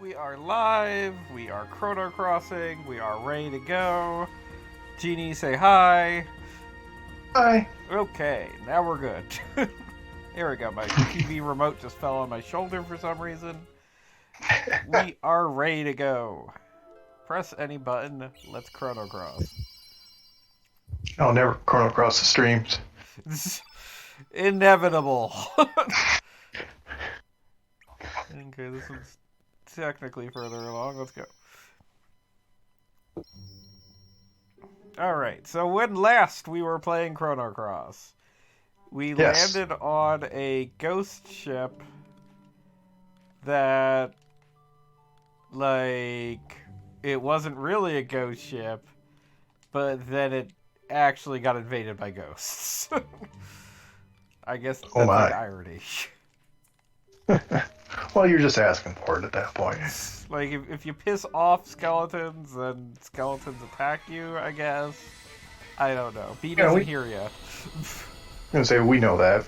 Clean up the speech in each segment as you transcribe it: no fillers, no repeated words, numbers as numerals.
We are live, we are Chrono Crossing, we are ready to go. Jeannie, say hi. Hi. Okay, now we're good. Here we go, my TV remote just fell on my shoulder for some reason. We are ready to go. Press any button, let's Chrono Cross. I'll never Chrono Cross the streams. Inevitable. Okay, this one's technically further along. Let's go. Alright, so when last we were playing Chrono Cross, we landed on a ghost ship that, like, it wasn't really a ghost ship, but then it actually got invaded by ghosts. I guess that's like irony. Well, you're just asking for it at that point. Like, if you piss off skeletons, then skeletons attack you, I guess. I don't know. Beat isn't here yet. I'm going to say, we know that.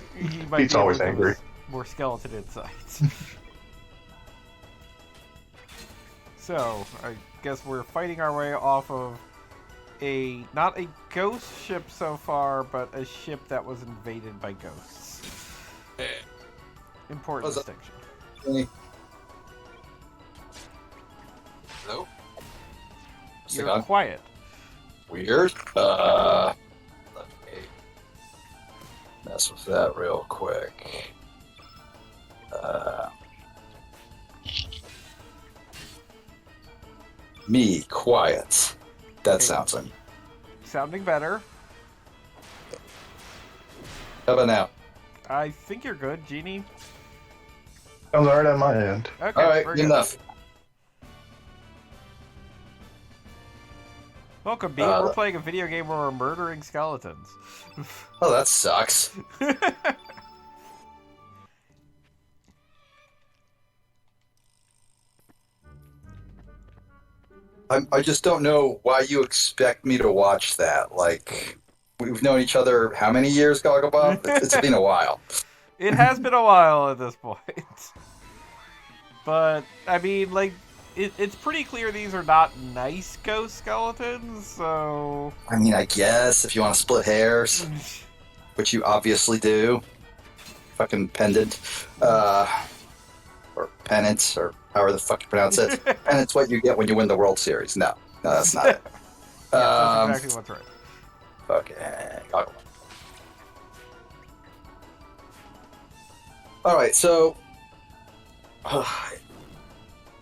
Beat's always angry. More skeleton insights. So, I guess we're fighting our way off of not a ghost ship so far, but a ship that was invaded by ghosts. Important distinction. Hello? You're quiet. Weird. Let me mess with that real quick. Me, quiet. That sounds like... Sounding better. How about now? I think you're good, Jeannie. Sounds alright on my end. Okay, alright, enough. Welcome, Beat. We're playing a video game where we're murdering skeletons. Oh, that sucks. I just don't know why you expect me to watch that. Like, we've known each other how many years, Gogglebob? It's been a while. It has been a while at this point. But, I mean, like, it's pretty clear these are not nice ghost skeletons, so... I mean, I guess, if you want to split hairs, which you obviously do. Fucking pendant. Or penance, or however the fuck you pronounce it. Penance what you get when you win the World Series. No, that's not it. Yeah, that's exactly what's right. Okay. Alright, so...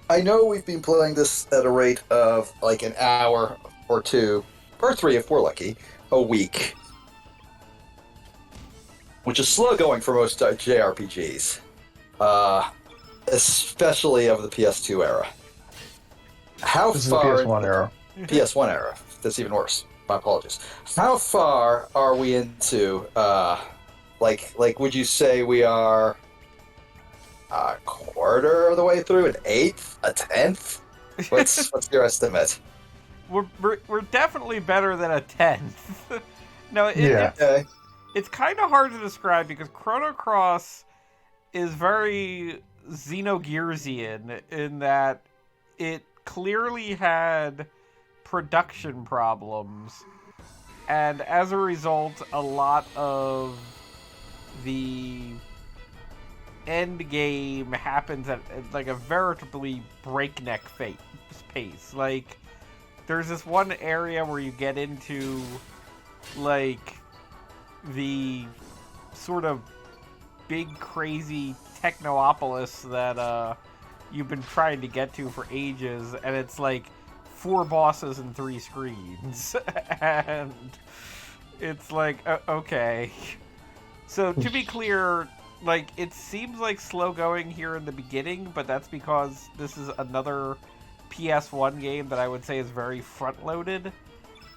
I know we've been playing this at a rate of like an hour or two, or 3 if we're lucky, a week. Which is slow going for most JRPGs. Especially of the PS2 era. How this far... Is the PS1 era. PS1 era. That's even worse. My apologies. How far are we into, like, would you say we are a quarter of the way through? An eighth? A tenth? What's your estimate? We're definitely better than a tenth. No, it's kind of hard to describe because Chrono Cross is very Xenogearsian in that it clearly had production problems, and as a result, a lot of the end game happens at like a veritably breakneck pace. Like, there's this one area where you get into like the sort of big crazy technopolis that you've been trying to get to for ages, and it's like 4 bosses and 3 screens. And it's like, okay. So to be clear, like, it seems like slow going here in the beginning, but that's because this is another PS1 game that I would say is very front loaded,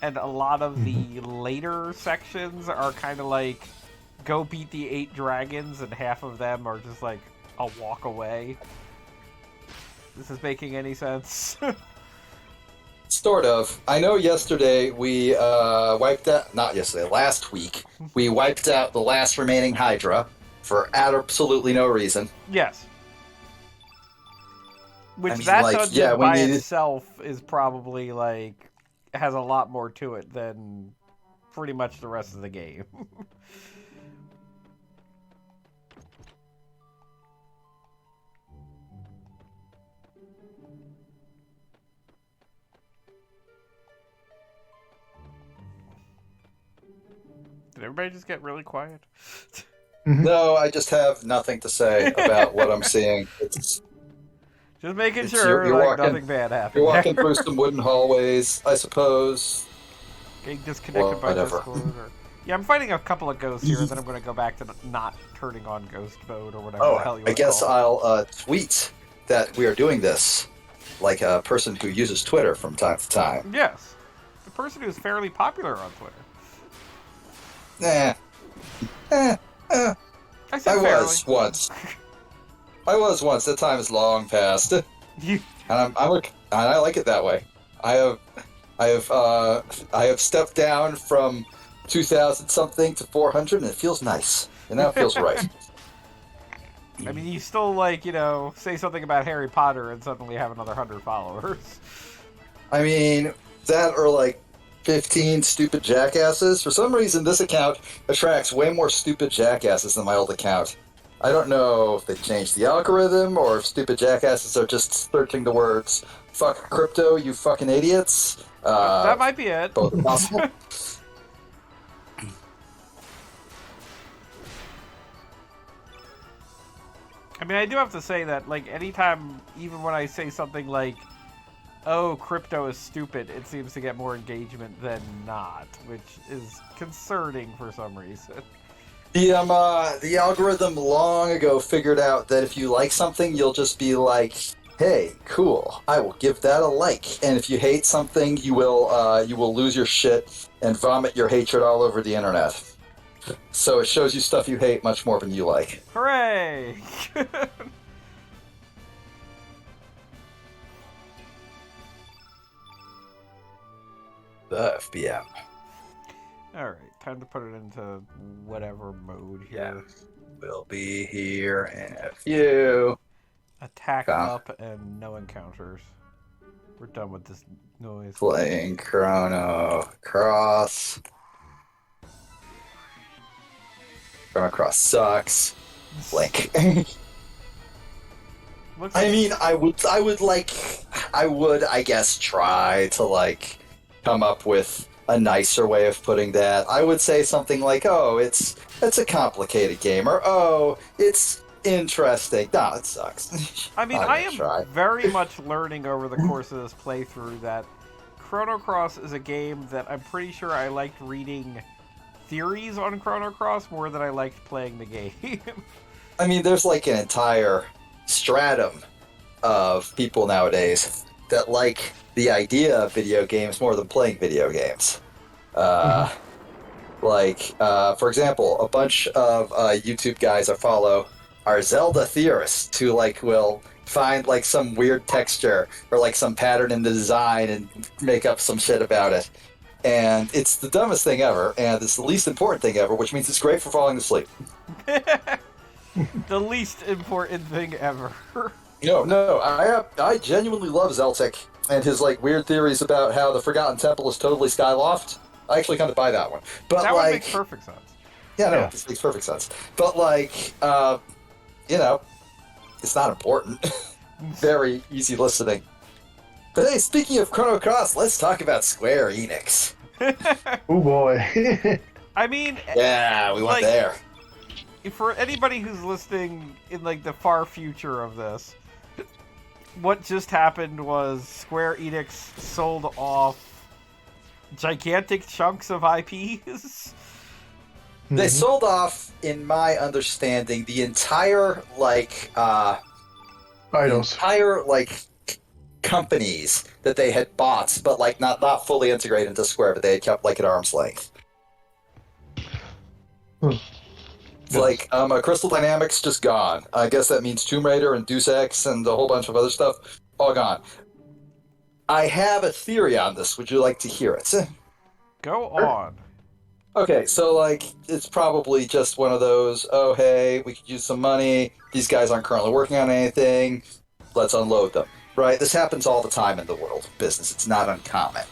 and a lot of the later sections are kind of like go beat the 8 dragons, and half of them are just like a walk away. This is making any sense? Sort of. I know yesterday we wiped out... Not yesterday, last week. We wiped out the last remaining Hydra for absolutely no reason. Yes. Which I mean, that like, dungeon by itself is probably, like, has a lot more to it than pretty much the rest of the game. Did everybody just get really quiet? No, I just have nothing to say about what I'm seeing. Just making sure you're like, nothing bad happened. You're walking through some wooden hallways, I suppose. Getting disconnected by Discord. Yeah, I'm fighting a couple of ghosts here, and then I'm going to go back to not turning on ghost mode or whatever the hell you want to call it. I guess I'll tweet that we are doing this like a person who uses Twitter from time to time. Yes. The person who's fairly popular on Twitter. I was once. I was once. That time is long past. And I like it that way. I have stepped down from 2,000 something to 400, and it feels nice. And that feels right. I mean, you still, like, say something about Harry Potter and suddenly have another 100 followers. I mean, that or, like, 15 stupid jackasses. For some reason, this account attracts way more stupid jackasses than my old account. I don't know if they changed the algorithm or if stupid jackasses are just searching the words, fuck crypto, you fucking idiots. That might be it. Both possible. I mean, I do have to say that, like, anytime, even when I say something like, oh, crypto is stupid, it seems to get more engagement than not, which is concerning for some reason. The algorithm long ago figured out that if you like something, you'll just be like, hey, cool, I will give that a like. And if you hate something, you will lose your shit and vomit your hatred all over the internet. So it shows you stuff you hate much more than you like. Hooray! The FBM. Alright, time to put it into whatever mode here. Yeah. We'll be here in a few. Attack up and no encounters. We're done with this noise. Playing Chrono Cross. Chrono Cross sucks. Blink. I would, I guess, try to, like, come up with a nicer way of putting that. I would say something like, oh, it's a complicated game, or, oh, it's interesting. No, it sucks. I mean, I am very much learning over the course of this playthrough that Chrono Cross is a game that I'm pretty sure I liked reading theories on Chrono Cross more than I liked playing the game. I mean, there's like an entire stratum of people nowadays that like the idea of video games more than playing video games. For example, a bunch of YouTube guys I follow are Zelda theorists who will find some weird texture or some pattern in the design and make up some shit about it. And it's the dumbest thing ever, and it's the least important thing ever, which means it's great for falling asleep. The least important thing ever. No, I genuinely love Zeltic and his weird theories about how the Forgotten Temple is totally Skyloft. I actually kind of buy that one. But that one makes perfect sense. Yeah, it makes perfect sense. But it's not important. Very easy listening. But hey, speaking of Chrono Cross, let's talk about Square Enix. Oh boy. I mean... Yeah, we went there. For anybody who's listening in the far future of this, what just happened was Square Enix sold off gigantic chunks of IPs. They sold off, in my understanding, the entire titles. Entire companies that they had bought, but not fully integrated into Square, but they had kept at arm's length. Crystal Dynamics just gone. I guess that means Tomb Raider and Deus Ex and a whole bunch of other stuff, all gone. I have a theory on this. Would you like to hear it? Go on. Okay, so it's probably just one of those, oh hey, we could use some money, these guys aren't currently working on anything, let's unload them. right? This happens all the time in the world of business. It's not uncommon.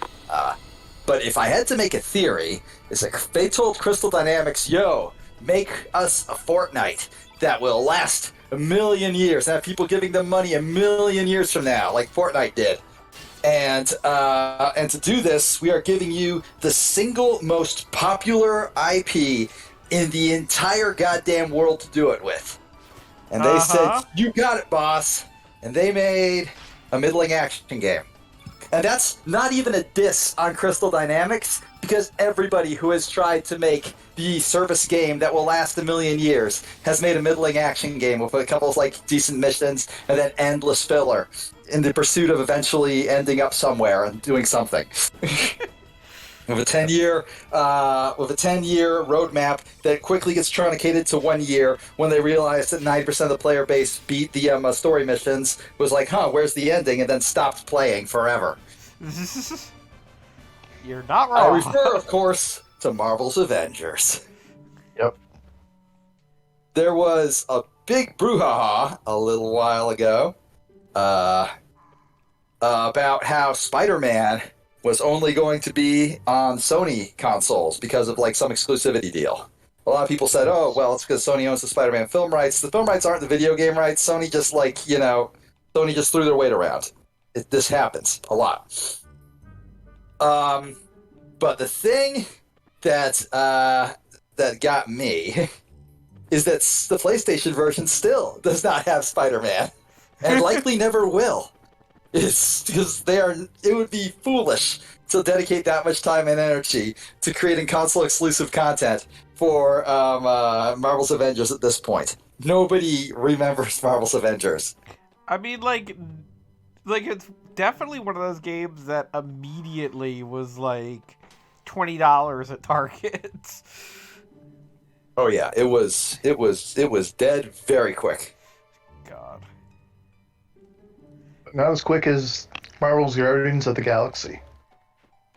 But if I had to make a theory, it's like if they told Crystal Dynamics, yo, make us a Fortnite that will last 1,000,000 years, and have people giving them money 1,000,000 years from now, like Fortnite did. And to do this, we are giving you the single most popular IP in the entire goddamn world to do it with. And they said, you got it, boss. And they made a middling action game. And that's not even a diss on Crystal Dynamics, because everybody who has tried to make the service game that will last 1,000,000 years has made a middling action game with a couple of like decent missions and then endless filler in the pursuit of eventually ending up somewhere and doing something. With a 10-year roadmap that quickly gets truncated to 1 year when they realize that 90% of the player base beat the story missions, was like, where's the ending, and then stopped playing forever. You're not wrong. I refer, of course, to Marvel's Avengers. Yep. There was a big brouhaha a little while ago about how Spider-Man was only going to be on Sony consoles because of like some exclusivity deal. A lot of people said, oh, well, it's because Sony owns the Spider-Man film rights. The film rights aren't the video game rights. Sony just Sony just threw their weight around. This happens a lot. But the thing that got me is that the PlayStation version still does not have Spider-Man, and likely never will. It's because it would be foolish to dedicate that much time and energy to creating console-exclusive content for Marvel's Avengers at this point. Nobody remembers Marvel's Avengers. I mean, like it's definitely one of those games that immediately was like $20 at Target. Oh yeah, it was dead very quick. God. Not as quick as Marvel's Guardians of the Galaxy.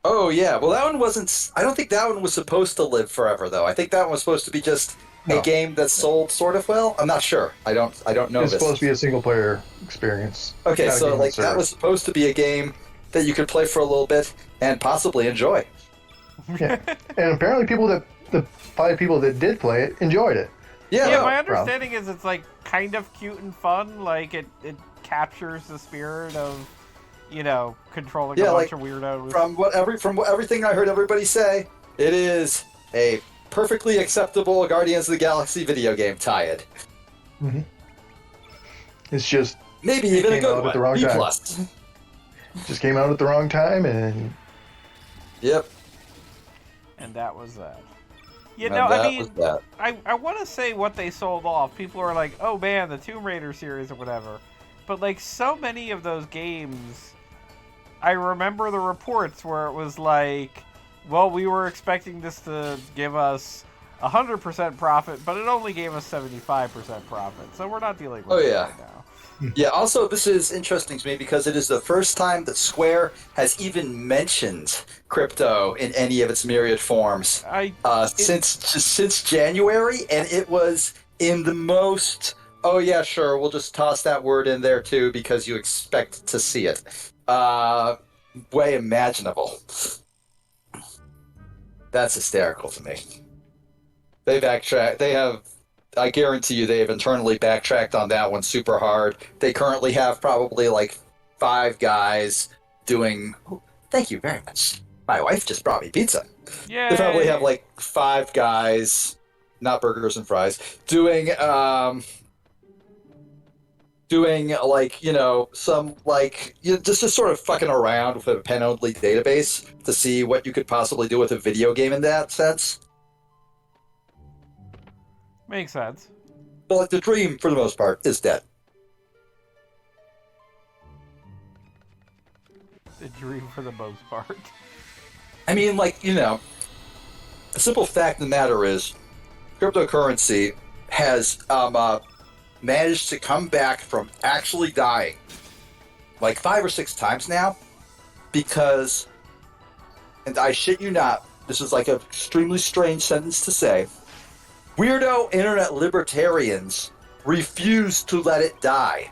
Oh yeah, well that one wasn't. I don't think that one was supposed to live forever though. I think that one was supposed to be just a game that sold sort of well. I'm not sure. I don't know. It's this. supposed to be a single player experience. Okay, so like that was supposed to be a game that you could play for a little bit and possibly enjoy. Yeah, and apparently the 5 people that did play it enjoyed it. Yeah, my understanding is it's like kind of cute and fun. Like it captures the spirit of, controlling a bunch of weirdos. From everything I heard everybody say, it is a perfectly acceptable Guardians of the Galaxy video game tie-in. Mm-hmm. It's just maybe even a good one. At the wrong B+. Time. Just came out at the wrong time, and yep. And that was that. I want to say what they sold off. People are like, oh man, the Tomb Raider series or whatever. But like so many of those games, I remember the reports where it was like, well, we were expecting this to give us 100% profit, but it only gave us 75% profit. So we're not dealing with it right now. Yeah, also this is interesting to me because it is the first time that Square has even mentioned crypto in any of its myriad forms since January, and it was in the most, oh yeah, sure, we'll just toss that word in there too because you expect to see it, way imaginable. That's hysterical to me. They backtrack. I guarantee you they have internally backtracked on that one super hard. They currently have probably like 5 guys doing... Oh, thank you very much. My wife just brought me pizza. Yay. They probably have like 5 guys, not burgers and fries, doing like, some like, just sort of fucking around with a pen-only database to see what you could possibly do with a video game in that sense. Makes sense. But like the dream, for the most part, is dead. The dream, for the most part. I mean, like, the simple fact of the matter is, cryptocurrency has managed to come back from actually dying like 5 or 6 times now because, and I shit you not, this is like an extremely strange sentence to say, weirdo internet libertarians refuse to let it die.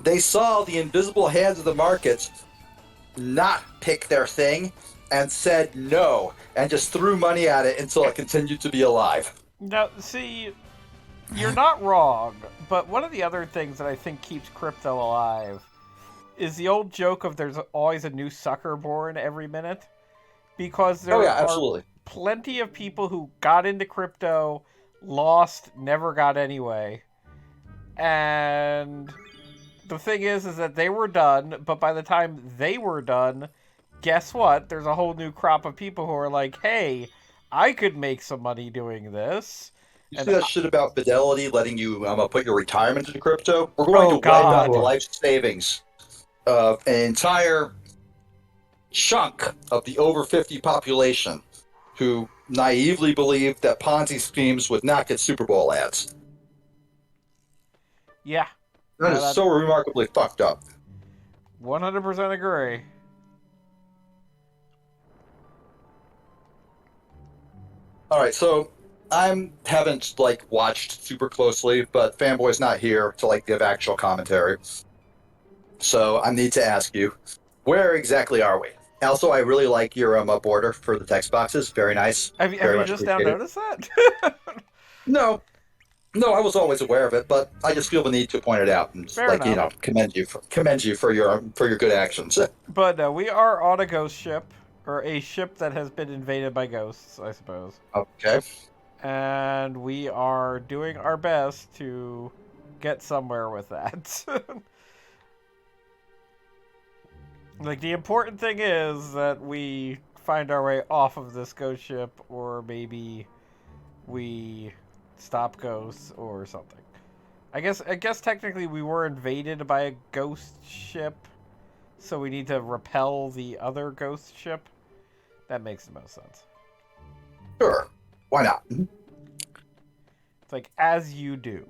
they saw the invisible hands of the markets not pick their thing and said no and just threw money at it until it continued to be alive. Now, see, you're not wrong, but one of the other things that I think keeps crypto alive is the old joke of there's always a new sucker born every minute. Because there are plenty of people who got into crypto, lost, never got anyway. And the thing is that they were done, but by the time they were done, guess what? There's a whole new crop of people who are like, hey, I could make some money doing this. You see that shit about Fidelity letting you put your retirement into crypto? We're going to wipe out the life savings of an entire chunk of the over 50 population who naively believed that Ponzi schemes would not get Super Bowl ads. Yeah. That is so remarkably fucked up. 100% agree. Alright, so I haven't watched super closely, but Fanboy's not here to give actual commentary. So I need to ask you, where exactly are we? Also, I really like your border for the text boxes. Very nice. Have you just now noticed that? No, I was always aware of it, but I just feel the need to point it out and commend you for your good actions. But no, we are on a ghost ship, or a ship that has been invaded by ghosts, I suppose. Okay. And we are doing our best to get somewhere with that. The important thing is that we find our way off of this ghost ship, or maybe we stop ghosts or something. I guess technically we were invaded by a ghost ship, so we need to repel the other ghost ship. That makes the most sense. Sure. Why not? It's as you do.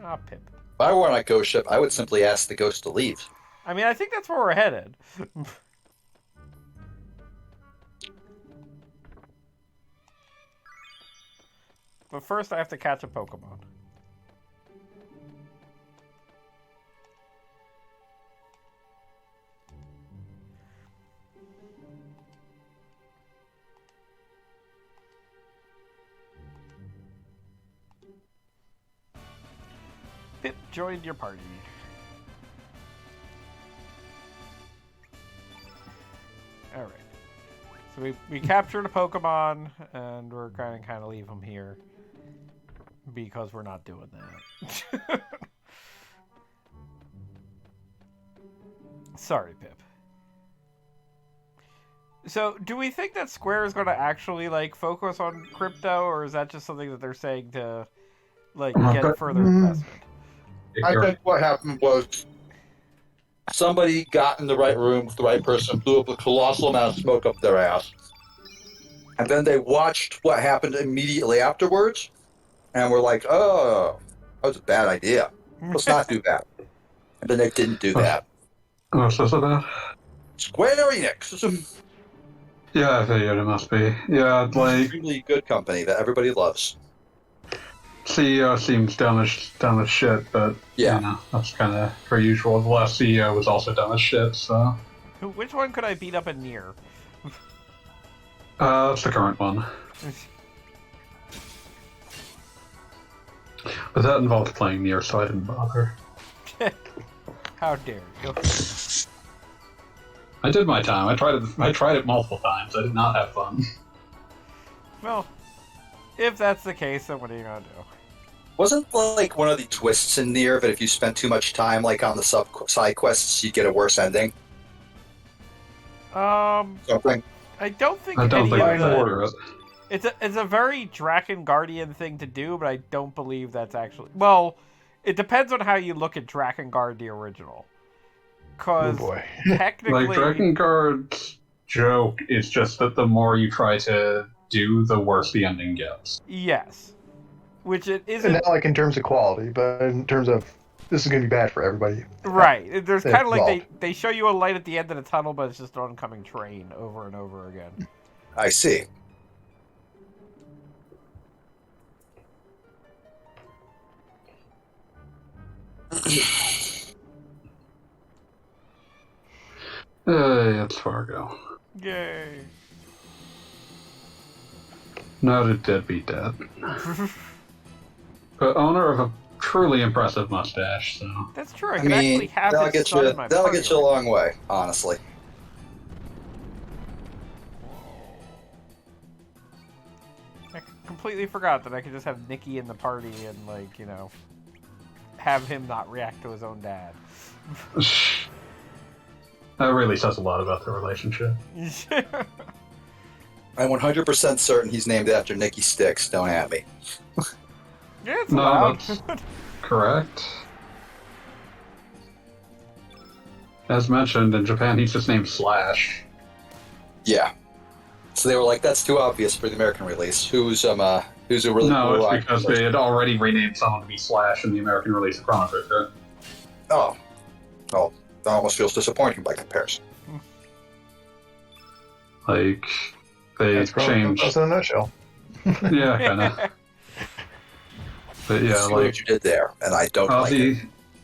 Ah, Pip. If I were on a ghost ship, I would simply ask the ghost to leave. I mean, I think that's where we're headed. But first I have to catch a Pokemon. Pip joined your party. Alright. So we captured a Pokemon, and we're going to kind of leave him here. Because we're not doing that. Sorry, Pip. So, do we think that Square is going to actually, focus on crypto, or is that just something that they're saying to, get further investment? I think what happened was somebody got in the right room with the right person, blew up a colossal amount of smoke up their ass. And then they watched what happened immediately afterwards, and were like, oh, that was a bad idea. Let's not do that. And then they didn't do that. What's this about? Square Enix. Yeah, I figured it must be. Yeah, extremely good company that everybody loves. CEO seems dumb as shit, but yeah, that's kind of per usual. The last CEO was also dumb as shit, so. Which one could I beat up in Nier? That's the current one. But that involved playing Nier, so I didn't bother. How dare you? I did my time. I tried it multiple times. I did not have fun. Well, if that's the case, then what are you gonna do? Wasn't one of the twists in Nier that if you spent too much time on the side quests, you'd get a worse ending? Something. I don't think it's a very Draken Guardian thing to do, but I don't believe that's actually... Well, it depends on how you look at Drakengard the original. Because technically... Drakengard's joke is just that the more you try to do, the worse the ending gets. Yes. Which it isn't... And not in terms of quality, but in terms of this is going to be bad for everybody. Right. There's kind of they show you a light at the end of the tunnel, but it's just an oncoming train over and over again. I see. It's Fargo. Yay. Noted deadbeat dad. But owner of a truly impressive mustache, so... That's true, I could actually have his son in my that'll party get you a long way, honestly. I completely forgot that I could just have Nikki in the party and, like, you know, have him not react to his own dad. That really says a lot about the relationship. I'm 100% certain he's named after Nikki Styx. Don't at me. Yeah, it's allowed. That's correct. As mentioned, in Japan, he's just named Slash. Yeah. So they were like, that's too obvious for the American release. Who's a really No, cool it's because they had already renamed someone to be Slash in the American release of Chrono Trigger. Oh. Well, that almost feels disappointing by comparison. Like, they That's changed... Cross in a nutshell. Yeah, kind of. But yeah, See like... what you did there, and I don't like it.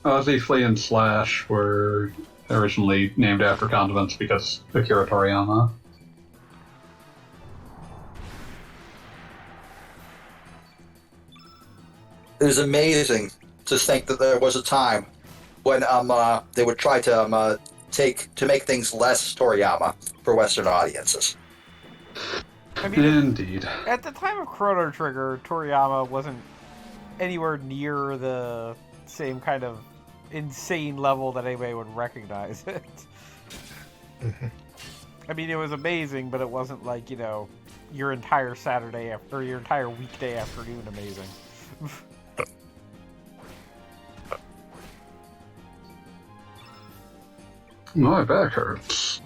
Ozzy, Flea, and Slash were originally named after condiments because Akira Toriyama. It was amazing to think that there was a time when they would try to make things less Toriyama for Western audiences. I mean, Indeed. at the time of Chrono Trigger, Toriyama wasn't anywhere near the same kind of insane level that anybody would recognize it. I mean, it was amazing, but it wasn't like, you know, your entire Saturday or your entire weekday afternoon amazing. My back hurts.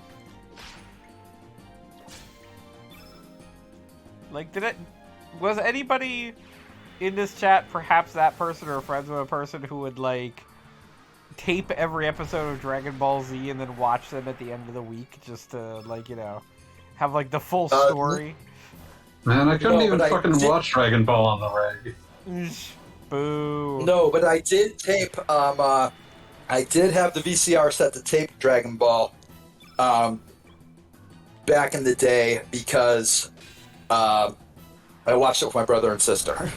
Like, was anybody in this chat perhaps that person or friends of a person who would, like, tape every episode of Dragon Ball Z and then watch them at the end of the week just to, like, you know, have, like, the full story? Man, I couldn't even fucking watch Dragon Ball on the reg. Boo. No, but I did tape, I did have the VCR set to tape Dragon Ball, back in the day because, I watched it with my brother and sister.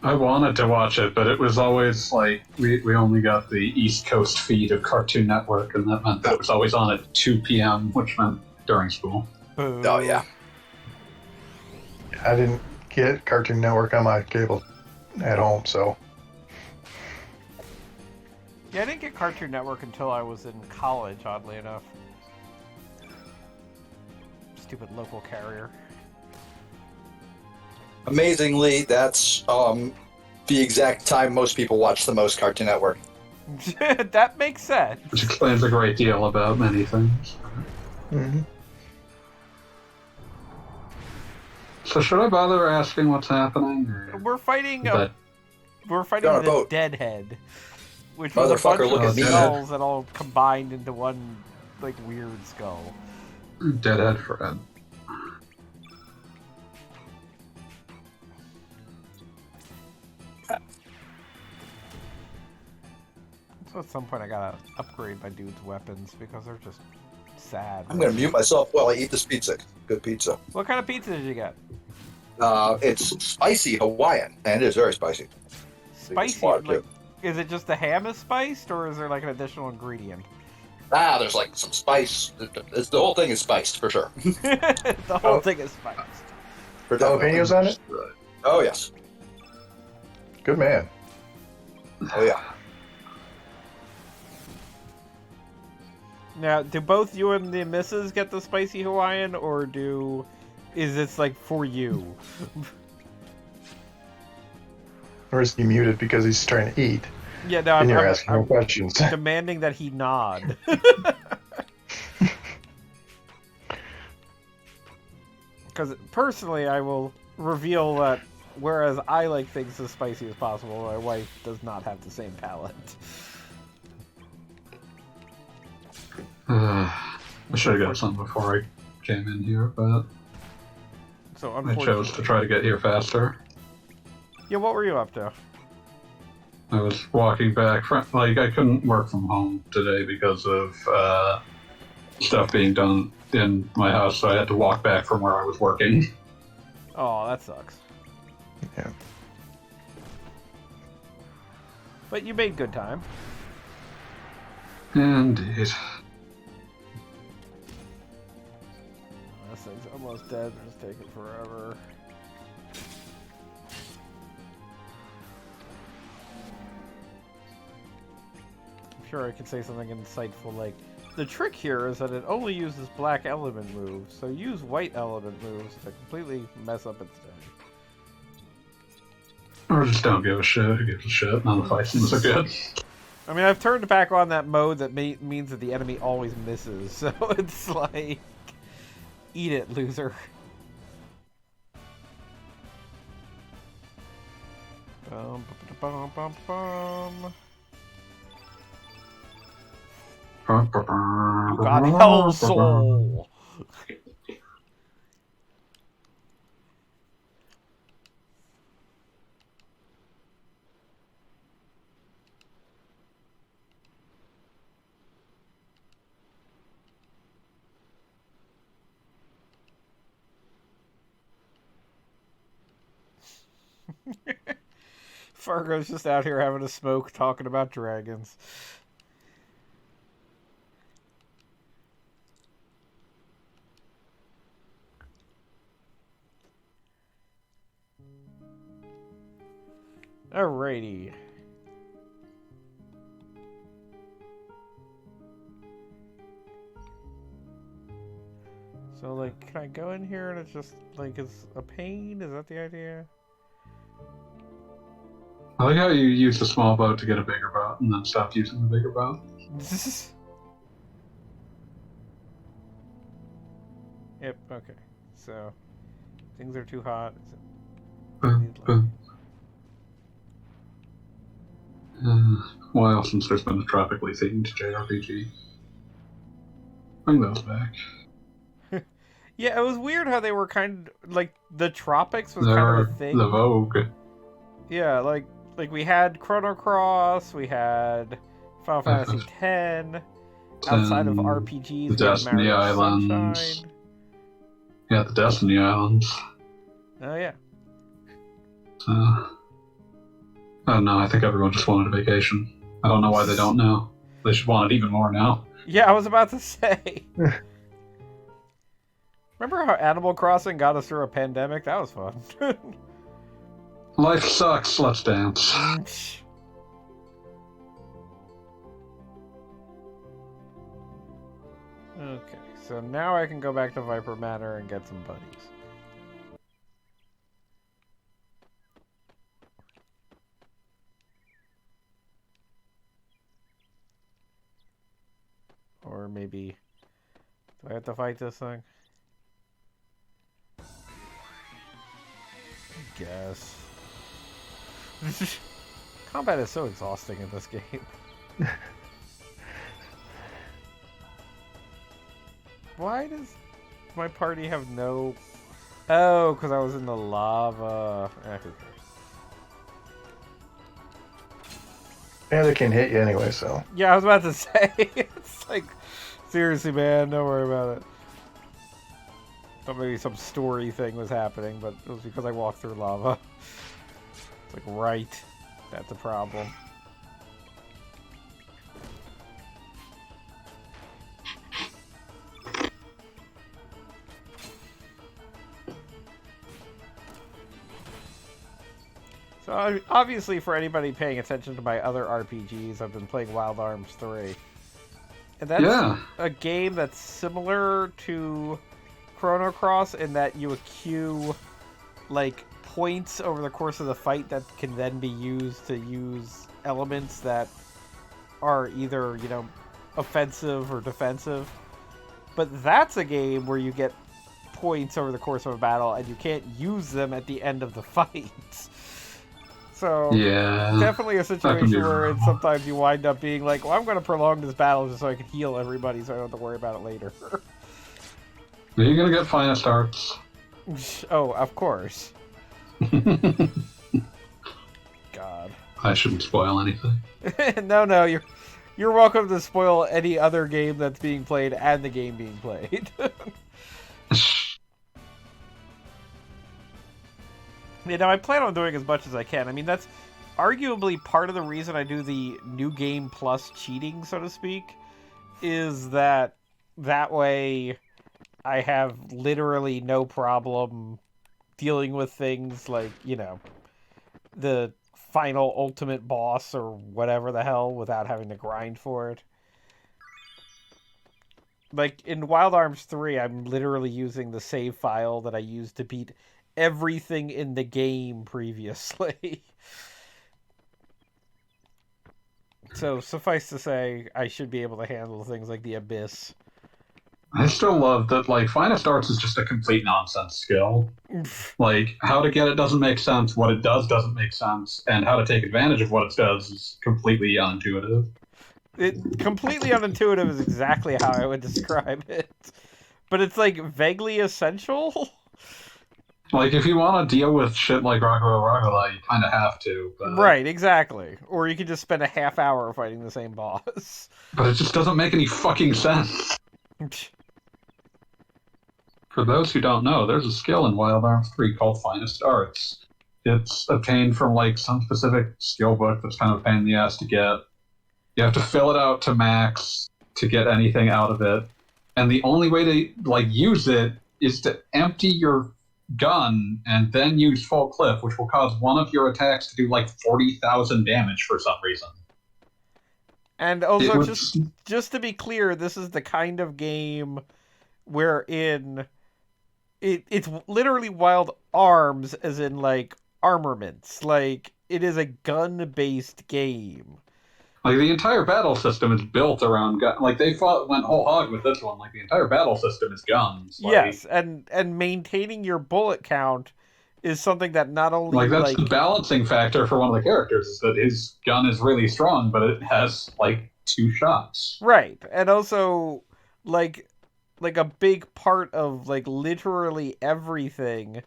I wanted to watch it, but it was always like we only got the East Coast feed of Cartoon Network, and that meant that it was always on at 2 p.m., which meant during school. Boo. Oh, yeah. I didn't get Cartoon Network on my cable at home, so... Yeah, I didn't get Cartoon Network until I was in college, oddly enough. Stupid local carrier. Amazingly, that's the exact time most people watch the most Cartoon Network. That makes sense. Which explains a great deal about many things. Mm-hmm. So should I bother asking what's happening? We're fighting But on a the boat. Deadhead, which was a Motherfucker, bunch look of at me. skulls that all combined into one, like, weird skull. Deadhead Fred. So at some point I gotta upgrade my dude's weapons because they're just sad. I'm gonna mute myself while I eat this pizza. Good pizza. What kind of pizza did you get? It's spicy Hawaiian, and it is very spicy. Spicy? Water, Like, too. is it just the ham is spiced, or is there like an additional ingredient? There's like some spice. The whole thing is spiced, for sure. The whole thing is spiced. For Jalapenos on it? Oh, yes. Good man. Oh, yeah. Now, do both you and the missus get the spicy Hawaiian, or is this like for you? Or is he muted because he's trying to eat? Yeah, no, And you're I'm asking no questions. demanding that he nod. Because personally, I will reveal that whereas I like things as spicy as possible, my wife does not have the same palate. I should have got some before I came in here, but So I unfortunately, chose to try to get here faster. yeah. What were you up to? I was walking back from, like, I couldn't work from home today because of stuff being done in my house, so I had to walk back from where I was working. Oh, that sucks. Yeah. But you made good time. Indeed. This thing's almost dead. It's taking forever. I'm sure I could say something insightful like, the trick here is that it only uses black element moves, so use white element moves to completely mess up its day. Or just don't give a shit. Who gives a shit? None of the fight scenes are good. I mean, I've turned back on that mode that means that the enemy always misses, so it's like, eat it, loser. Bum, bum, bum, bum. You got Hell Soul! Fargo's just out here having a smoke, talking about dragons. Alrighty. So, like, can I go in here and it's just, like, it's a pain? Is that the idea? I like how you use the small boat to get a bigger boat and then stop using the bigger boat. Yep, okay. So, things are too hot. While since there's been a tropically themed JRPG. Bring those back. Yeah, it was weird how they were kind of, like, the tropics was They're kind of a thing. the vogue. Yeah, like we had Chrono Cross, we had Final Fantasy X. Outside of RPGs, the Destiny Islands. Sunshine. Yeah, the Destiny Islands. Oh yeah. I don't know, I think everyone just wanted a vacation. I don't know why they don't now. They should want it even more now. Yeah, I was about to say. Remember how Animal Crossing got us through a pandemic? That was fun. Life sucks, let's dance. Okay, so now I can go back to Viper Manor and get some buddies. Or maybe... Do I have to fight this thing? I guess. Combat is so exhausting in this game. Why does my party have no... Oh, because I was in the lava. Who cares? Yeah, they can hit you anyway, so. Yeah, I was about to say. It's like, seriously, man, don't worry about it. Thought maybe some story thing was happening, but it was because I walked through lava. It's like, right. That's a problem. So obviously, for anybody paying attention to my other RPGs, I've been playing Wild Arms 3. And that's a game that's similar to Chrono Cross in that you accrue, like, points over the course of the fight that can then be used to use elements that are either, you know, offensive or defensive. But that's a game where you get points over the course of a battle and you can't use them at the end of the fight. So, definitely a situation where sometimes you wind up being like, well, I'm going to prolong this battle just so I can heal everybody so I don't have to worry about it later. You're going to get finest arts. Oh, of course. God. I shouldn't spoil anything. No, you're welcome to spoil any other game that's being played and the game being played. Now, I plan on doing as much as I can. I mean, that's arguably part of the reason I do the New Game Plus cheating, so to speak, is that way I have literally no problem dealing with things like, the final ultimate boss or whatever the hell without having to grind for it. Like, in Wild Arms 3, I'm literally using the save file that I used to beat everything in the game previously. So, suffice to say, I should be able to handle things like the Abyss. I still love that, Finest Arts is just a complete nonsense skill. How to get it doesn't make sense, what it does doesn't make sense, and how to take advantage of what it does is completely unintuitive. Completely unintuitive is exactly how I would describe it. But it's, vaguely essential? If you want to deal with shit like Rock'n'Roll, you kind of have to. But... Right, exactly. Or you could just spend a half hour fighting the same boss. But it just doesn't make any fucking sense. For those who don't know, there's a skill in Wild Arms 3 called Finest Arts. It's obtained from, some specific skill book that's kind of a pain in the ass to get. You have to fill it out to max to get anything out of it. And the only way to, use it is to empty your gun and then use full clip, which will cause one of your attacks to do 40,000 damage for some reason. And also, just to be clear, this is the kind of game wherein it's literally Wild Arms, as in armaments. It is a gun-based game. The entire battle system is built around guns. They went whole hog with this one. The entire battle system is guns. Yes, and maintaining your bullet count is something that not only... that's the balancing factor for one of the characters, is that his gun is really strong, but it has, 2 shots. Right, and also, a big part of, literally everything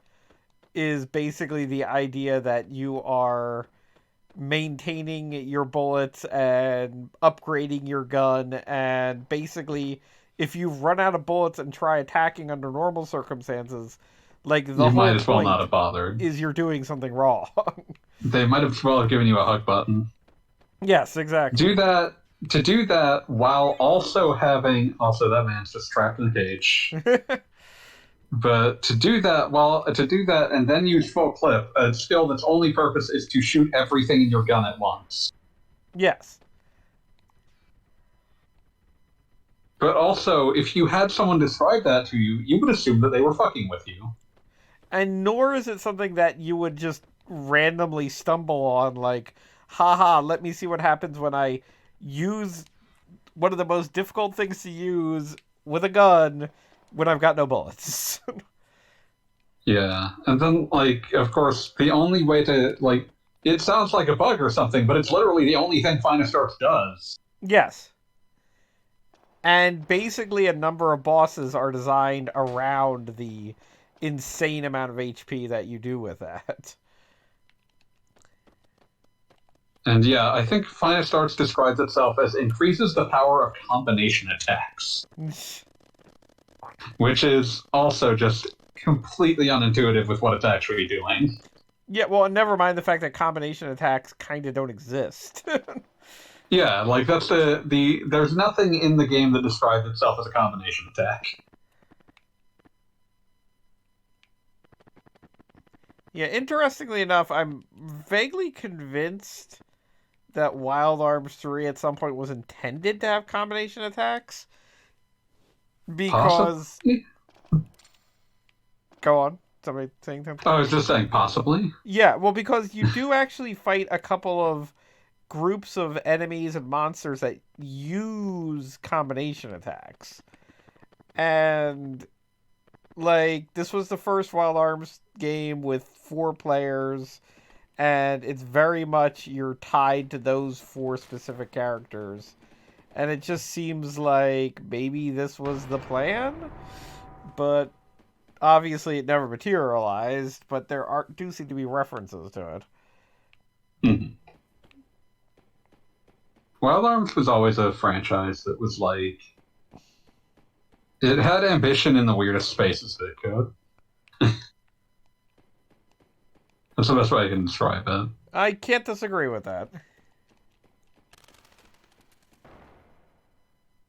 is basically the idea that you are maintaining your bullets and upgrading your gun, and basically if you run out of bullets and try attacking under normal circumstances, the you whole might as well point not have bothered. Is you're doing something wrong. They might as well have given you a hug button. Yes, exactly. To do that while also having... Also, that man's just trapped in a cage. But to do that and then use full clip, a skill that's only purpose is to shoot everything in your gun at once. Yes. But also, if you had someone describe that to you, you would assume that they were fucking with you. And nor is it something that you would just randomly stumble on, haha, let me see what happens when I use one of the most difficult things to use with a gun when I've got no bullets. Yeah, and then, of course, the only way to, it sounds like a bug or something, but it's literally the only thing Finest Arts does. Yes. And basically a number of bosses are designed around the insane amount of HP that you do with that. And yeah, I think Finest Arts describes itself as increases the power of combination attacks. Which is also just completely unintuitive with what it's actually doing. Yeah, well, never mind the fact that combination attacks kind of don't exist. Yeah, that's there's nothing in the game that describes itself as a combination attack. Yeah, interestingly enough, I'm vaguely convinced that Wild Arms 3 at some point was intended to have combination attacks. Because... Possibly? Go on. Somebody saying something? I was just saying possibly. Yeah, well, because you do actually fight a couple of groups of enemies and monsters that use combination attacks. And, this was the first Wild Arms game with 4 players, and it's very much you're tied to those 4 specific characters. And it just seems like maybe this was the plan, but obviously it never materialized, but there do seem to be references to it. Mm-hmm. Wild Arms was always a franchise that was like... It had ambition in the weirdest spaces that it could. That's the best way I can describe it. I can't disagree with that.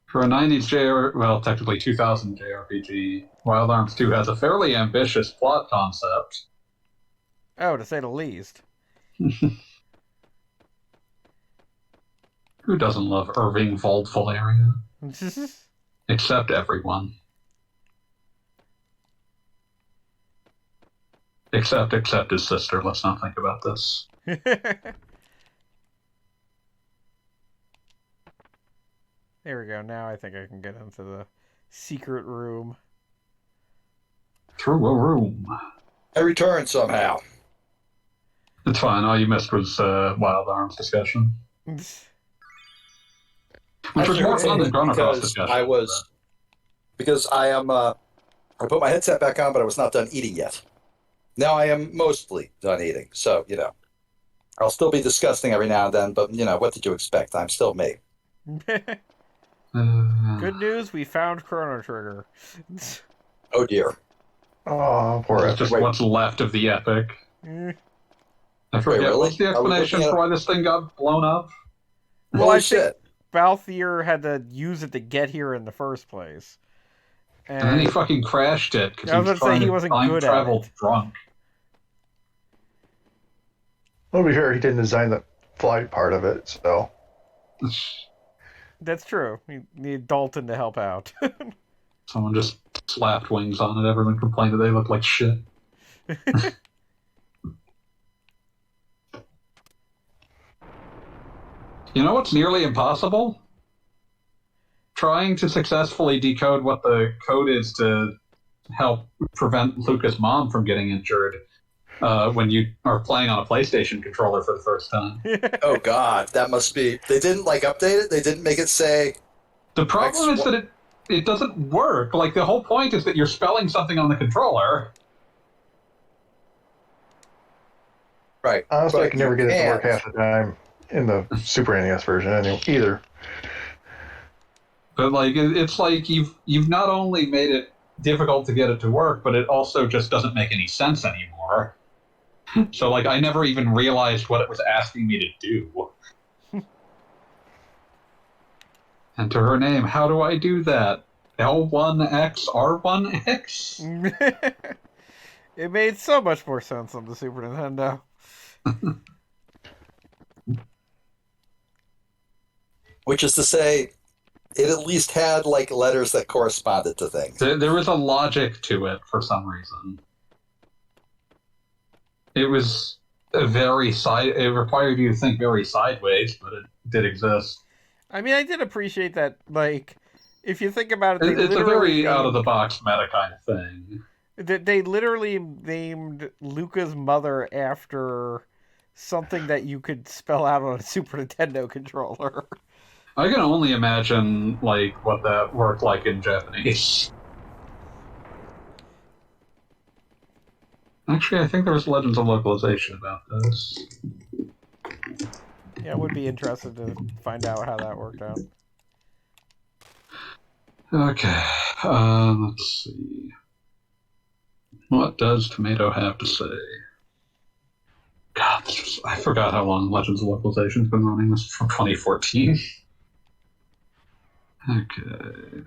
For a 90s well, technically 2000 JRPG, Wild Arms 2 has a fairly ambitious plot concept. Oh, to say the least. Who doesn't love Irving Valdfularia? Except everyone. Except his sister. Let's not think about this. There we go. Now I think I can get into the secret room. Through a room. I returned somehow. It's fine. All you missed was Wild Arms discussion. Which was more fun than Chrono Cross discussion. Because I put my headset back on, but I was not done eating yet. Now I am mostly done eating. So, I'll still be disgusting every now and then, but, what did you expect? I'm still me. Good news, we found Chrono Trigger. Oh, dear. Oh, poor It's just what's left of the epic. I forget, really? what's the explanation for why this thing got blown up? Well, I think Balthier had to use it to get here in the first place. And then he fucking crashed it because he was trying to time travel drunk. Well, to be fair, he didn't design the flight part of it, so... That's true. You need Dalton to help out. Someone just slapped wings on it. Everyone complained that they looked like shit. You know what's nearly impossible? Trying to successfully decode what the code is to help prevent Luca's mom from getting injured when you are playing on a PlayStation controller for the first time. Oh god, that must be... They didn't, update it? They didn't make it say... The problem is that it doesn't work. Like, the whole point is that you're spelling something on the controller. Right. Honestly, I can never get it to work half the time in the Super NES version either. But, it's like you've not only made it difficult to get it to work, but it also just doesn't make any sense anymore. So, I never even realized what it was asking me to do. Enter her name. How do I do that? L1X, R1X? It made so much more sense on the Super Nintendo. Which is to say, it at least had, letters that corresponded to things. There was a logic to it for some reason. It was it required you to think very sideways, but it did exist. I mean, I did appreciate that, if you think about it, it's a very out-of-the-box meta kind of thing. They literally named Luca's mother after something that you could spell out on a Super Nintendo controller. I can only imagine, what that worked like in Japanese. Actually, I think there was Legends of Localization about this. Yeah, I would be interested to find out how that worked out. Okay, let's see. What does Tomato have to say? God, I forgot how long Legends of Localization's been running. This is from 2014. Okay.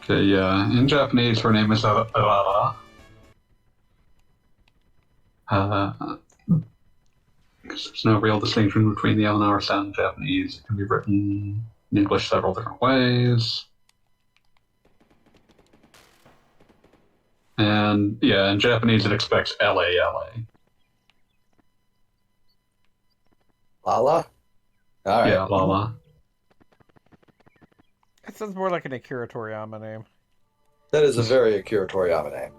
Okay, yeah. In Japanese, her name is Arara. There's no real distinction between the L and R sound in Japanese. It can be written in English several different ways. And, yeah, in Japanese it expects L-A-L-A. Lala? All right. Yeah, Lala. It sounds more like an Akira Toriyama name. That is a very Akira Toriyama name.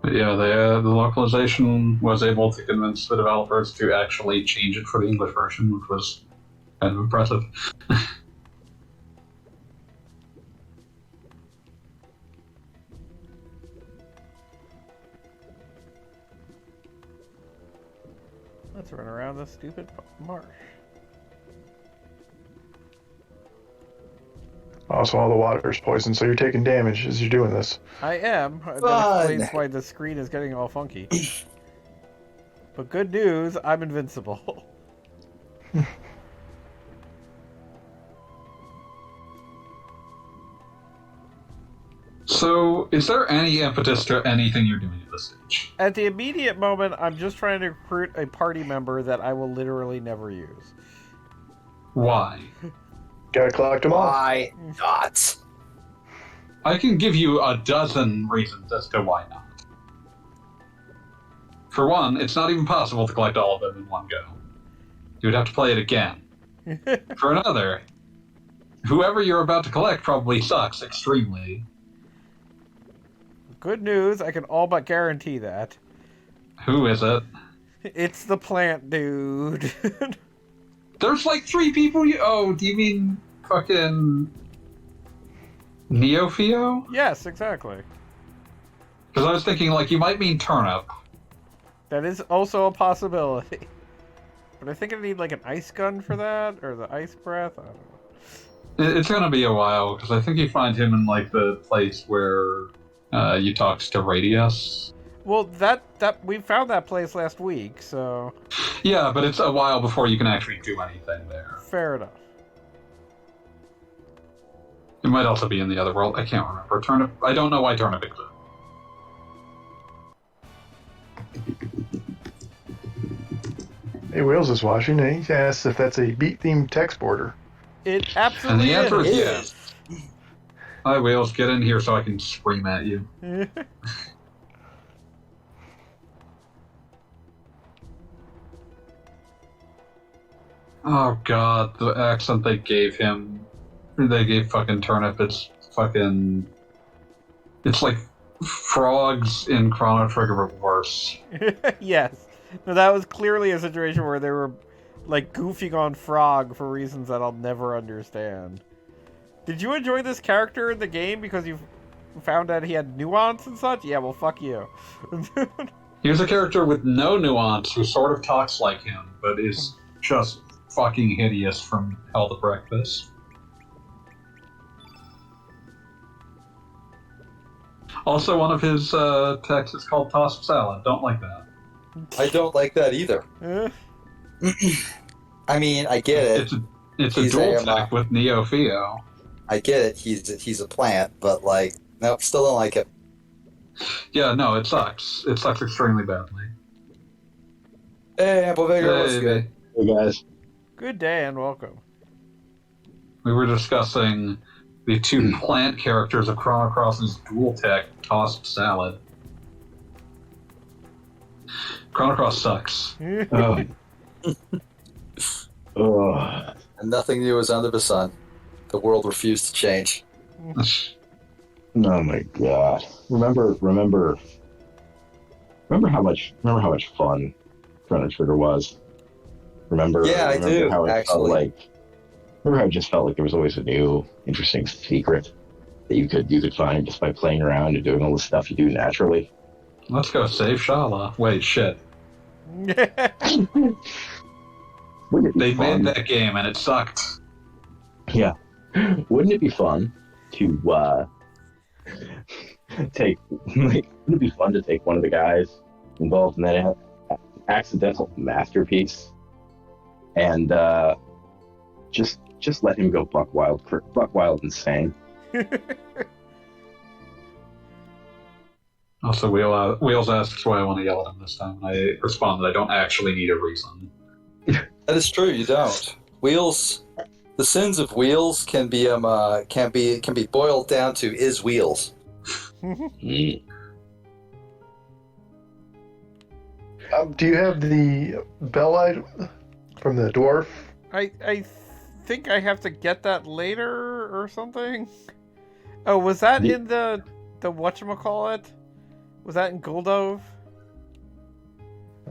But yeah, the localization was able to convince the developers to actually change it for the English version, which was kind of impressive. Let's run around this stupid marsh. Also, all the water is poisoned, so you're taking damage as you're doing this. I am. Fun. That explains why the screen is getting all funky. But good news, I'm invincible. So, is there any impetus to anything you're doing at this stage? At the immediate moment, I'm just trying to recruit a party member that I will literally never use. Why? Gotta collect them all. Why not? I can give you a dozen reasons as to why not. For one, it's not even possible to collect all of them in one go. You would have to play it again. For another, whoever you're about to collect probably sucks extremely. Good news, I can all but guarantee that. Who is it? It's the plant dude. There's like 3 people you... Oh, do you mean fucking... Neofio? Yes, exactly. Because I was thinking, like, you might mean Turnip. That is also a possibility. But I think I need like an ice gun for that, or the ice breath. I don't know. It's gonna be a while, because I think you find him in, like, the place where you talked to Radius. Well, that we found that place last week, so... Yeah, but it's a while before you can actually do anything there. Fair enough. It might also be in the other world. I can't remember. Turnip. I don't know why Turnip exists. Hey, Wheels is watching, and he asks if that's a beat-themed text border. It And absolutely the answer is is. yes. Hi, Wheels. Get in here so I can scream at you. Oh god, the accent they gave him. They gave fucking Turnip. It's fucking... It's like frogs in Chrono Trigger, but worse. Yes. No, that was clearly a situation where they were like goofing on Frog for reasons that I'll never understand. Did you enjoy this character in the game because you found out he had nuance and such? Yeah, well, fuck you. Here's a character with no nuance who sort of talks like him, but is just fucking hideous from Hell to Breakfast. Also, one of his texts is called Tossed Salad. Don't like that. I don't like that either. I mean, I get it. It's a dual tech with Neofio. I get it. He's a plant, but like, nope, still don't like it. Yeah, no, it sucks. It sucks extremely badly. Hey, Ample Vigor, what's good? Hey guys. Good day and welcome. We were discussing the 2 plant characters of Chrono Cross's dual tech, Tossed Salad. Chrono Cross sucks. Oh. Oh. And nothing new is under the sun. The world refused to change. Oh my god. Remember how much fun Chrono Trigger was? Remember I do, how it actually. felt like remember how it just felt like there was always a new interesting secret that you could find just by playing around and doing all the stuff you do naturally? Let's go save Shala. Wait, shit. Wouldn't it be They fun? made that game and it sucked. Yeah. Wouldn't it be fun to take wouldn't it be fun to take one of the guys involved in that accidental masterpiece and just let him go buck wild insane? Also, Wheels asks why I want to yell at him this time, and I respond that I don't actually need a reason. That is true. You don't. Wheels. The sins of Wheels can be boiled down to is Wheels. Mm. Do you have the bell item from the dwarf? I think I have to get that later or something. Oh, was that in the whatchamacallit? Was that in Guldove?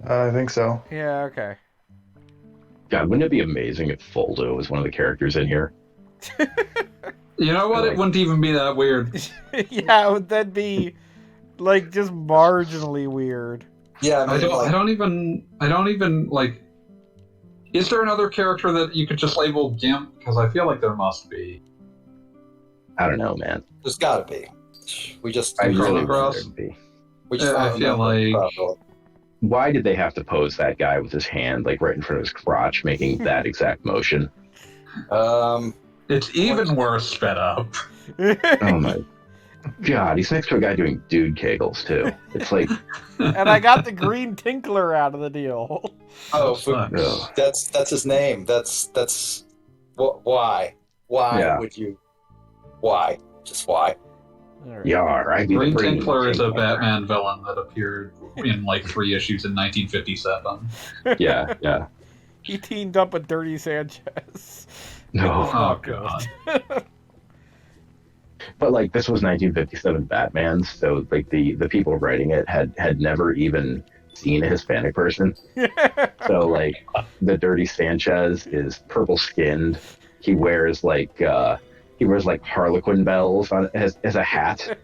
I think so. Yeah, okay. God, wouldn't it be amazing if Foldo was one of the characters in here? You know what? It wouldn't even be that weird. Yeah, that'd be like just marginally weird. Yeah, I don't even like. Is there another character that you could just label Gimp? Because I feel like there must be. I don't know, man. There's gotta be. We just I really Chrono Cross? there'd be. we just I don't feel remember like- properly. Why did they have to pose that guy with his hand like right in front of his crotch, making that exact motion? It's even worse sped up. Oh my god, he's next to a guy doing dude kegels too. It's like, And I got the green tinkler out of the deal. Oh, Sucks. ugh. that's his name. That's why? Why Yeah. would you? Why? Just why? Alright. Yar, I be the Green brain Tinkler is a tinkler. Batman villain that appeared in like 3 issues in 1957. Yeah, yeah. He teamed up with Dirty Sanchez. No. Oh god. But like this was 1957 Batman, so like the people writing it had never even seen a Hispanic person. So like the Dirty Sanchez is purple skinned. He wears like Harlequin bells on as a hat.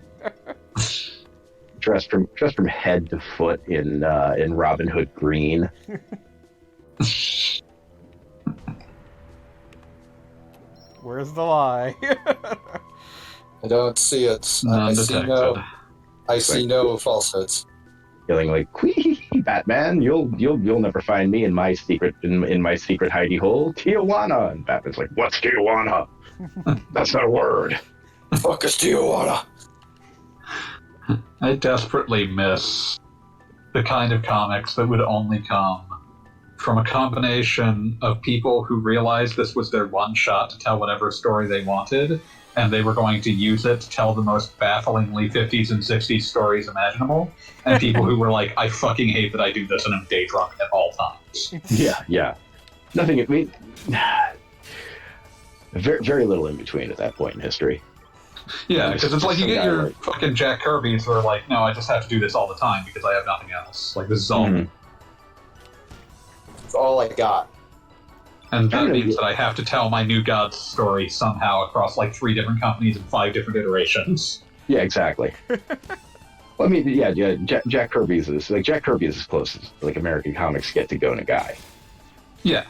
dressed from head to foot in Robin Hood green. Where's the lie? I don't see it. I Non-detected. see no falsehoods. Yelling like, "Quee, Batman! You'll never find me in my secret hidey hole, Tijuana." And Batman's like, "What's Tijuana? That's not a word." Fuck is Tijuana? I desperately miss the kind of comics that would only come from a combination of people who realized this was their one shot to tell whatever story they wanted, and they were going to use it to tell the most bafflingly 50s and 60s stories imaginable, and people who were like, I fucking hate that I do this and I'm day drunk at all times. Yeah. Nothing. I mean, very, very little in between at that point in history. Yeah, because it's like you Some get guy your like- fucking Jack Kirby's who are like, no, I just have to do this all the time because I have nothing else. Like, this is all. Mhm. It's all I got. And that Yeah, means yeah. that I have to tell my New Gods story somehow across like 3 different companies and 5 different iterations. Yeah, exactly. Well, I mean, yeah. Jack Kirby's is as close as like American comics get to going a guy, Yeah.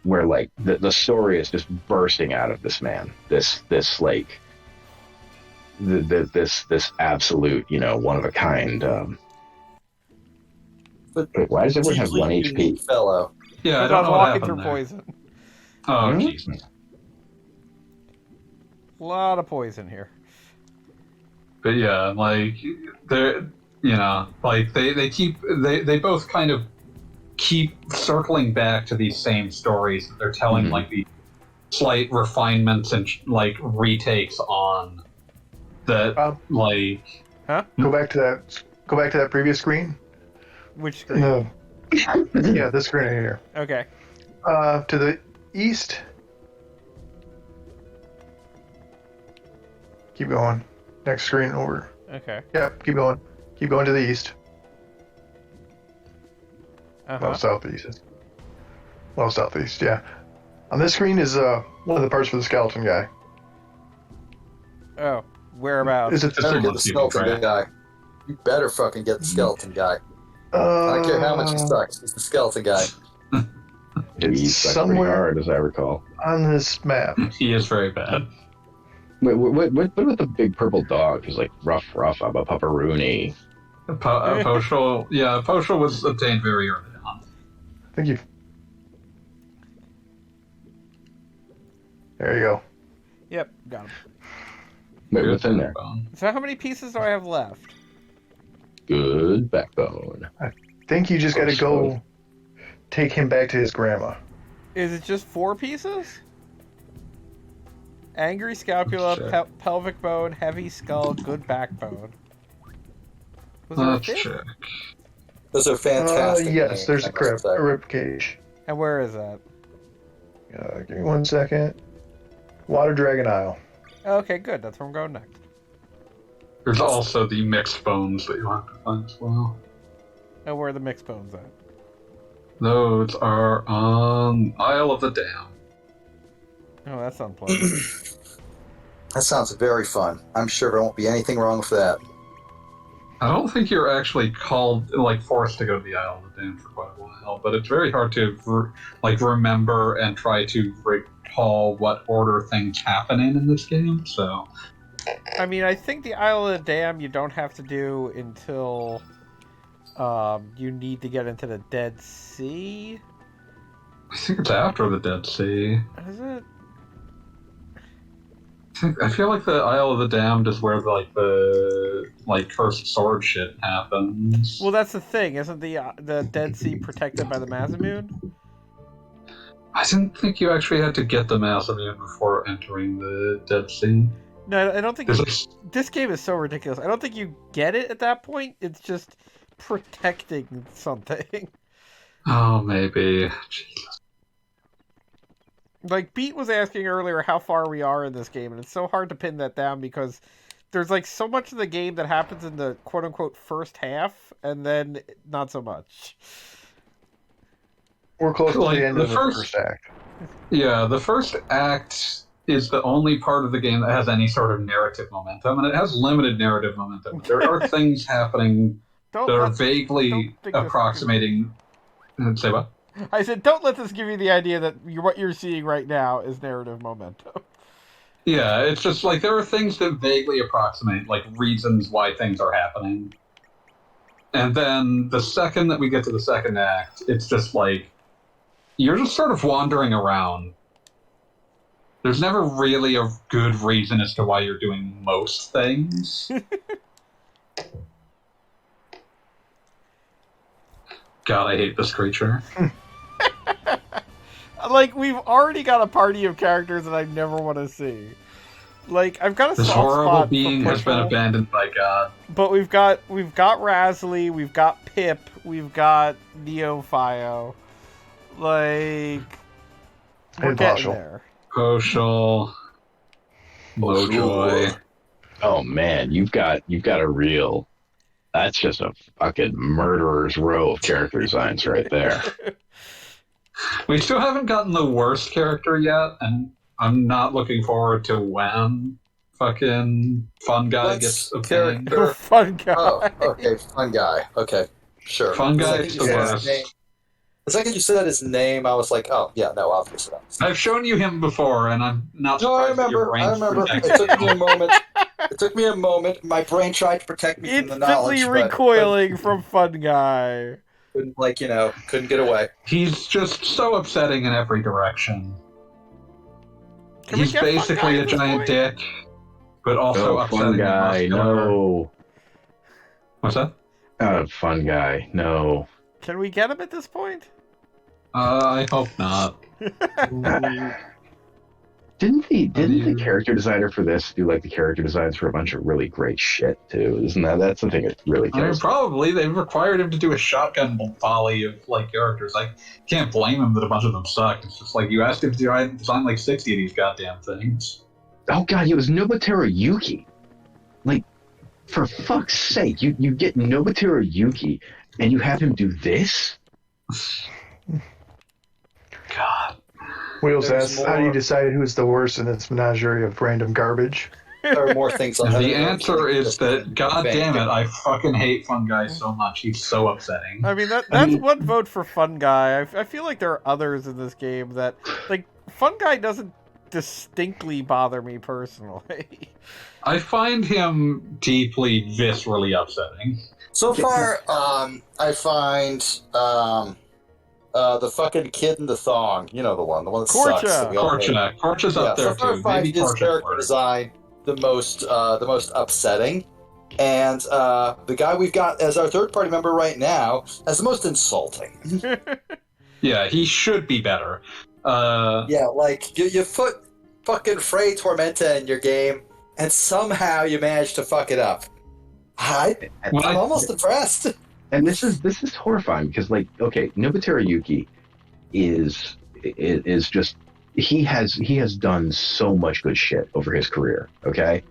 where like the story is just bursting out of this man. This like this absolute, one of a kind. But Wait, why does everyone have deeply 1 unique HP? fellow. Yeah, I I don't was know what walking happened through there. poison. Oh, Hmm? Jesus. A lot of poison here. But yeah, like, they're, like, they both kind of keep circling back to these same stories that they're telling, Mhm. like, the slight refinements and, like, retakes on that, like... Go back to that previous screen. Which screen? No. Yeah, this screen right here. Okay. To the east. Keep going. Next screen over. Okay. Yep, keep going. Keep going to the east. Uh-huh. Southeast. Well, southeast, yeah. On this screen is one of the parts for the skeleton guy. Oh, whereabouts? Is it You better the get the skeleton guy. You better fucking get the skeleton guy. I don't care how much he sucks. He's the skeleton guy. He's sucked pretty somewhere- hard, as I recall. on this map? He is very bad. Wait, what about the big purple dog who's like rough, I'm a pupperoony? Poshel was obtained very early on. Thank you. There you go. Yep, got him. Wait, what's in there? So how many pieces do I have left? Good backbone. Think you just gotta go take him back to his grandma. Is it just 4 pieces? Angry scapula, Sure. pelvic bone, heavy skull, good backbone. Was there a Let's fifth? check. Those are fantastic. Yes, names, there's I a must say. rib cage. And where is that? Give me 1 second. Water Dragon Isle. Okay, good. That's where I'm going next. There's also the mixed bones that you have to find as well. And where are the mixed bones at? Those are on Isle of the Dam. Oh, that's unpleasant. That sounds very fun. I'm sure there won't be anything wrong with that. I don't think you're actually forced to go to the Isle of the Damned for quite a while, but it's very hard to remember and try to recall what order things happen in this game. So, I mean, I think the Isle of the Damned you don't have to do until you need to get into the Dead Sea. I think it's after the Dead Sea. Is it? I feel like the Isle of the Damned is where the cursed sword shit happens. Well, that's the thing. Isn't the Dead Sea protected by the Masamune? I didn't think you actually had to get the Masamune before entering the Dead Sea. No, I don't think this game is so ridiculous. I don't think you get it at that point. It's just protecting something. Oh, maybe. Jesus. Like, Beat was asking earlier how far we are in this game, and it's so hard to pin that down because there's, so much of the game that happens in the quote-unquote first half, and then not so much. We're close to the end of the first act. Yeah, the first act is the only part of the game that has any sort of narrative momentum, and it has limited narrative momentum. There are things happening that are vaguely approximating... Say what? I said, don't let this give you the idea that what you're seeing right now is narrative momentum. Yeah, it's just there are things that vaguely approximate, reasons why things are happening. And then the second that we get to the second act, it's just you're just sort of wandering around. There's never really a good reason as to why you're doing most things. God, I hate this creature. We've already got a party of characters that I never want to see. I've got a this soft horrible spot being for has been abandoned by God. But we've got Razzly, we've got Pip, we've got Neofio. We're getting there. Poshel, Mojoy. Oh man, you've got a real. That's just a fucking murderer's row of character designs right there. We still haven't gotten the worst character yet, and I'm not looking forward to when fucking Fun Guy gets a character. Fun Guy. Oh, okay, Fun Guy. Okay, sure. Fun Guy is the worst. The second you said his name, I was like, oh, yeah, no, obviously not. I've shown you him before, and I'm not surprised that your brain's I remember. protecting It took me a moment. It took me a moment. My brain tried to protect me from the knowledge. Instantly recoiling from Fun Guy. Couldn't get away. He's just so upsetting in every direction. He's basically a giant dick, but also upsetting. Fun Guy, no. What's that? Fun Guy, no. Can we get him at this point? I hope not. Didn't the character designer for this do the character designs for a bunch of really great shit too? Isn't that's the thing that really kills? Probably they required him to do a shotgun volley of characters. I can't blame him that a bunch of them sucked. It's just you asked him to design 60 of these goddamn things. Oh god, he was Nobuteru Yuki. For fuck's sake, you get Nobuteru Yuki and you have him do this? God. Wheels asks, how do you decide who's the worst in this menagerie of random garbage? There are more things on the answer is that, god damn it, I fucking hate Fun Guy so much. He's so upsetting. I mean, that's one vote for Fun Guy. I feel like there are others in this game that, Fun Guy doesn't distinctly bother me personally. I find him deeply, viscerally upsetting. So far, I find the fucking kid in the thong. You know the one that sucks. Korcha's up there so far too. I find his character design the most upsetting, and the guy we've got as our third party member right now as the most insulting. Yeah, he should be better. Yeah, you put fucking Frey Tormenta in your game, and somehow you manage to fuck it up. I'm almost impressed. And this is horrifying because Nobuteru Yuki is just he has done so much good shit over his career, okay?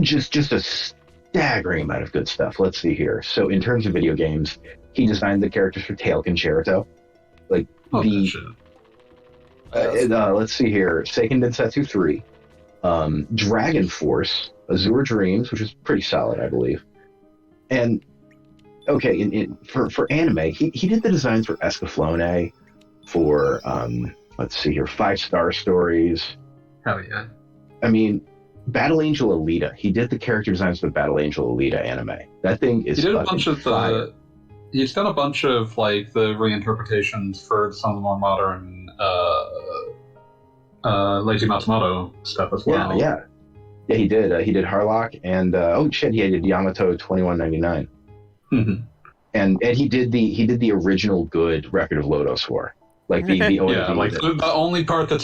Just a staggering amount of good stuff. Let's see here. So in terms of video games, he designed the characters for Tail Concerto. Let's see here. Seiken Densetsu 3, Dragon Force, Azure Dreams, which is pretty solid, I believe. And okay, for anime, he did the designs for Escaflowne, for let's see here, 5-Star Stories. Hell yeah. I mean, Battle Angel Alita. He did the character designs for the Battle Angel Alita anime. That thing is He did a fucking bunch of fire. He's done a bunch of like the reinterpretations for some of the more modern Leiji Matsumoto stuff as well. Yeah, he did. He did Harlock, and he did Yamato 2199. Mm-hmm. And he did the original good Record of Lodos War, like the yeah, like the only part the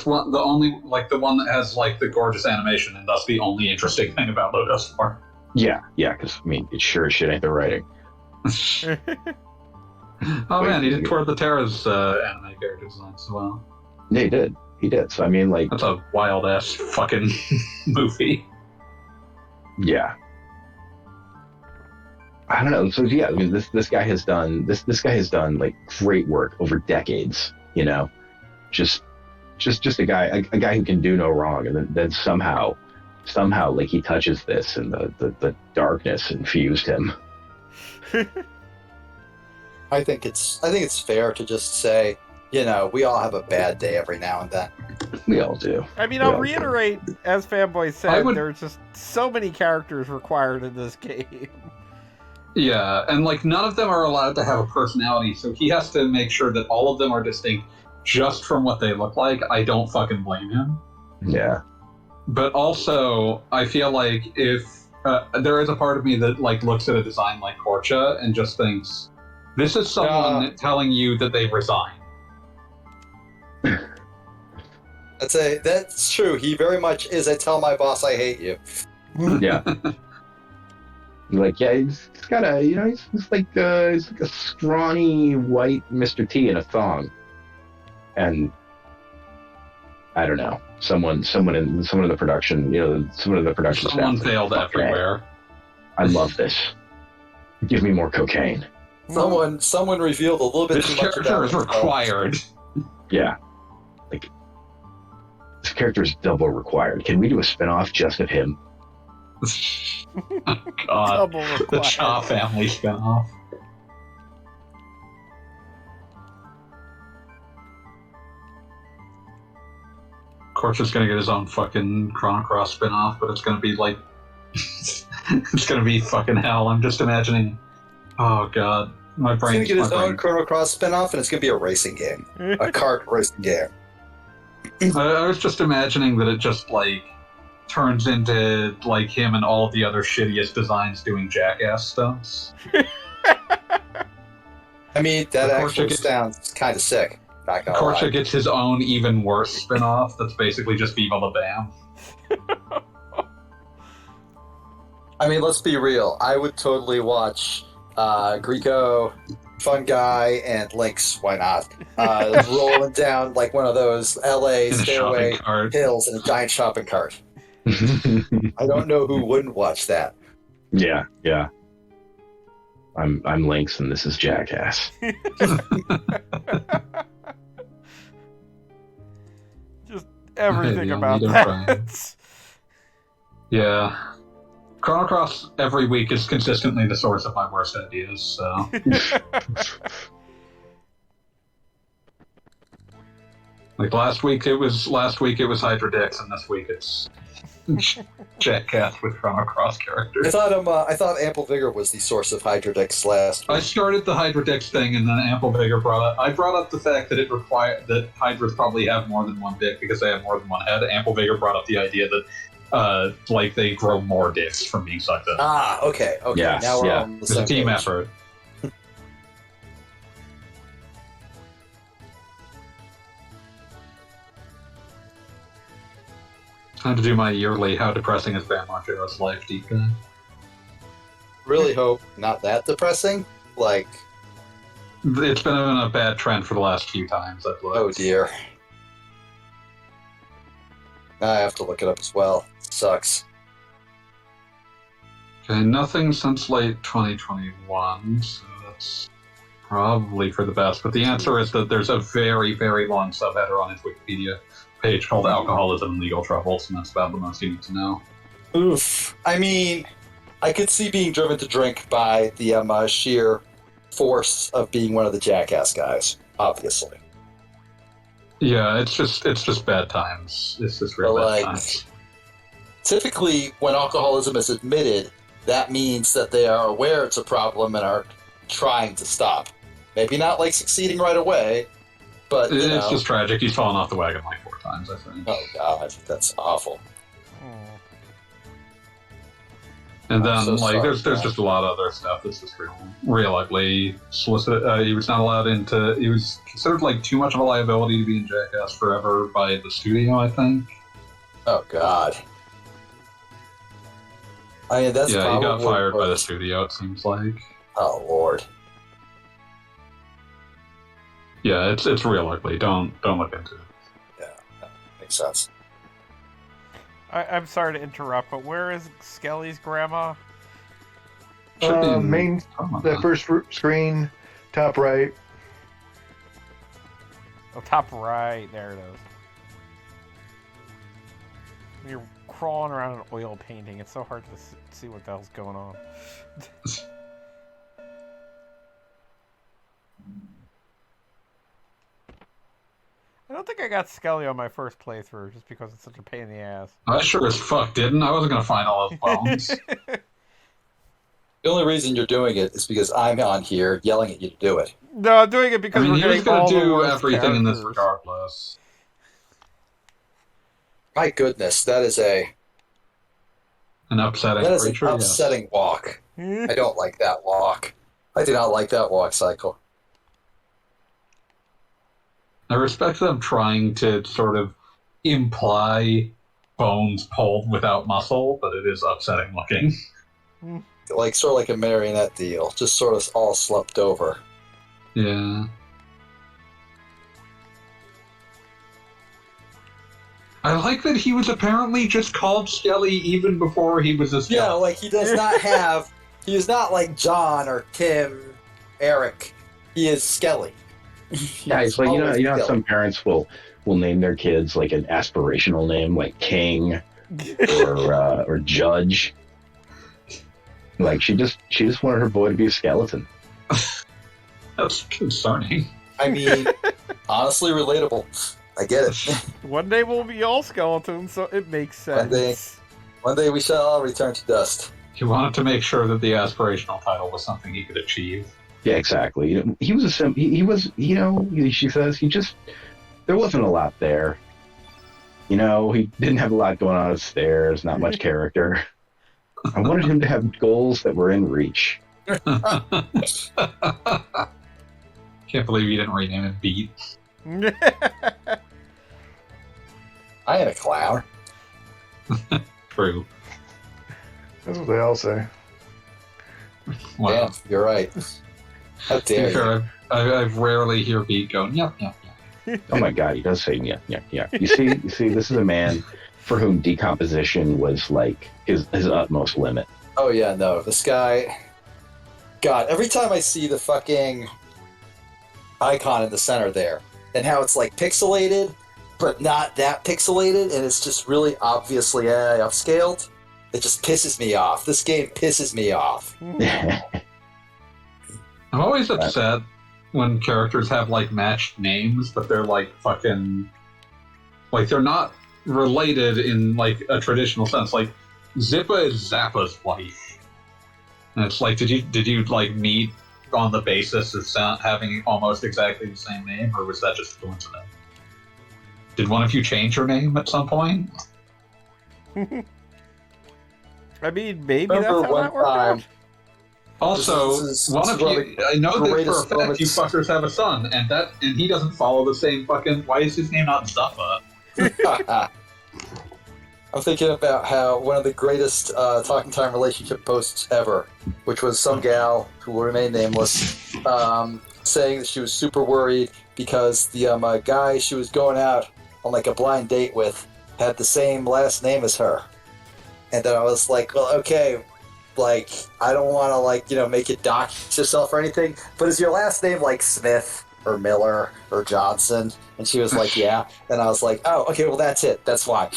one that has like the gorgeous animation, and thus the only interesting thing about Lodos War. Yeah, because I mean, it sure as shit ain't the writing. Man, he did Toward the Terra's anime character designs as well. Yeah, he did. So I mean, like, that's a wild ass fucking movie. Yeah. I don't know. So yeah, I mean, this guy has done like great work over decades. You know, just a guy who can do no wrong, and then somehow like he touches this, and the darkness infused him. I think it's fair to just say, you know, we all have a bad day every now and then. We all do. I mean, I'll reiterate, as Fanboy said, there's just so many characters required in this game. Yeah, and like none of them are allowed to have a personality, so he has to make sure that all of them are distinct just from what they look like. I don't fucking blame him. Yeah. But also, I feel like if there is a part of me that like looks at a design like Korcha and just thinks, this is someone telling you that they've resigned. That's true. He very much is a tell my boss I hate you. Yeah. Like, yeah, he's got a, you know, he's like a scrawny white Mr. T in a thong, and I don't know, someone in the production, you know, someone in the production. Someone failed everywhere. I love this. Give me more cocaine. Someone revealed a little bit this too much. This character is required. Yeah, like this character is double required. Can we do a spinoff just of him? Oh, God, the Cha family spinoff. Korcha's gonna get his own fucking Chrono Cross spinoff, but it's gonna be like it's gonna be fucking hell. I'm just imagining. Oh God, my brain. He's gonna get his own Chrono Cross spinoff, and it's gonna be a racing game, a kart racing game. I was just imagining that it just like turns into like him and all the other shittiest designs doing jackass stunts. I mean, that actually sounds kind of sick. Korcha gets his own even worse spin-off that's basically just Viva La Bam. I mean, let's be real. I would totally watch Greco, Fun Guy, and Lynx. Why not? Rolling down like one of those LA stairway hills in a giant shopping cart. I don't know who wouldn't watch that. Yeah. I'm Lynx, and this is Jackass. Just everything about that. Yeah. Chrono Cross every week is consistently the source of my worst ideas, so. Like last week it was Hydra Dix, and this week it's Jackass with Chrono Cross characters. I thought Ample Vigor was the source of Hydra Dix last week. I started the Hydra Dix thing, and then Ample Vigor brought up the fact that that Hydras probably have more than one dick because they have more than one head. Ample Vigor brought up the idea that like they grow more dicks from being sucked up. Ah, okay. Yes, now we're on the same It's a team page. effort. Time to do my yearly How Depressing is Bam Margero's Life deep dive. Really hope not that depressing. Like, It's been a bad trend for the last few times I've looked. oh dear. I have to look it up as well. It sucks. Okay, nothing since late 2021, so that's probably for the best. But the answer is that there's a very, very long subheader on his Wikipedia page called Alcoholism and Legal Troubles, and that's about the most you need to know. Oof. I mean, I could see being driven to drink by the sheer force of being one of the jackass guys, obviously. Yeah, it's just bad times. It's just real bad times. Typically, when alcoholism is admitted, that means that they are aware it's a problem and are trying to stop. Maybe not like succeeding right away, but it's just tragic. He's fallen off the wagon like 4 times, I think. Oh god, that's awful. And then, there's just a lot of other stuff that's just real ugly. He was not allowed into. He was considered like too much of a liability to be in Jackass Forever by the studio, I think. Oh god. I mean, that's he got fired by the studio. It seems like. Oh lord. Yeah, it's real ugly. Don't look into it. Yeah, that makes sense. I'm sorry to interrupt, but where is Skelly's grandma? That first screen, top right. Oh, top right. There it is. You're crawling around an oil painting. It's so hard to see what the hell's going on. I don't think I got Skelly on my first playthrough just because it's such a pain in the ass. I sure as fuck didn't. I wasn't going to find all those bones. The only reason you're doing it is because I'm on here yelling at you to do it. No, I'm doing it because we're getting all the worst he was going to do everything characters. in this regardless. My goodness, that is an upsetting creature. An upsetting walk. I don't like that walk. I do not like that walk cycle. I respect them trying to sort of imply bones pulled without muscle, but it is upsetting looking. Like sort of like a marionette deal, just sort of all slumped over. Yeah. I like that he was apparently just called Skelly even before he was a Skelly. Yeah, like he does not have... he is not like John or Tim, Eric. He is Skelly. Yeah, it's like, you know how some parents will name their kids like an aspirational name, like King or Judge. Like she just wanted her boy to be a skeleton. That's concerning. I mean, honestly relatable. I get it. One day we'll be all skeletons, so it makes sense. One day we shall all return to dust. He wanted to make sure that the aspirational title was something he could achieve. Yeah, exactly. He was she says there wasn't a lot there. He didn't have a lot going on upstairs, not much character. I wanted him to have goals that were in reach. Can't believe you didn't rename him Beat. I ain't a clown. True. That's what they all say. Wow. Yeah, you're right. How dare you? I've rarely hear Beat go, yep. Oh my god, he does say yeah. You see, this is a man for whom decomposition was like his utmost limit. Oh yeah, no, this guy... God, every time I see the fucking icon in the center there, and how it's like pixelated, but not that pixelated, and it's just really obviously upscaled, it just pisses me off. This game pisses me off. I'm always upset when characters have like matched names, but they're like fucking... like they're not related in like a traditional sense. Like Zippa is Zappa's wife, and it's like, did you like meet on the basis of having almost exactly the same name, or was that just a coincidence? Did one of you change your name at some point? I mean, maybe that's how that worked out. Also, one of you, I know that for a fact you fuckers have a son, and he doesn't follow the same fucking... Why is his name not Zuffa? I'm thinking about how one of the greatest Talking Time relationship posts ever, which was some gal who will remain nameless, saying that she was super worried because the guy she was going out on like a blind date with had the same last name as her. And then I was like, well, okay, like, I don't want to, like, make you dox yourself or anything, but is your last name, like, Smith or Miller or Johnson? And she was like, yeah. And I was like, oh, okay, well, that's it. That's fine.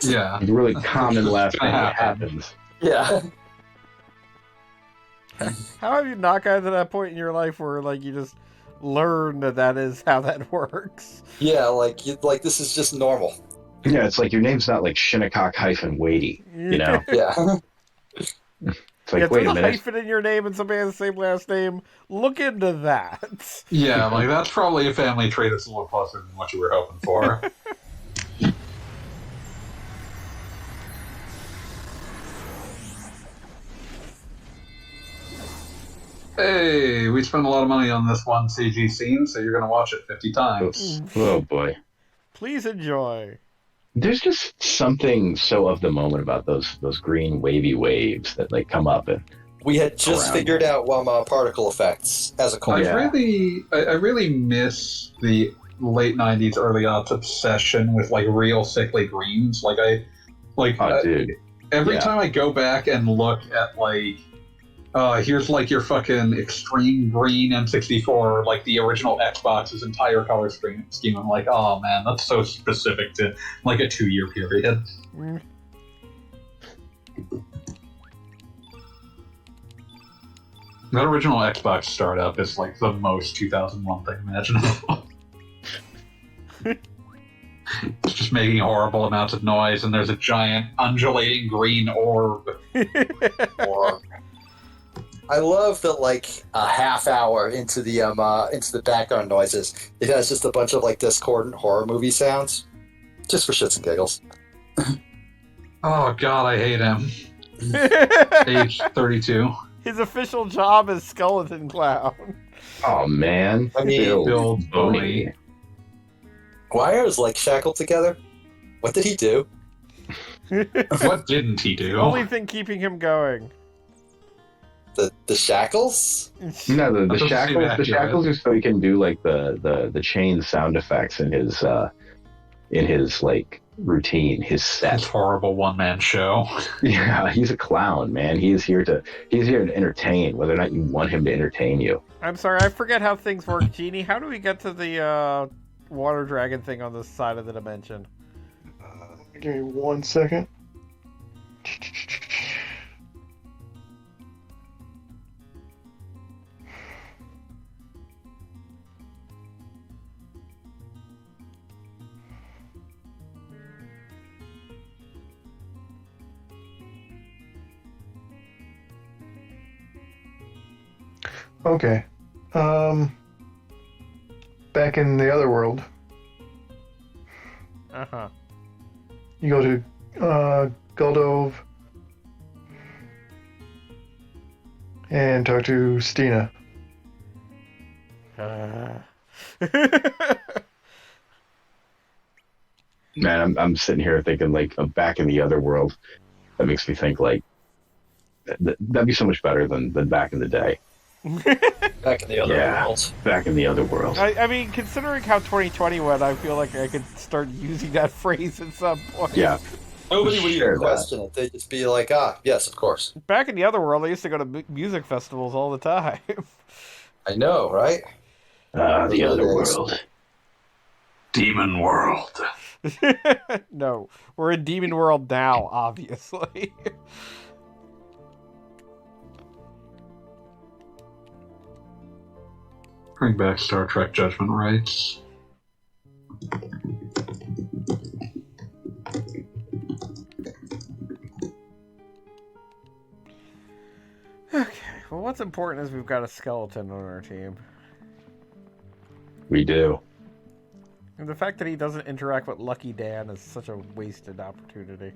Yeah. A really common last name that happens. Yeah. How have you not gotten to that point in your life where like you just learn that is how that works? Yeah, like this is just normal. Yeah, it's like your name's not like Shinnecock-Wadey, you know? Yeah. It's like, If wait there's a a minute. hyphen in your name and somebody has the same last name, look into that. Yeah, like that's probably a family trait that's a little closer than what you were hoping for. Hey, we spent a lot of money on this one CG scene, so you're going to watch it 50 times. Oh boy. Please enjoy. There's just something so of the moment about those green wavy waves that like come up and We had just figured out particle effects as a culture. I really miss the late 90s, early aughts obsession with like real sickly greens. dude. Every time I go back and look at like here's like your fucking extreme green N64, like the original Xbox's entire color scheme. I'm like, oh man, that's so specific to like a 2-year period. That original Xbox startup is like the most 2001 thing imaginable. It's just making horrible amounts of noise, and there's a giant undulating green orb. I love that, like a half hour into the background noises, it has just a bunch of like discordant horror movie sounds, just for shits and giggles. Oh god, I hate him. Age 32. His official job is skeleton clown. Oh man. I mean, Bill Boney. Guire is like shackled together. What did he do? What didn't he do? The only thing keeping him going. The shackles? No, the shackles. The accurate. shackles are so he can do like the chain sound effects in his like routine, his set. This horrible one-man show. Yeah, he's a clown, man. He's here to entertain, whether or not you want him to entertain you. I'm sorry, I forget how things work, Genie. How do we get to the water dragon thing on this side of the dimension? Give me 1 second. Okay. Back in the other world, Uh-huh. you go to Guldove and talk to Stina. Man, I'm sitting here thinking like I'm back in the other world. That makes me think like that'd be so much better than back in the day. Back in the other world. Back in the other world. I mean, considering how 2020 went, I feel like I could start using that phrase at some point. Yeah. Nobody would even question it. They'd just be like, yes, of course. Back in the other world, I used to go to music festivals all the time. I know, right? The other world. Demon World. No, we're in Demon World now, obviously. Bring back Star Trek Judgment Rights. Okay, well, what's important is we've got a skeleton on our team. We do. And the fact that he doesn't interact with Lucky Dan is such a wasted opportunity.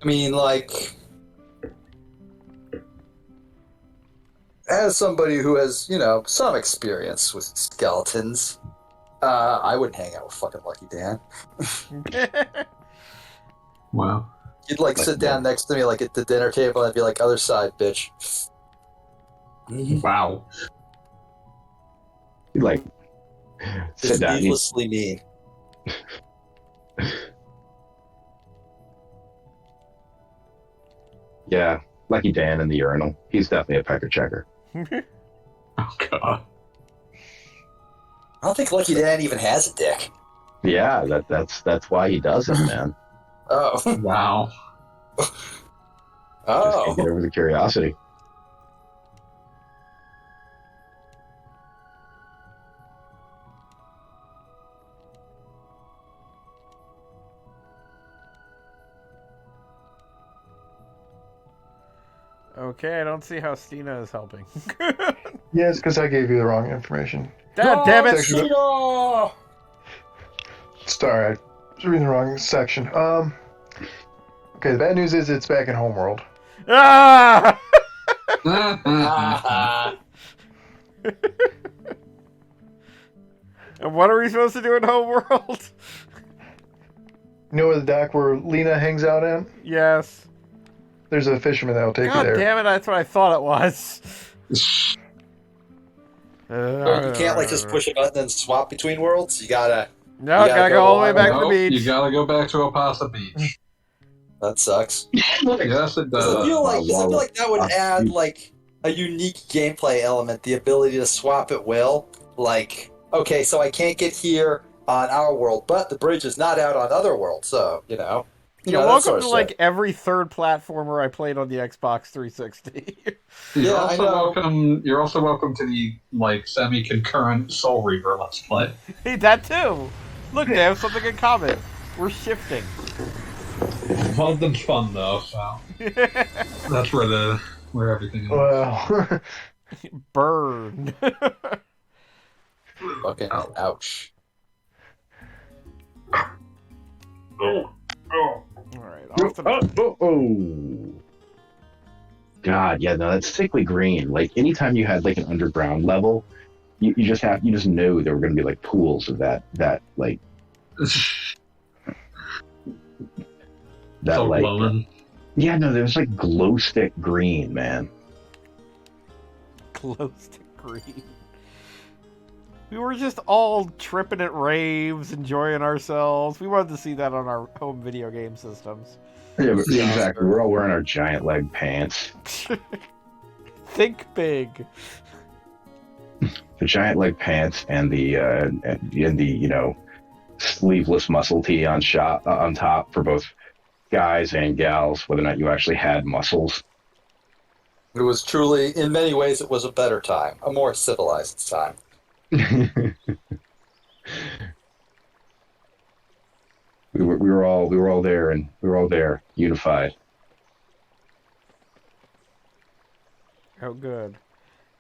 I mean, like, as somebody who has, some experience with skeletons, I wouldn't hang out with fucking Lucky Dan. Wow. You'd, like, sit down next to me, like, at the dinner table, and I'd be like, other side, bitch. Wow. You like sit Just down. needlessly mean. Yeah, Lucky Dan in the urinal. He's definitely a pecker checker. Oh god. I don't think Lucky Dan even has a dick. Yeah, that's why he does it, man. Oh. Wow. Just can't get over the curiosity. Okay, I don't see how Stina is helping. Yes, because I gave you the wrong information. God damn it! Sorry, I was reading the wrong section. Okay, the bad news is it's back in Homeworld. Ah! And what are we supposed to do in Homeworld? You know where the dock where Lena hangs out at? Yes. There's a fisherman that'll take you God there. damn it, that's what I thought it was. You can't like just push a button and swap between worlds. You gotta. No, gotta go all the way back to the beach. You gotta go back to Opasa Beach. That sucks. Yes, it does. I feel like that would add like a unique gameplay element, the ability to swap at will. Like, okay, so I can't get here on our world, but the bridge is not out on other worlds, so You're welcome to like every third platformer I played on the Xbox 360. You're also welcome to the like semi-concurrent Soul Reaver Let's Play. Hey, that too. Look, they have something in common. We're shifting. Well, it's fun though, so that's where everything is. Well, Burn. Fucking ouch. Oh. Alright, God, yeah, no, that's sickly green. Like anytime you had like an underground level, you just know there were going to be like pools of that like that so like glowing. Yeah, no, there's like glow stick green, man. Glow stick green. We were just all tripping at raves, enjoying ourselves. We wanted to see that on our home video game systems. Yeah, exactly. We're all wearing our giant leg pants. Think big. The giant leg pants and the sleeveless muscle tee on top for both guys and gals, whether or not you actually had muscles. It was truly, in many ways, it was a better time, a more civilized time. we were all there, and we were all there, unified. Oh, good.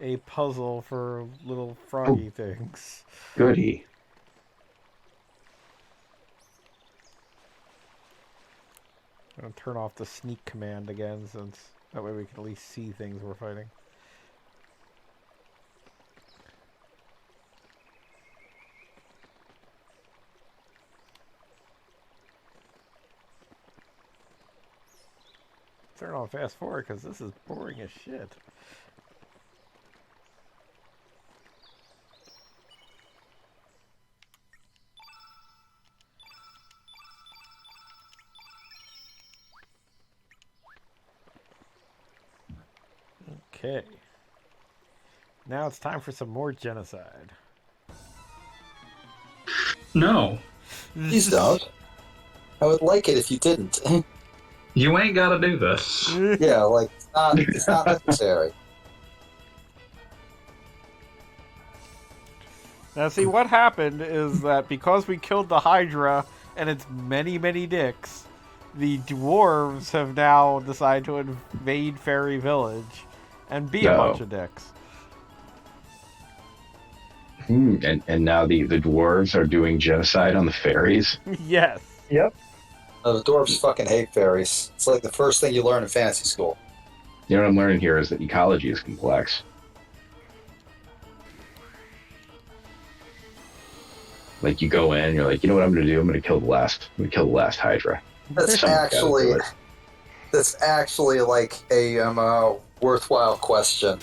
A puzzle for little froggy things. Goody. I'm gonna turn off the sneak command again, since that way we can at least see things we're fighting. Turn on fast forward because this is boring as shit. Okay. Now it's time for some more genocide. No. Please don't. I would like it if you didn't. You ain't gotta do this. Yeah, like, it's not necessary. Now, see, what happened is that because we killed the Hydra and its many, many dicks, the dwarves have now decided to invade Fairy Village and be a bunch of dicks. And now the dwarves are doing genocide on the fairies? Yes. Yep. The dwarves fucking hate fairies. It's like the first thing you learn in fantasy school. You know what I'm learning here is that ecology is complex. Like you go in and you're like, you know what I'm going to do? I'm going to kill the last Hydra. That's actually like a worthwhile question.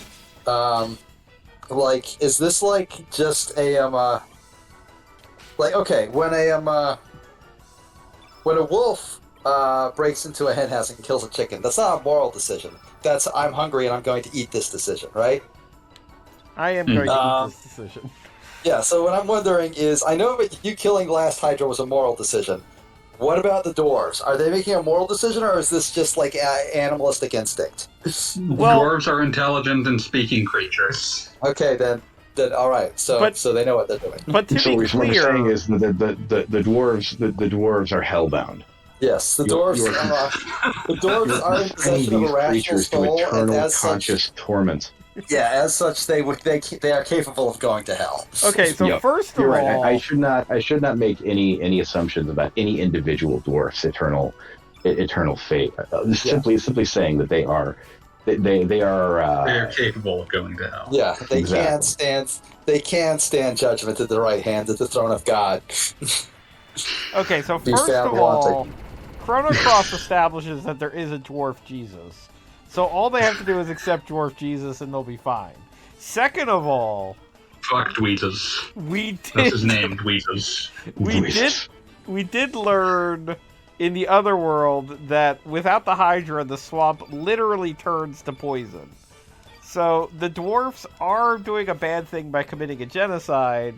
Like, is this like just a like, okay, when a wolf breaks into a hen house and kills a chicken, that's not a moral decision. That's I'm hungry and I'm going to eat this decision, right? I am going to eat this decision. Yeah, so what I'm wondering is, I know that you killing the last Hydra was a moral decision, What about the dwarves? Are they making a moral decision, or is this just like animalistic instinct? Well, dwarves are intelligent and speaking creatures. Okay, then all right. So they know what they're doing. But to be what we're clear, saying is the dwarves are hellbound. Yes, the dwarves are in possession of a rational soul, to eternal and as conscious such, torment. yeah, as such, they are capable of going to hell. okay, so Yep. first of You're all, right. I should not make any assumptions about any individual dwarf's eternal fate. Simply saying that they are capable of going to hell. Yeah, they Exactly. can stand judgment at the right hand at the throne of God. okay, so Be first found of all, wanting. Chrono Cross establishes that there is a dwarf Jesus. So all they have to do is accept dwarf Jesus and they'll be fine. Second of all, Fuck Dweezes. That's his name, Dweezes. We did learn in the other world that without the Hydra, the swamp literally turns to poison. So the dwarfs are doing a bad thing by committing a genocide,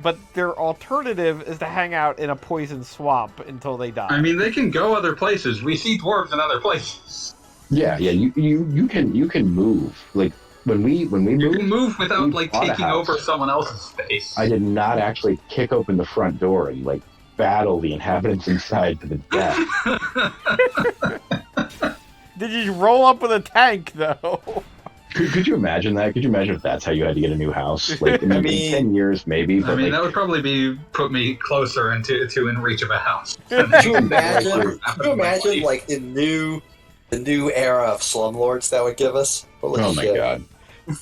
but their alternative is to hang out in a poison swamp until they die. I mean, they can go other places. We see dwarves in other places. Yeah. You can move. Like when we moved, you can move without like taking over someone else's space. I did not actually kick open the front door and like battle the inhabitants inside to the death. Did you roll up with a tank though? Could you imagine that? Could you imagine if that's how you had to get a new house? Like, in 10 years, maybe. But that would probably put me closer into in reach of a house. Could you imagine like the new era of slumlords that would give us? Oh my god.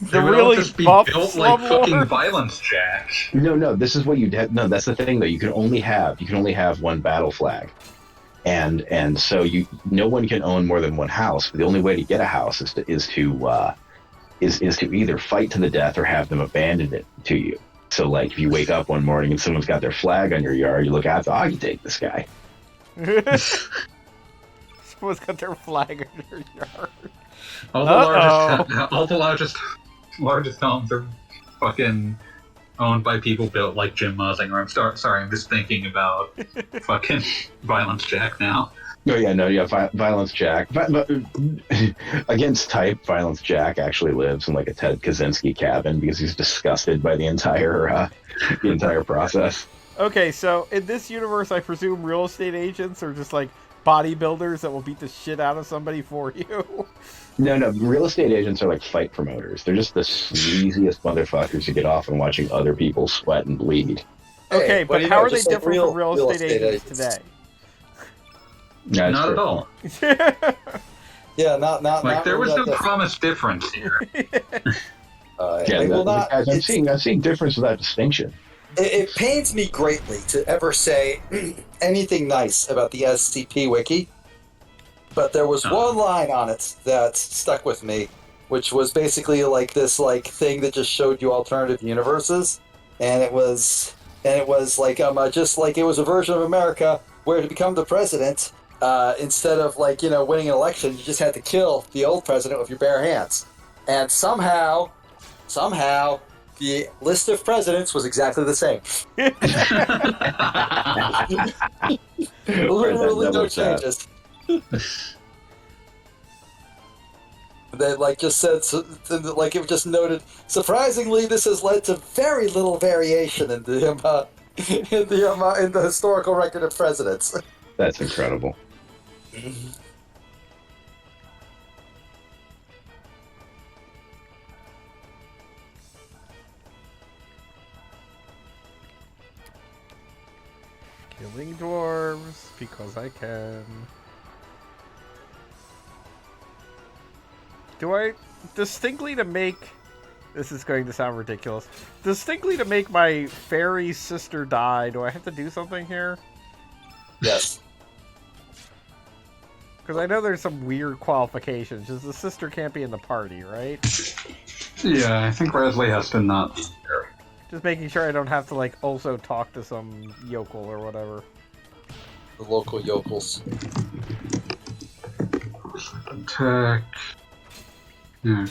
The really just be buff built like fucking Violence Jack. No, this is what you had. No, that's the thing though. You can only have one battle flag. And so no one can own more than one house. But the only way to get a house is to either fight to the death or have them abandon it to you. So, like, if you wake up one morning and someone's got their flag on your yard, you look out, you take this guy. Someone's got their flag on your yard. All the largest homes are fucking owned by people built like Jim Mussinger. I'm just thinking about fucking Violence Jack now. Violence Jack. Against type, Violence Jack actually lives in like a Ted Kaczynski cabin because he's disgusted by the entire process. Okay, so in this universe, I presume real estate agents are just like bodybuilders that will beat the shit out of somebody for you. No, real estate agents are like fight promoters. They're just the sleaziest motherfuckers who get off on watching other people sweat and bleed. Okay, but how are they different from real estate agents today? Yeah, not at all. Yeah, not there was no promised difference here. I'm seeing difference without distinction. It pains me greatly to ever say anything nice about the SCP wiki, but there was one line on it that stuck with me, which was basically like this like thing that just showed you alternative universes, and it was like just like it was a version of America where to become the president, instead of like winning an election, you just had to kill the old president with your bare hands, and somehow the list of presidents was exactly the same. Literally no changes. They like just said, like it just noted. Surprisingly, this has led to very little variation in the historical record of presidents. That's incredible. Killing dwarves because I can. Do I distinctly to make... This is going to sound ridiculous. Distinctly to make my fairy sister die, do I have to do something here? Yes. Because I know there's some weird qualifications. Just the sister can't be in the party, right? Yeah, I think Wesley has to not be there. Just making sure I don't have to, like, also talk to some yokel or whatever. The local yokels. Attack. Yeah.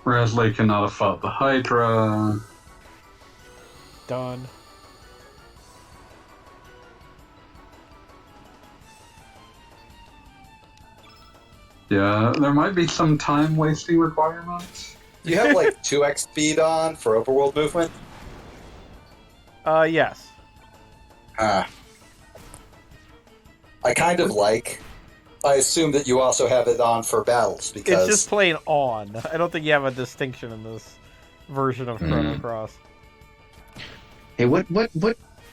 Rasley cannot have fought the Hydra. Done. Yeah, there might be some time wasting requirements. Do you have like 2x speed on for overworld movement? Yes. I kind of like. I assume that you also have it on for battles because It's just plain on. I don't think you have a distinction in this version of Chrono Cross. Hey, what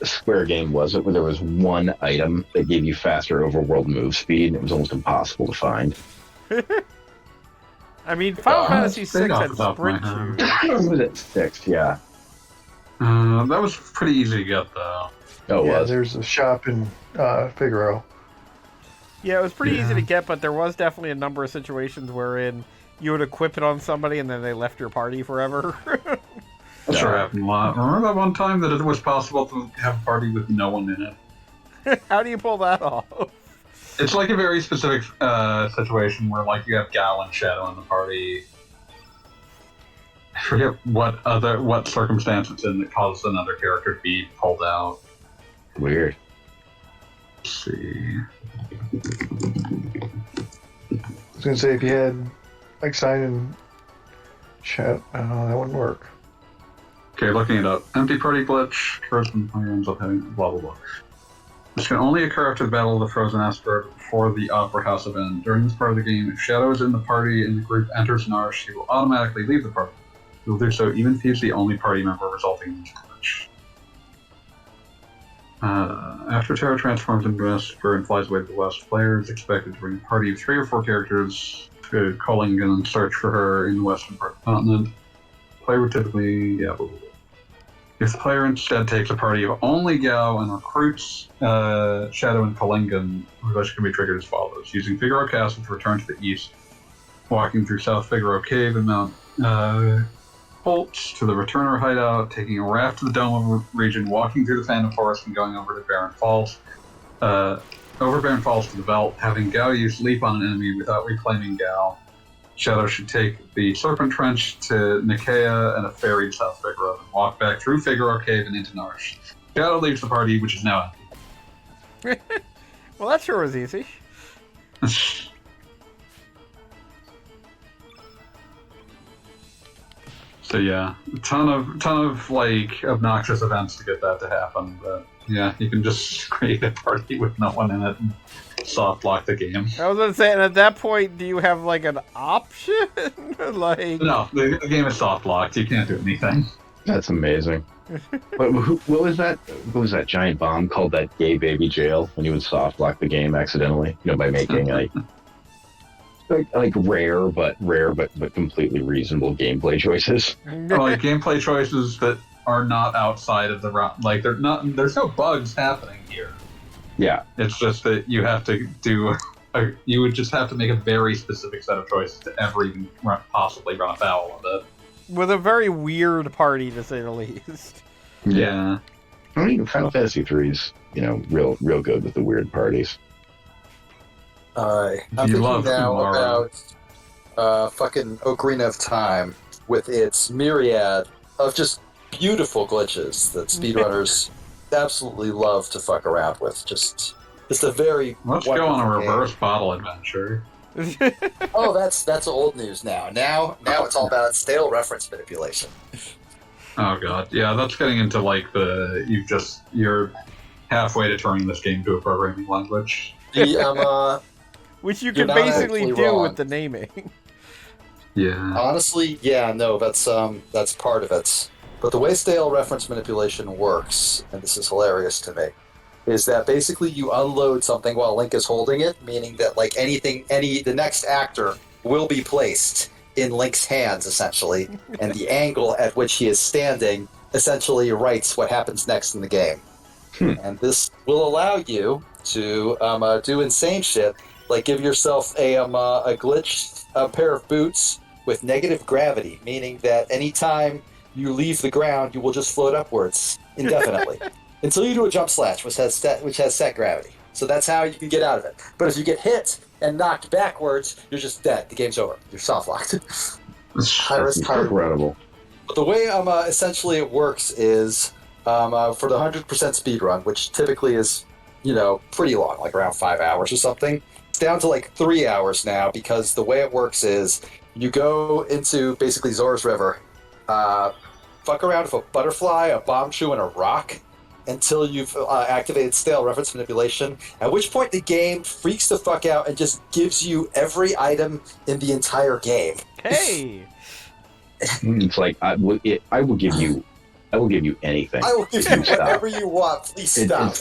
Square game was it where there was one item that gave you faster overworld move speed and it was almost impossible to find? I mean, Final Fantasy big VI off had the top of my sprint head. shoes. Was it 6? Yeah. That was pretty easy to get, though. Oh, it Yeah, was. there's a shop in Figaro. Yeah, it was pretty easy to get, but there was definitely a number of situations wherein you would equip it on somebody and then they left your party forever. That sure happened a lot. Remember that one time that it was possible to have a party with no one in it? How do you pull that off? It's like a very specific situation where, like, you have Gal and Shadow in the party. I forget what circumstance it's in that causes another character to be pulled out. Weird. Let's see. I was gonna say if you had like sign in chat, that wouldn't work. Okay, looking it up. Empty party glitch. Frozen player ends up having blah blah blah. This can only occur after the Battle of the Frozen Asteroid before the Opera House event. During this part of the game, if Shadow is in the party and the group enters Narsh, he will automatically leave the party. He will do so even if he is the only party member, resulting in this glitch. After Terra transforms into Vesper and flies away to the west, player is expected to bring a party of 3 or 4 characters to Kollingen and search for her in the western part of the continent. Player would typically, blah, blah, blah. If the player instead takes a party of only Gao and recruits Shadow and Kollingen, the glitch can be triggered as follows. Using Figaro Castle to return to the east, walking through South Figaro Cave and Mount Holt to the Returner hideout, taking a raft to the Dome region, walking through the Phantom Forest and going over to Barren Falls. Over Barren Falls to the Belt, having Gao use Leap on an enemy without reclaiming Gao. Shadow should take the Serpent Trench to Nicaea and a ferry to South Figaro, and walk back through Figaro Cave and into Narsh. Shadow leaves the party, which is now empty. Well, that sure was easy. So yeah, a ton of like obnoxious events to get that to happen, but yeah, you can just create a party with no one in it and soft lock the game. I was gonna say, and at that point, do you have like an option? Like, No, the game is soft locked. You can't do anything. That's amazing. what was that? What was that giant bomb called? That gay baby jail when you would soft lock the game accidentally, by making like rare but completely reasonable gameplay choices. Like gameplay choices that are not outside of the like they're not. There's no bugs happening here. Yeah, it's just that you have to do. You would just have to make a very specific set of choices to ever even possibly run afoul of it. With a very weird party, to say the least. Yeah. I mean, Final Fantasy III's, real good with the weird parties. I'm thinking now about fucking Ocarina of Time with its myriad of just beautiful glitches that speedrunners absolutely love to fuck around with. Just a very Let's go on a reverse bottle adventure. Oh, that's old news now. Now it's all about stale reference manipulation. Oh god, yeah, that's getting into like you're halfway to turning this game to a programming language. Which you can basically do wrong with the naming. Yeah. Honestly, yeah, no, that's part of it. But the way stale reference manipulation works, and this is hilarious to me, is that basically you unload something while Link is holding it, meaning that like the next actor will be placed in Link's hands, essentially, and the angle at which he is standing essentially writes what happens next in the game. And this will allow you to do insane shit, like give yourself a glitched pair of boots with negative gravity, meaning that anytime you leave the ground, you will just float upwards indefinitely. Until you do a jump slash, which has set gravity. So that's how you can get out of it. But if you get hit and knocked backwards, you're just dead. The game's over. You're soft locked. High risk, high reward. Incredible. But the way essentially it works is for the 100% speed run, which typically is, pretty long, like around 5 hours or something. It's down to like 3 hours now because the way it works is you go into basically Zora's River, fuck around with a butterfly, a bomb chew, and a rock until you've activated stale reference manipulation, at which point the game freaks the fuck out and just gives you every item in the entire game. Hey! It's like I will give you anything. I will give you whatever you want. Please stop.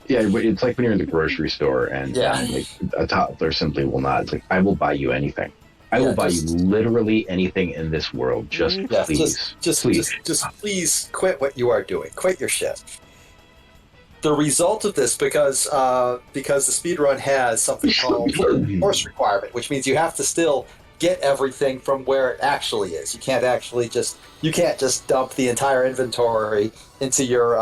It's like when you're in the grocery store and like a toddler simply will not. It's like, I will buy you anything. I will buy you literally anything in this world. Just please. Just please quit what you are doing. Quit your shit. The result of this, because the speedrun has something called force requirement, which means you have to still get everything from where it actually is. You can't just dump the entire inventory into your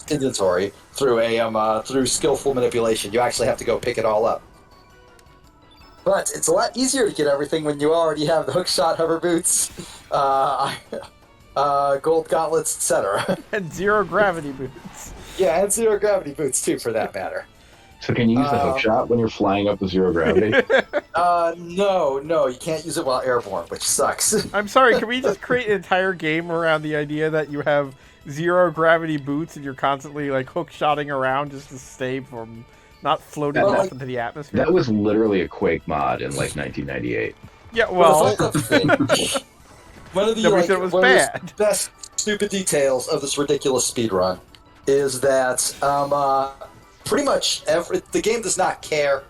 inventory through skillful manipulation. You actually have to go pick it all up. But it's a lot easier to get everything when you already have the hookshot hover boots, gold gauntlets, etc. And zero gravity boots. Yeah, and zero gravity boots too, for that matter. So can you use the hookshot when you're flying up with zero gravity? No, you can't use it while airborne, which sucks. I'm sorry, can we just create an entire game around the idea that you have zero gravity boots and you're constantly like hook-shotting around just to stay from not floating off into the atmosphere? That was literally a Quake mod in like 1998. Yeah, well... One of the best stupid details of this ridiculous speedrun is that pretty much the game does not care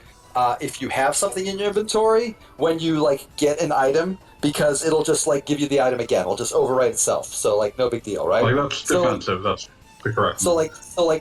if you have something in your inventory when you get an item, because it'll just give you the item again. It'll just overwrite itself. So no big deal, right? That's defensive. That's the correct. So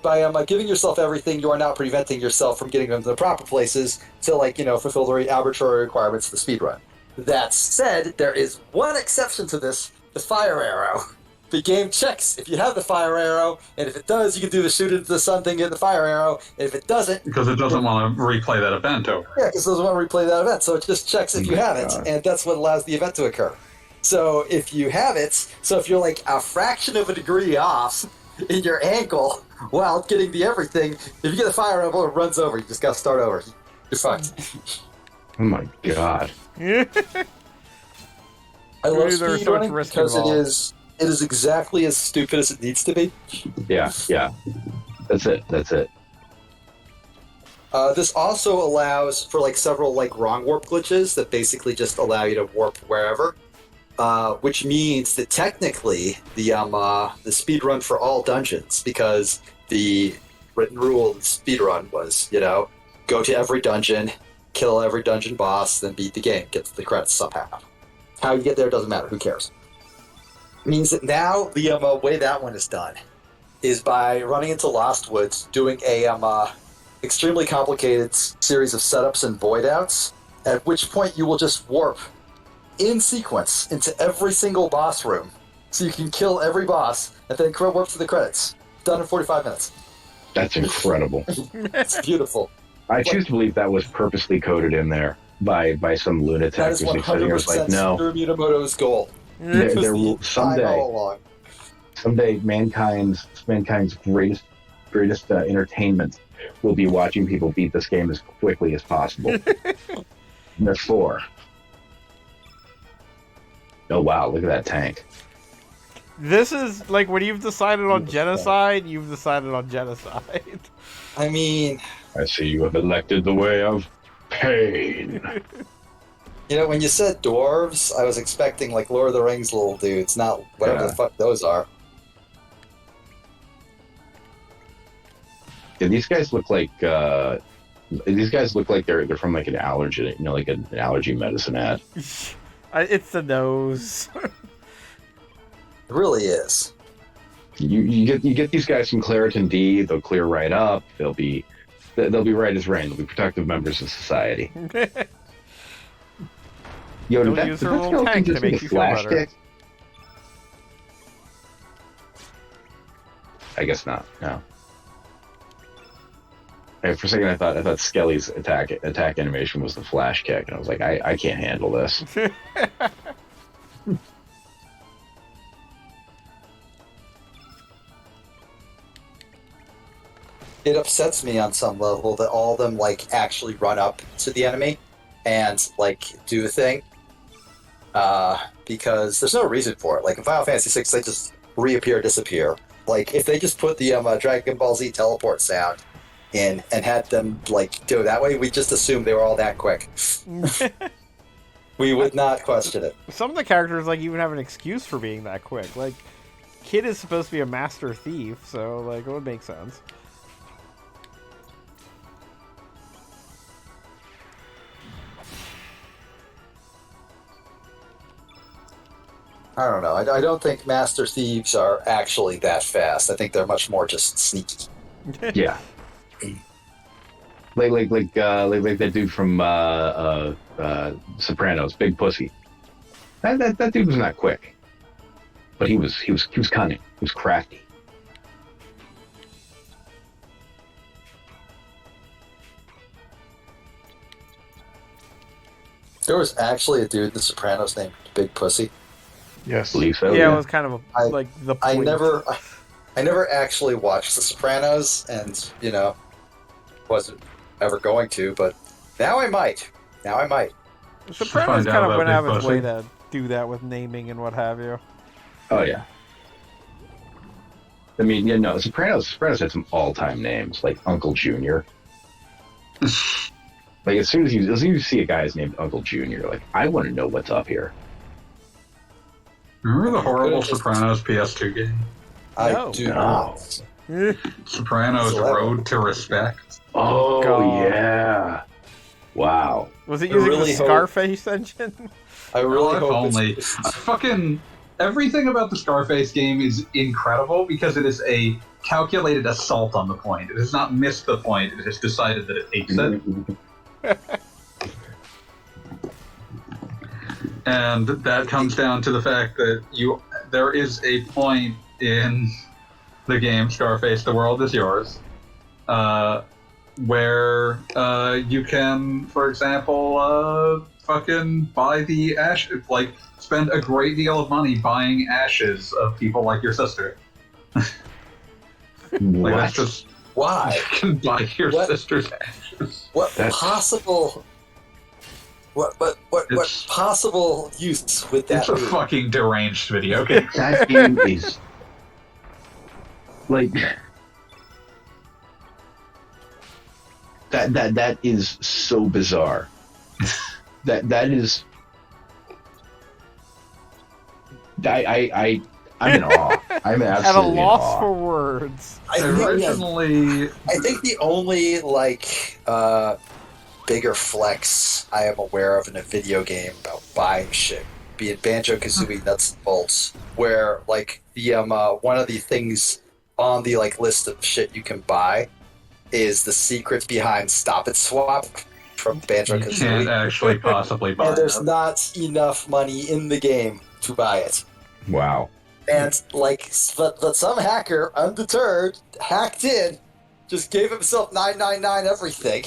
by giving yourself everything, you are now preventing yourself from getting them to the proper places to fulfill the arbitrary requirements of the speedrun. That said, there is one exception to this: the fire arrow. The game checks if you have the fire arrow, and if it does, you can do the shoot into the sun thing, get the fire arrow, and if it doesn't... Because it doesn't want to replay that event over. Yeah, because it doesn't want to replay that event, so it just checks if you have it, and that's what allows the event to occur. So if you have it, if you're a fraction of a degree off in your ankle while getting the everything, if you get the fire arrow, it runs over, you just gotta start over. You're fucked. Oh my god. I love speedrunning because it is exactly as stupid as it needs to be. Yeah. That's it. This also allows for several wrong warp glitches that basically just allow you to warp wherever, which means that technically the speedrun for all dungeons, because the written rule of the speedrun was go to every dungeon, kill every dungeon boss, then beat the game, get the credits somehow. How you get there doesn't matter. Who cares? Means that now the way that one is done is by running into Lost Woods, doing a extremely complicated series of setups and void outs, at which point you will just warp in sequence into every single boss room, so you can kill every boss and then warp to the credits. Done in 45 minutes. That's incredible. It's beautiful. I choose to believe that was purposely coded in there by some lunatic. That is 100% Mutamoto's goal. There will someday mankind's greatest entertainment will be watching people beat this game as quickly as possible. Therefore, oh wow, look at that tank. This is when you've decided on genocide, you've decided on genocide. I mean, I see you have elected the way of pain. When you said dwarves, I was expecting Lord of the Rings little dudes, not whatever the fuck those are. Yeah, these guys look like they're from an allergy, an allergy medicine ad. It's the nose. It really is. You get these guys from Claritin D. They'll clear right up. They'll be right as rain. They'll be productive members of society. Yo, They'll use their little tank to make you feel better. Kick? I guess not. No. For a second, I thought Skelly's attack animation was the flash kick, and I was like, I can't handle this. It upsets me on some level that all of them like actually run up to the enemy and like do a thing. Because there's no reason for it. Like in Final Fantasy VI, they just reappear, disappear. Like if they just put the Dragon Ball Z teleport sound in and had them like do it that way, we just assume they were all that quick. We would not question it. Some of the characters like even have an excuse for being that quick. Like Kid is supposed to be a master thief, so like it would make sense. I don't know. I don't think Master Thieves are actually that fast. I think they're much more just sneaky. Yeah. Like that dude from Sopranos, Big Pussy. That dude was not quick, but he was cunning. He was crafty. There was actually a dude in The Sopranos named Big Pussy. Yes. I believe so. Yeah, it was kind of like the point. I never actually watched The Sopranos, and wasn't ever going to, but now I might. The Sopranos kind of went out of its way to do that with naming and what have you. Oh yeah. I mean, Sopranos had some all-time names like Uncle Junior. Like as soon as you see a guy named Uncle Junior, like I want to know what's up here. Remember the horrible Sopranos PS2 game? I do not. Sopranos Road to Respect. Oh God. Yeah. Wow. Was it using the Scarface engine? I really hope only. Fucking everything about the Scarface game is incredible because it is a calculated assault on the point. It has not missed the point. It has decided that it hates it. And that comes down to the fact that there is a point in the game Scarface: The World Is Yours, where you can, for example, fucking buy the ash, like spend a great deal of money buying ashes of people like your sister. Like that's just why you can buy your sister's ashes. What possible use would that be? It's a fucking deranged video game. That game is like that is so bizarre. that is I'm in awe. I'm absolutely at a loss in awe. for words. I think the only bigger flex I am aware of in a video game about buying shit, be it Banjo-Kazooie Nuts and Bolts, where the one of the things on the list of shit you can buy is the secret behind Stop It Swap from Banjo-Kazooie. You can't actually possibly buy it. And there's not enough money in the game to buy it. Wow. And but some hacker, undeterred, hacked in, just gave himself 999 everything,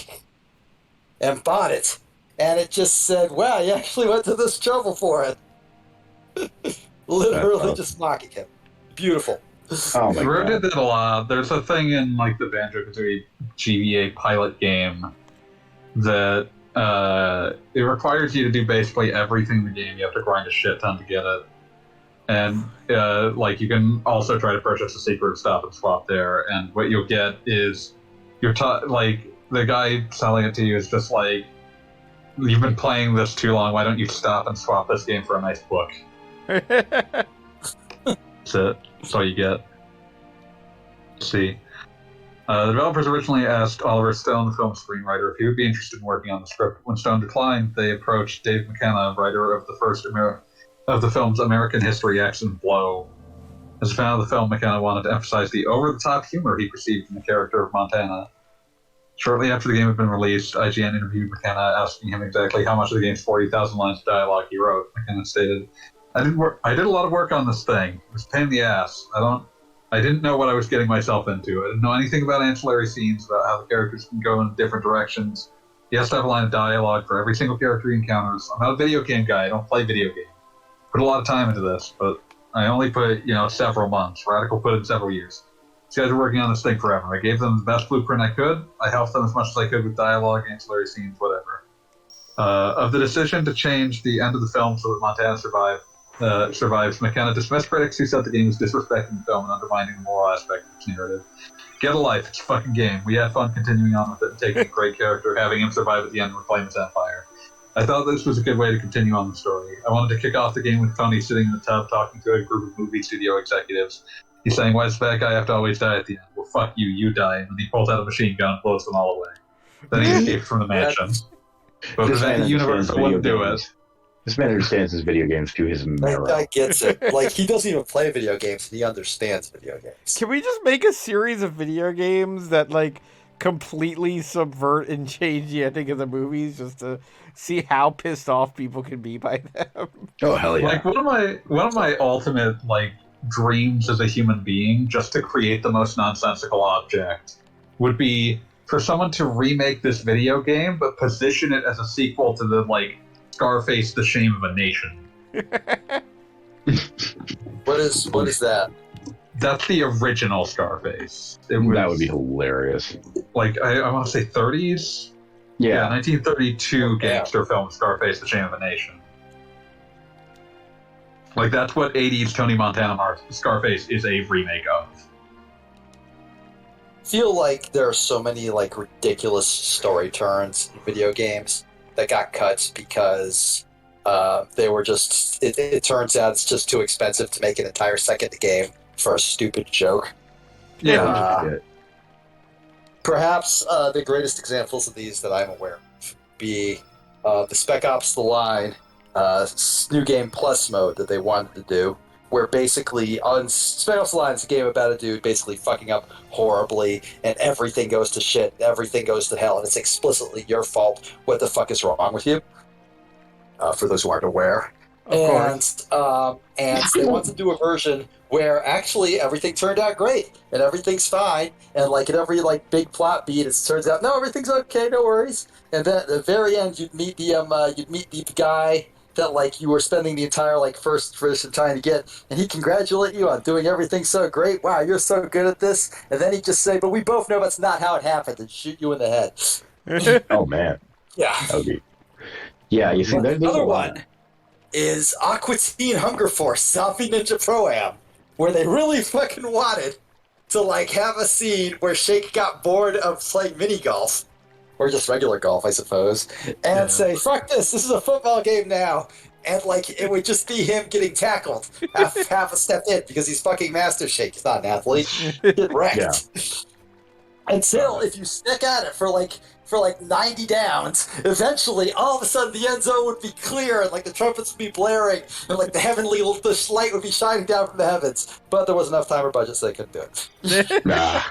and bought it. And it just said, "Wow, you actually went to this trouble for it." Literally just mocking him. Beautiful. Oh my Rare God. did that a lot. There's a thing in the Banjo-Kazooie GBA pilot game that it requires you to do basically everything in the game. You have to grind a shit ton to get it. And you can also try to purchase a secret Stop and Swap there, and what you'll get is the guy selling it to you is just like, "You've been playing this too long. Why don't you stop and swap this game for a nice book?" That's it. That's all you get. Let's see. The developers originally asked Oliver Stone, the film screenwriter, if he would be interested in working on the script. When Stone declined, they approached Dave McKenna, writer of the film's American History Action Blow. As a fan of the film, McKenna wanted to emphasize the over-the-top humor he perceived in the character of Montana. Shortly after the game had been released, IGN interviewed McKenna, asking him exactly how much of the game's 40,000 lines of dialogue he wrote. McKenna stated, I did a lot of work on this thing. It was a pain in the ass. I don't I didn't know what I was getting myself into. I didn't know anything about ancillary scenes, about how the characters can go in different directions. He has to have a line of dialogue for every single character he encounters. I'm not a video game guy. I don't play video games. Put a lot of time into this, but I only put, several months. Radical put in several years. These guys are working on this thing forever. I gave them the best blueprint I could. I helped them as much as I could with dialogue, ancillary scenes, whatever. Of the decision to change the end of the film so that Montana survives, McKenna dismissed critics who said the game was disrespecting the film and undermining the moral aspect of its narrative. Get a life, it's a fucking game. We had fun continuing on with it and taking a great character, having him survive at the end and reclaim his empire. I thought this was a good way to continue on the story. I wanted to kick off the game with Tony sitting in the tub talking to a group of movie studio executives. He's saying, why does the bad guy have to always die at the end? Well, fuck you, you die. And then he pulls out a machine gun and blows them all away. Then he escapes from the mansion. But the universe wouldn't do it. This man understands his video games to his marrow. That guy gets it. Like, he doesn't even play video games, and he understands video games. Can we just make a series of video games that, like, completely subvert and change the ending of the movies just to see how pissed off people can be by them? Oh, hell yeah. Like, one of my ultimate, like, dreams as a human being, just to create the most nonsensical object, would be for someone to remake this video game, but position it as a sequel to the, like, Scarface, The Shame of a Nation. What is that? That's the original Scarface. That would be hilarious. Like, I want to say 30s? Yeah. 1932 gangster film Scarface, The Shame of a Nation. Like, that's what 80s Tony Montana Scarface is a remake of. I feel like there are so many, like, ridiculous story turns in video games that got cut because they were just... It turns out it's just too expensive to make an entire second game for a stupid joke. Yeah. Perhaps the greatest examples of these that I'm aware of would be the Spec Ops The Line New Game Plus mode that they wanted to do, where basically on Spec Ops The Line is a game about a dude basically fucking up horribly, and everything goes to shit, everything goes to hell, and it's explicitly your fault. What the fuck is wrong with you? For those who aren't aware. And they want to do a version where actually everything turned out great and everything's fine, and like at every like big plot beat, it turns out no, everything's okay, no worries. And then at the very end, you'd meet the guy that like you were spending the entire like first time to get, and he'd congratulate you on doing everything so great. Wow, you're so good at this. And then he'd just say, "But we both know that's not how it happened," and shoot you in the head. Oh man. Yeah. Okay. Yeah, you see, there's another one is Aqua Teen Hunger Force Zombie Ninja Pro-Am, where they really fucking wanted to like have a scene where Shake got bored of playing mini golf, or just regular golf, I suppose, and say, "Fuck this! This is a football game now." And like it would just be him getting tackled half a step in because he's fucking Master Shake. He's not an athlete. Get wrecked. Yeah. Until if you stick at it for like 90 downs, eventually all of a sudden the end zone would be clear and like the trumpets would be blaring and like the light would be shining down from the heavens. But there wasn't enough time or budget, so they couldn't do it. Nah.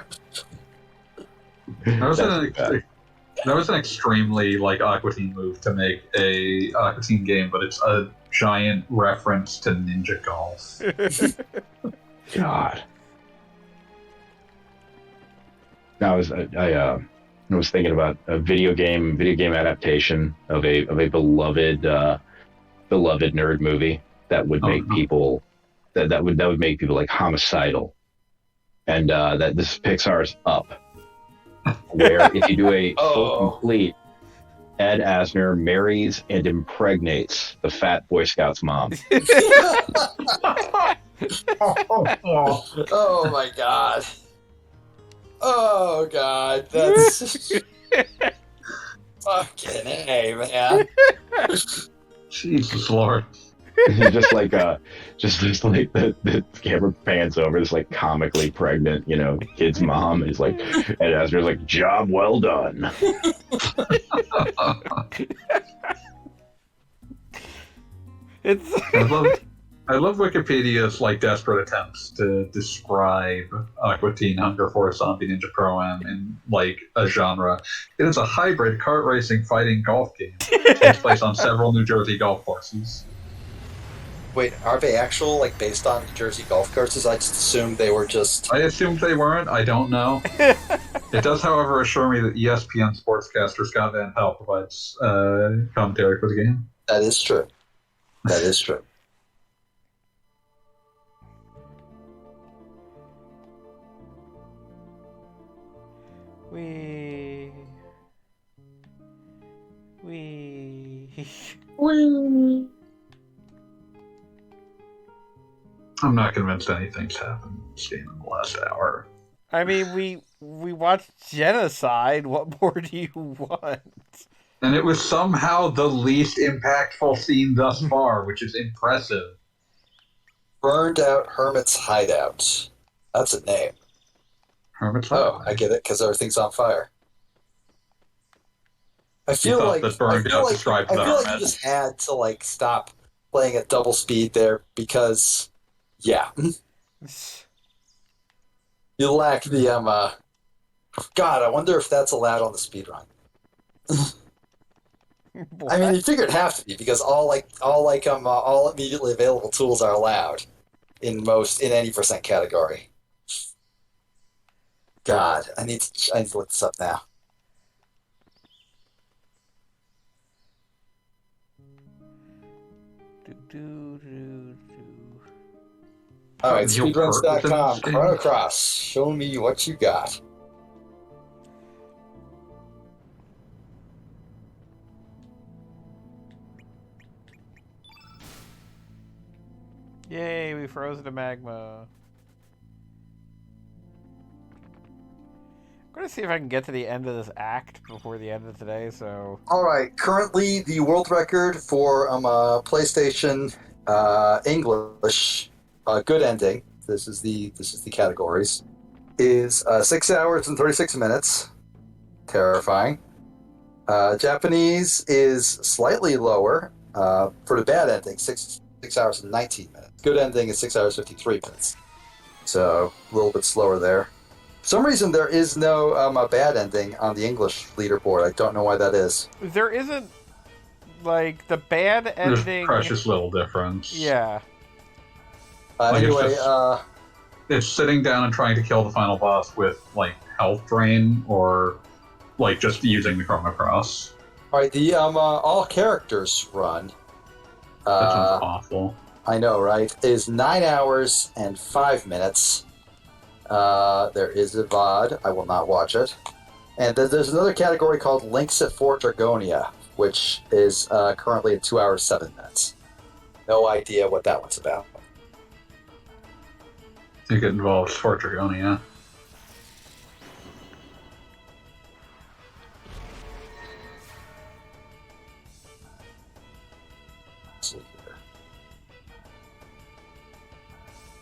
That was an extremely like Aqua Teen move to make a Aqua Teen game, but it's a giant reference to Ninja Golf. God. I was thinking about a video game adaptation of a beloved nerd movie that would make people that would make people like homicidal, and that this is Pixar's Up, where if you do a full complete, Ed Asner marries and impregnates the fat Boy Scout's mom. Oh my god. Oh god, that's fucking A, man. Jesus Lord. just like the camera pans over this like comically pregnant, kid's mom is like, and Asner's like, "Job well done." I love Wikipedia's like desperate attempts to describe Aqua Teen Hunger Force Zombie Ninja Pro-Am in like a genre. It is a hybrid kart racing fighting golf game. It takes place on several New Jersey golf courses. Wait, are they actual, like, based on New Jersey golf courses? I just assumed they were just... I assumed they weren't. I don't know. It does, however, assure me that ESPN sportscaster Scott Van Pelt provides commentary for the game. That is true. That is true. We. I'm not convinced anything's happened in this game in the last hour. I mean, we watched Genocide. What more do you want? And it was somehow the least impactful scene thus far, which is impressive. Burned Out Hermit's Hideout. That's a name. Hermit's Hideout. Oh, I get it, because everything's on fire. I feel like that burned out described the Hermit. You just had to, like, stop playing at double speed there, because, yeah. You lack the, God, I wonder if that's allowed on the speedrun. I mean, you figure it'd have to be, because all immediately available tools are allowed in any percent category. God, I need to look this up now. All right, speedruns.com, Chrono Cross. Show me what you got. Yay, we froze the magma. I'm gonna see if I can get to the end of this act before the end of today, so... Alright, currently the world record for PlayStation English, good ending, this is the categories, is 6 hours and 36 minutes. Terrifying. Japanese is slightly lower for the bad ending, 6 hours and 19 minutes. Good ending is 6 hours 53 minutes. So, a little bit slower there. For some reason, there is no bad ending on the English leaderboard. I don't know why that is. There isn't, like, the bad ending... There's precious little difference. Yeah. Anyway, it's sitting down and trying to kill the final boss with, like, health drain, or, like, just using the Chrono Cross. Alright, the all characters run. That sounds awful. I know, right? Is 9 hours and 5 minutes. There is a VOD. I will not watch it. And there's another category called Links at Fort Dragonia, which is currently at 2 hours 7 minutes. No idea what that one's about. I think it involves Fort Dragonia. Let's see here.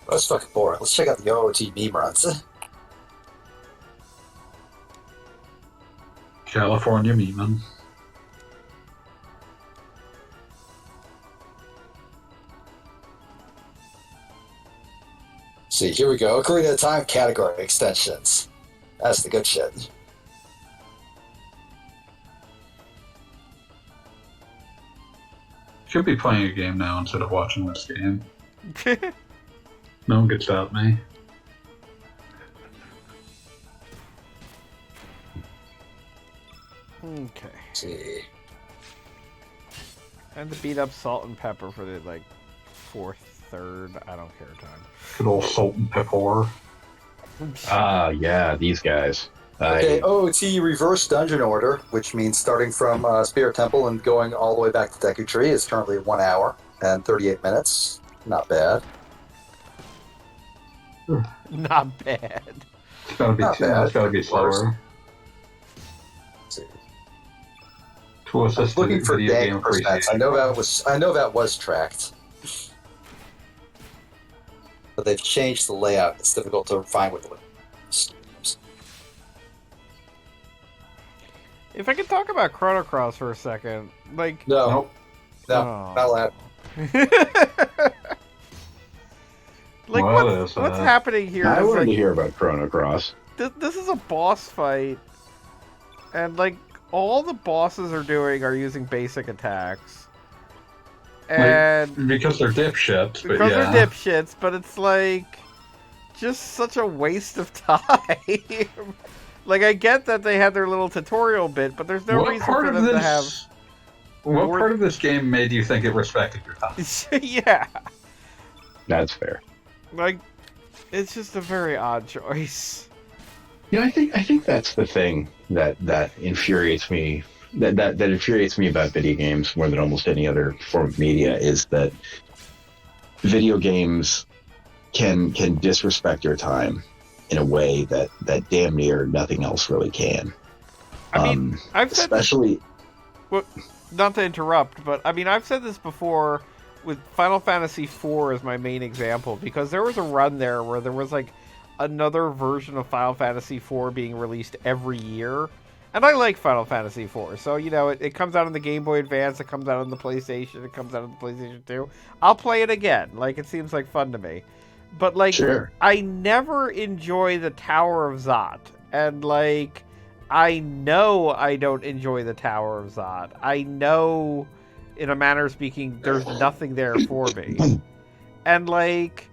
That's fucking boring. Let's check out the OOT meme runs. California meme. See, here we go. Ocarina of Time category extensions. That's the good shit. Should be playing a game now instead of watching this game. No one gets at me. Okay. Let's see. And to beat up Salt and Pepper for the, like, fourth, third, I don't care time. Good old Salt and Pepper. Yeah, these guys. Okay, OOT Reverse Dungeon Order, which means starting from Spirit Temple and going all the way back to Deku Tree, is currently 1 hour and 38 minutes. Not bad. Not bad. It's gotta be slower. Let's see. To assist Looking for video dank game percents. appreciation. I know that was tracked. But they've changed the layout. It's difficult to find with the If I could talk about Chrono Cross for a second, like... No, Oh. not allowed. Like, Well, what's happening here? I is, wanted like, to hear about Chrono Cross. This is a boss fight, and, like, all the bosses are doing are using basic attacks. And because they're dipshits, but because yeah. they're dipshits, but it's like just such a waste of time. Like, I get that they had their little tutorial bit, but there's no reason for them to have. What part of this game made you think it respected your time? Yeah. That's fair. Like, it's just a very odd choice. You know, I think that's the thing that infuriates me. That infuriates me about video games more than almost any other form of media is that video games can disrespect your time in a way that damn near nothing else really can. I mean, I've said especially. This, well, not to interrupt, but I mean, I've said this before with Final Fantasy IV as my main example, because there was a run there where there was like another version of Final Fantasy IV being released every year. And I like Final Fantasy IV, so, you know, it comes out on the Game Boy Advance, it comes out on the PlayStation, it comes out on the PlayStation 2. I'll play it again. Like, it seems like fun to me. But, like, sure. I never enjoy the Tower of Zot. And, like, I know I don't enjoy the Tower of Zot. I know, in a manner of speaking, there's nothing there for me. And, like,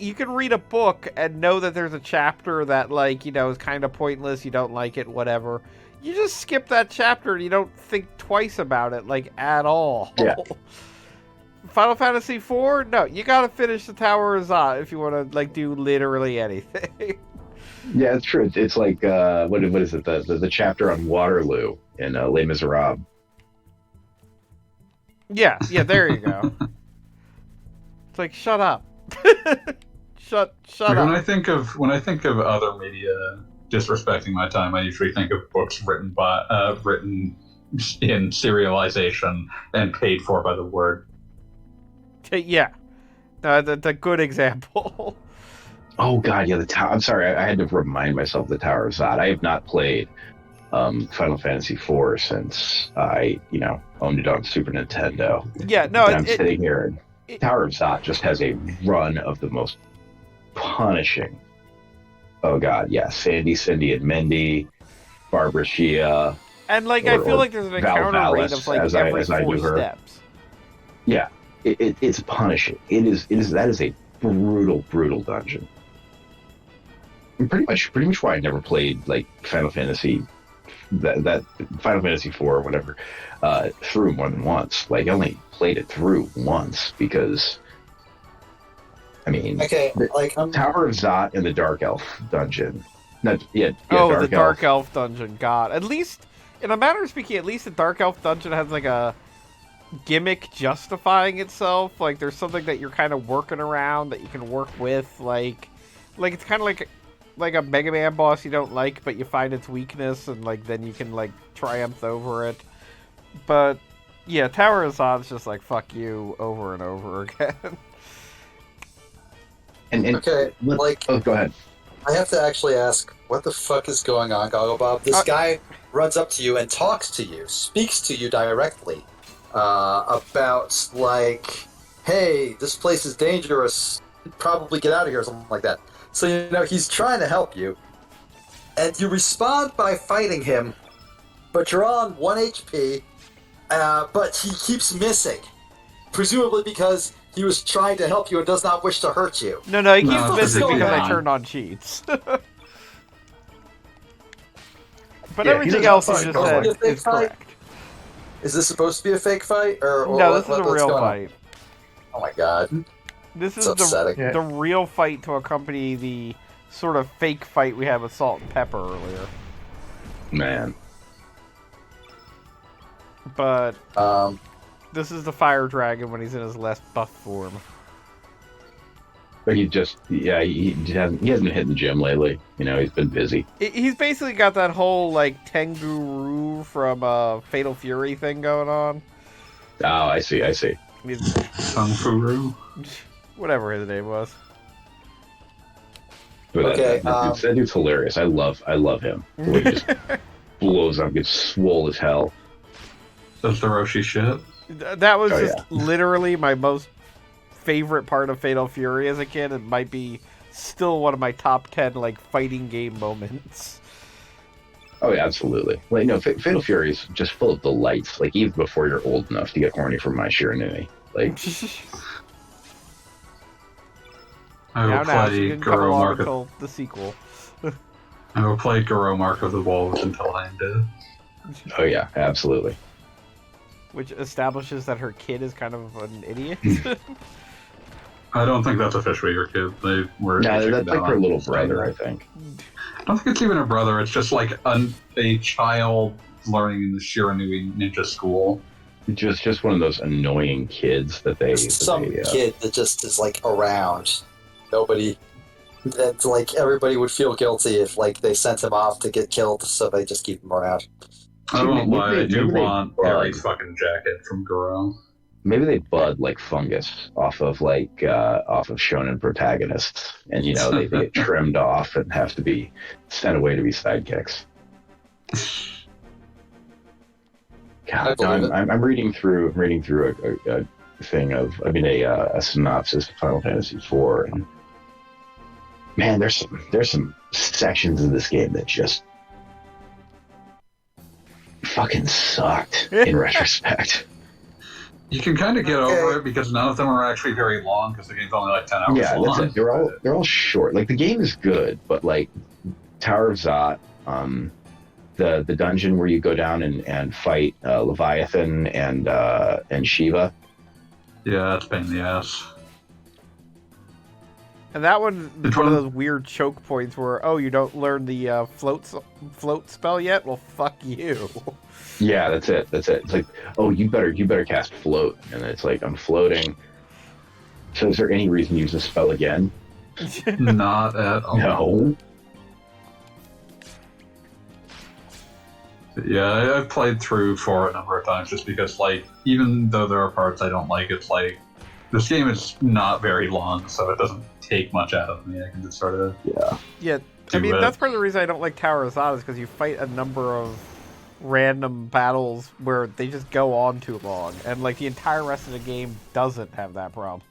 you can read a book and know that there's a chapter that, like, you know, is kind of pointless, you don't like it, whatever. You just skip that chapter and you don't think twice about it, like, at all. Yeah. Final Fantasy IV? No, you gotta finish the Tower of Zot if you want to, like, do literally anything. Yeah, it's true. It's like, what is it, the chapter on Waterloo in Les Miserables. Yeah, there you go. It's like, shut up. Shut up. When I think of other media disrespecting my time, I usually think of books written in serialization and paid for by the Word. Yeah, the good example. Oh God, yeah, the tower. I'm sorry, I had to remind myself of the Tower of Zod. I have not played Final Fantasy IV since I, owned it on Super Nintendo. Yeah, no, and I'm sitting here and. Tower of Zot just has a run of the most punishing. Oh God, yeah, Sandy, Cindy, and Mindy, Barbara Shia, and like I feel like there's an encounter rate of like every 4 steps. Yeah, it's punishing. It is that is a brutal dungeon. And pretty much why I never played like Final Fantasy. That Final Fantasy IV or whatever through more than once. Like, I only played it through once because, I mean, Tower of Zot and the Dark Elf dungeon. The Dark Elf dungeon. God, at least in a manner of speaking, at least the Dark Elf dungeon has like a gimmick justifying itself. Like, there's something that you're kind of working around that you can work with. Like it's kind of like a Mega Man boss you don't like, but you find its weakness, and like then you can like triumph over it. But yeah, Tower of Zod's just like fuck you over and over again. Go ahead. I have to actually ask, what the fuck is going on, Goggle Bob? This guy runs up to you and talks to you, speaks to you directly about like, hey, this place is dangerous. Probably get out of here or something like that. So, he's trying to help you, and you respond by fighting him, but you're on 1 HP, but he keeps missing. Presumably because he was trying to help you and does not wish to hurt you. No, he keeps missing because I turned on cheats. But everything else you just said is correct. Is this supposed to be a fake fight? No, this is a real fight. Oh my god. This is the real fight to accompany the sort of fake fight we had with Salt and Pepper earlier. Man. But this is the Fire Dragon when he's in his less buff form. But he hasn't been hitting the gym lately. He's been busy. He's basically got that whole like Tengu from Fatal Fury thing going on. Oh, I see. Kung Fu. Whatever his name was. But that dude's hilarious. I love him. The way he just blows up, gets swole as hell. Does the Roshi shit? That was literally my most favorite part of Fatal Fury as a kid. It might be still one of my top 10 like fighting game moments. Oh yeah, absolutely. Like no, Fatal Fury is just full of delights. Like even before you're old enough to get horny from my Shiranui. Like I will now, so play you can come Goro along Mark. until the sequel. I will play Goro Mark of the Wolves until I'm dead. oh yeah, absolutely. Which establishes that her kid is kind of an idiot. I don't think that's officially her kid. They were. No, that's like her little saying brother, that. I think. I don't think it's even a brother. It's just like a child learning in the Shiranui ninja school. Just one of those annoying kids that they. Kid that just is like around. Nobody. That's like everybody would feel guilty if like they sent him off to get killed, so they just keep him around. I won't lie. I do maybe want Harry's fucking jacket from Goro. Maybe they bud like fungus off of shonen protagonists, and they get trimmed off and have to be sent away to be sidekicks. God, no, I'm reading through a thing of a synopsis of Final Fantasy IV, and man, there's some sections of this game that just fucking sucked in retrospect. You can kind of get over it because none of them are actually very long because the game's only like 10 hours long. Yeah, that's it. They're all short. Like the game is good, but like Tower of Zot, the dungeon where you go down and fight Leviathan and Shiva. Yeah, that's a pain in the ass. And that one is one of those weird choke points where, you don't learn the float spell yet? Well, fuck you. Yeah, that's it. It's like, you better cast float, and it's like I'm floating. So, is there any reason to use the spell again? Not at all. No. Yeah, I've played through 4 a number of times just because, like, even though there are parts I don't like, it's like this game is not very long, so it doesn't take much out of me. I can just sort of yeah. That's part of the reason I don't like Tower of Zot is because you fight a number of random battles where they just go on too long, and like the entire rest of the game doesn't have that problem.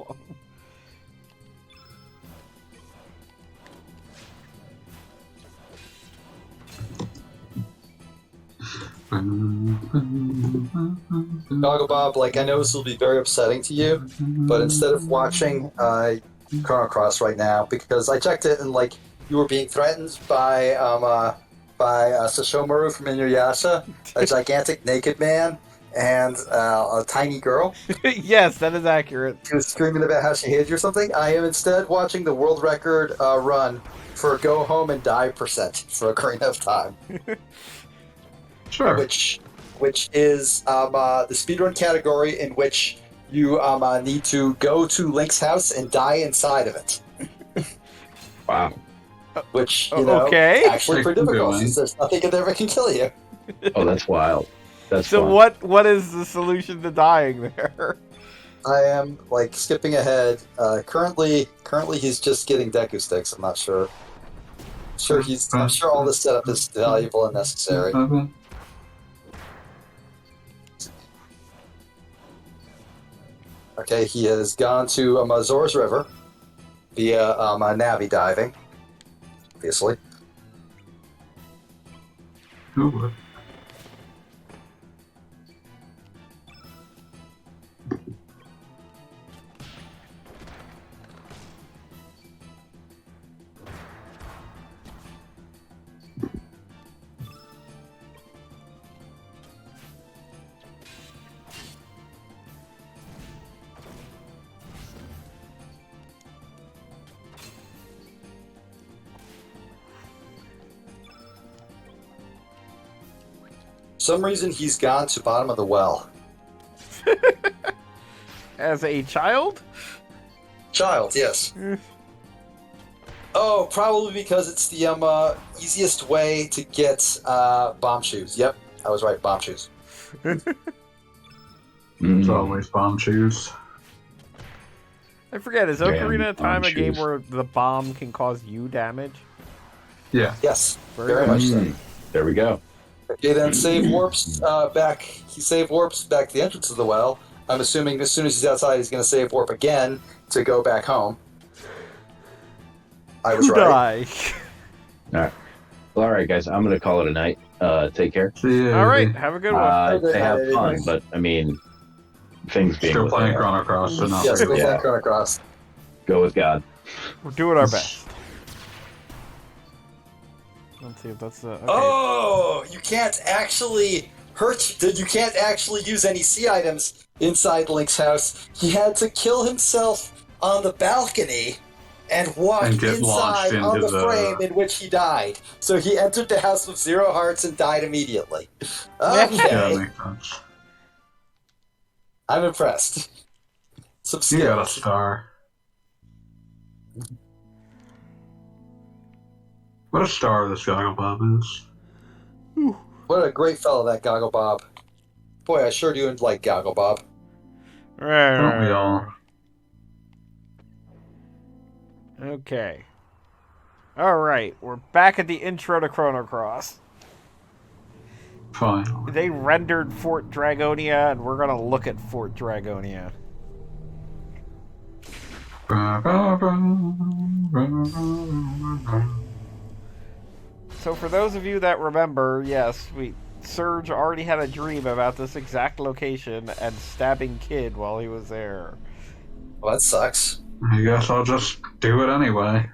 Doggo Bob, like I know this will be very upsetting to you, but instead of watching Chrono Cross right now, because I checked it and like you were being threatened by Sashomaru from Inuyasha, a gigantic naked man, and a tiny girl. Yes, that is accurate. She was screaming about how she hated you or something. I am instead watching the world record run for Go Home and Die percent for Ocarina of Time. Sure. Which is the speedrun category in which you need to go to Link's house and die inside of it. Wow. Which, okay. actually pretty difficult since there's nothing that ever can kill you. Oh, that's wild. That's so fun. what is the solution to dying there? I am, like, skipping ahead. Currently he's just getting Deku sticks, I'm not sure. I'm sure all this setup is valuable and necessary. Okay, he has gone to Mazor's River via Navi diving, obviously. Ooh. Some reason he's gone to bottom of the well. As a child? Child, yes. Oh, probably because it's the easiest way to get bomb shoes. Yep, I was right, bomb shoes. It's always bomb shoes. I forget, is Ocarina of Time a game where the bomb can cause you damage? Yeah. Yes, very much so. There we go. Okay, then save warps back. He save warps back to the entrance of the well. I'm assuming as soon as he's outside, he's going to save warp again to go back home. I was right. All right. Well, all right, guys. I'm going to call it a night. Take care. See you. All right, have a good one. Say have fun, but I mean, things being Still what playing they are. Chrono Cross, so not Yes, really. we're playing Chrono Cross. Go with God. We're doing our best. Let's see if that's okay. Oh, you can't actually you can't actually use any sea items inside Link's house. He had to kill himself on the balcony and walk And get launched inside on into the frame in which he died. So he entered the house with 0 hearts and died immediately. Yeah, Okay, makes sense. I'm impressed. Some You got a skills. star. What a star this Goggle Bob is. What a great fellow that Goggle Bob. Boy, I sure do like Goggle Bob. Don't we all? Okay. All right, we're back at the intro to Chrono Cross. Fine. They rendered Fort Dragonia, and we're gonna look at Fort Dragonia. So for those of you that remember, yes, Serge already had a dream about this exact location and stabbing Kid while he was there. Well, that sucks. I guess I'll just do it anyway.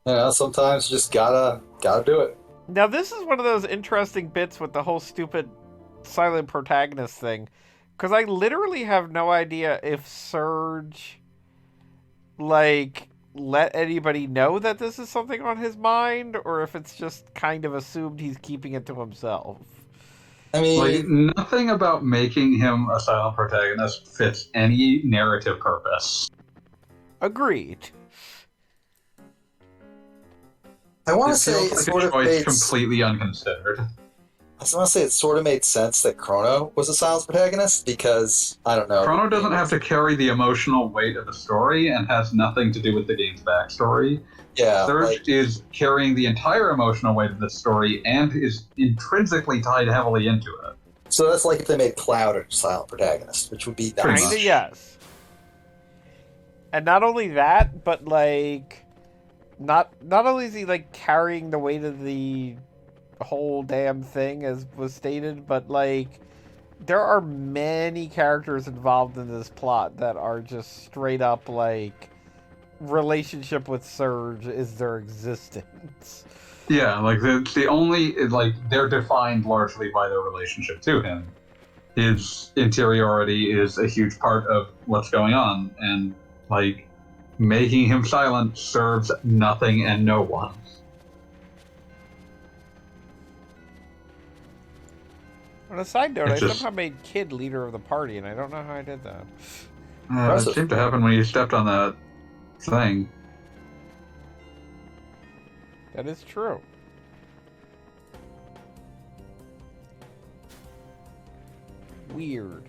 Yeah, sometimes you just gotta do it. Now this is one of those interesting bits with the whole stupid silent protagonist thing, because I literally have no idea if Serge let anybody know that this is something on his mind, or if it's just kind of assumed he's keeping it to himself. I mean, nothing about making him a silent protagonist fits any narrative purpose. Agreed. I want to It say feels it like sort a of choice made. completely unconsidered. I want to say it sort of made sense that Chrono was a silent protagonist because I don't know. Chrono doesn't have to carry the emotional weight of the story and has nothing to do with the game's backstory. Yeah, Serge is carrying the entire emotional weight of the story and is intrinsically tied heavily into it. so that's like if they made Cloud a silent protagonist, which would be Pretty nice. Kinda, much. yes. And not only that, but not only is he carrying the weight of the whole damn thing as was stated, but there are many characters involved in this plot that are just straight up relationship with Serge is their existence. Yeah, the only they're defined largely by their relationship to him. His interiority is a huge part of what's going on, and making him silent serves nothing and no one. On a side note, It I just- somehow made Kid leader of the party, and I don't know how I did that. It Impressive. seemed to happen when you stepped on that thing. That is true. Weird.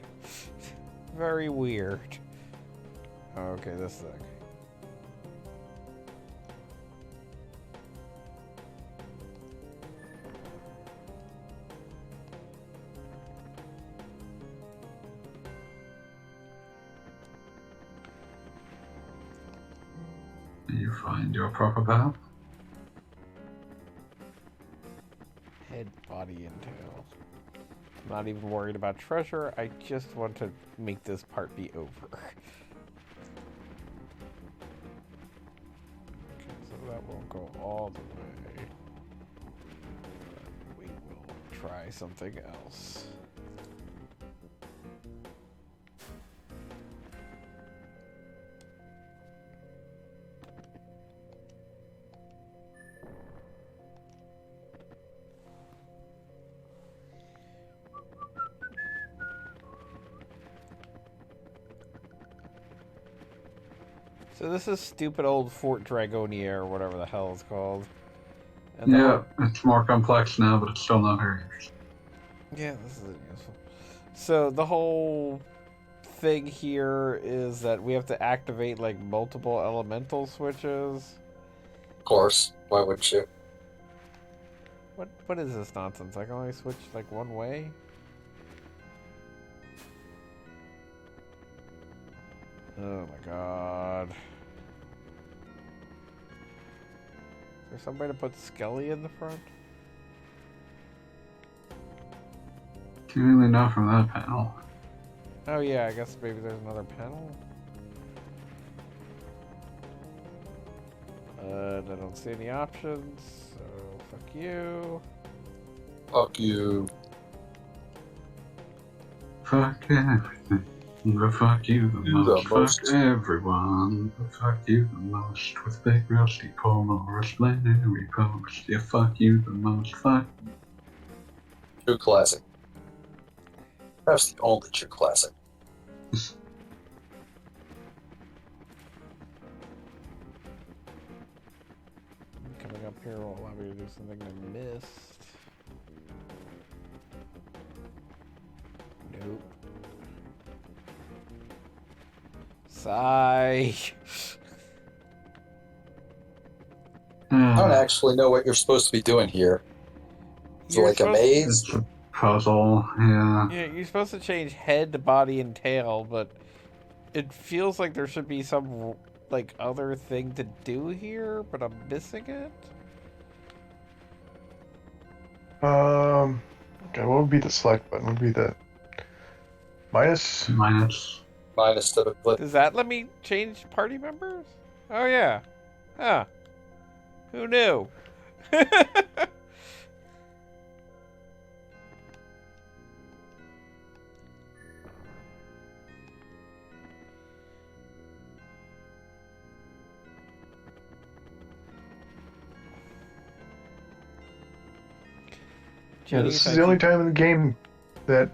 Very weird. Okay, this thing. You find your proper path. Head, body, and tail. I'm not even worried about treasure. I just want to make this part be over. Okay, so that won't go all the way. But we will try something else. So this is stupid old Fort Dragonia, or whatever the hell it's called. And Yeah, it's more complex now, but it's still not very interesting. Yeah, this isn't useful. So the whole thing here is that we have to activate multiple elemental switches. Of course, why wouldn't you? What is this nonsense? I can only switch one way? Oh my god. there somebody to put Skelly in the front? Can't really know from that panel. Oh yeah, I guess maybe there's another panel. I don't see any options, so fuck you. Fuck you. Fuck everything. But fuck you the most. Fuck everyone. But fuck you the most. With big rusty pole or a splenary post. Yeah, fuck you the most. Fuck. True classic. Perhaps the only true classic. Coming up here will allow me to do something I missed. Nope. Sigh. I don't actually know what you're supposed to be doing here. Is it like a maze? It's a puzzle, yeah. Yeah, you're supposed to change head, body, and tail, but it feels like there should be some like other thing to do here, but I'm missing it. Okay, what would be the select button? Would be the minus? Minus. Minus the flip. Does that let me change party members? Oh yeah. Huh. Who knew? Yeah, this is the only time in the game that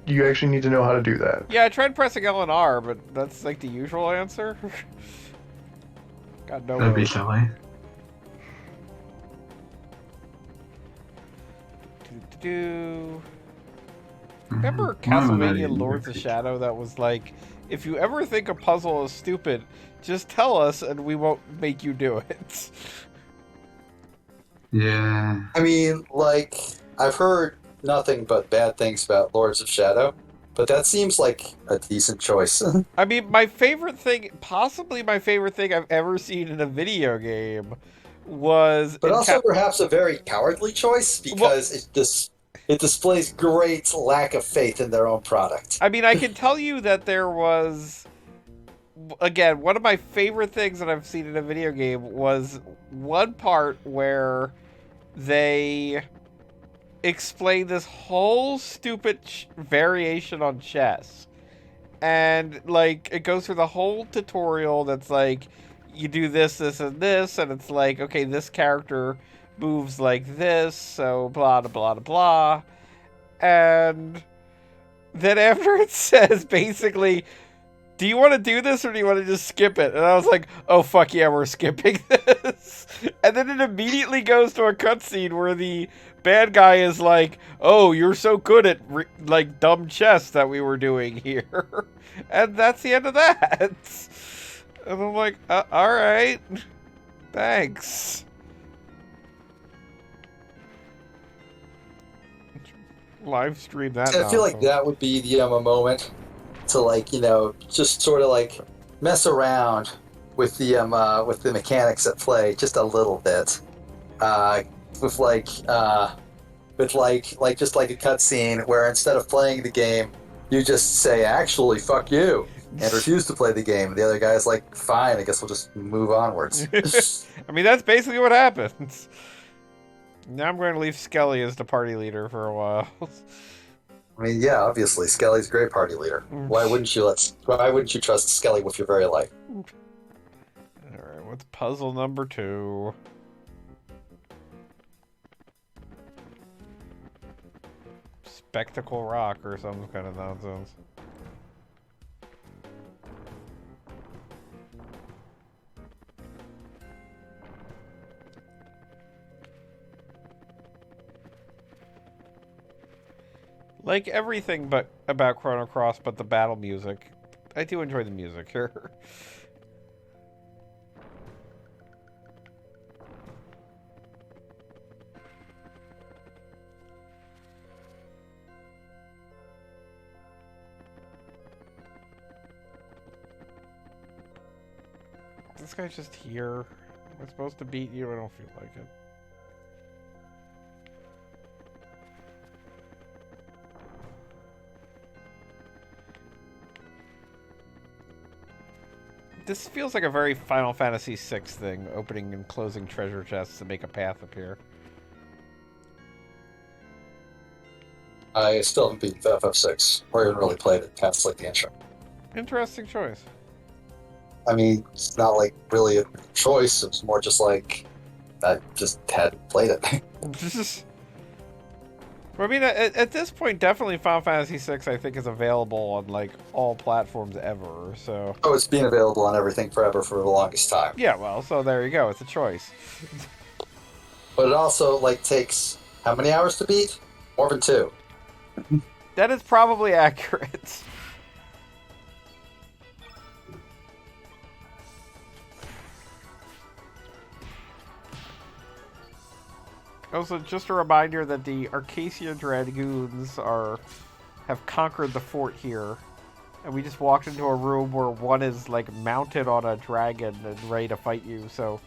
you actually need to know how to do that. Yeah, I tried pressing L and R, but that's like the usual answer. Got nowhere. That'd be silly. Remember Castlevania Lords of Shadow that was like, if you ever think a puzzle is stupid, just tell us and we won't make you do it. Yeah. I mean, like, I've heard nothing but bad things about Lords of Shadow, but that seems like a decent choice. I mean, my favorite thing, possibly my favorite thing I've ever seen in a video game was... But also perhaps a very cowardly choice, because it displays great lack of faith in their own product. I mean, I can tell you that there was... Again, one of my favorite things that I've seen in a video game was one part where they explain this whole stupid variation on chess. And, like, it goes through the whole tutorial that's like, you do this, this, and this, and it's like, okay, this character moves like this, so blah, blah, blah, blah. And then after it says, basically, do you want to do this or do you want to just skip it? And I was like, oh, fuck yeah, we're skipping this. And then it immediately goes to a cutscene where the bad guy is like, oh, you're so good at, like, dumb chess that we were doing here. And that's the end of that. And I'm like, alright. Thanks. Live stream that. I feel like that would be the moment to, like, you know, just sort of like mess around with the mechanics at play just a little bit, with just like a cutscene where instead of playing the game, you just say, actually, fuck you, and refuse to play the game. The other guy's like, fine, I guess we'll just move onwards. I mean, that's basically what happens. Now I'm going to leave Skelly as the party leader for a while. I mean, yeah, obviously, Skelly's a great party leader. Why wouldn't you trust Skelly with your very life? Alright, what's puzzle number 2? Spectacle Rock or some kind of nonsense. Like everything but about Chrono Cross, but the battle music. I do enjoy the music here. This guy's just here. Am I supposed to beat you? I don't feel like it. This feels like a very Final Fantasy VI thing, opening and closing treasure chests to make a path appear. I still haven't beaten FF6, or even really played it past like the intro. Interesting choice. I mean, it's not like really a choice, it was more just like, I just hadn't played it. I mean, at this point, definitely Final Fantasy VI, I think, is available on, like, all platforms ever, so... Oh, it's been available on everything forever for the longest time. Yeah, well, so there you go, it's a choice. But it also, like, takes how many hours to beat? More than 2. That is probably accurate. Also, just a reminder that the Arcacia Dragoons have conquered the fort here. And we just walked into a room where one is, like, mounted on a dragon and ready to fight you, so...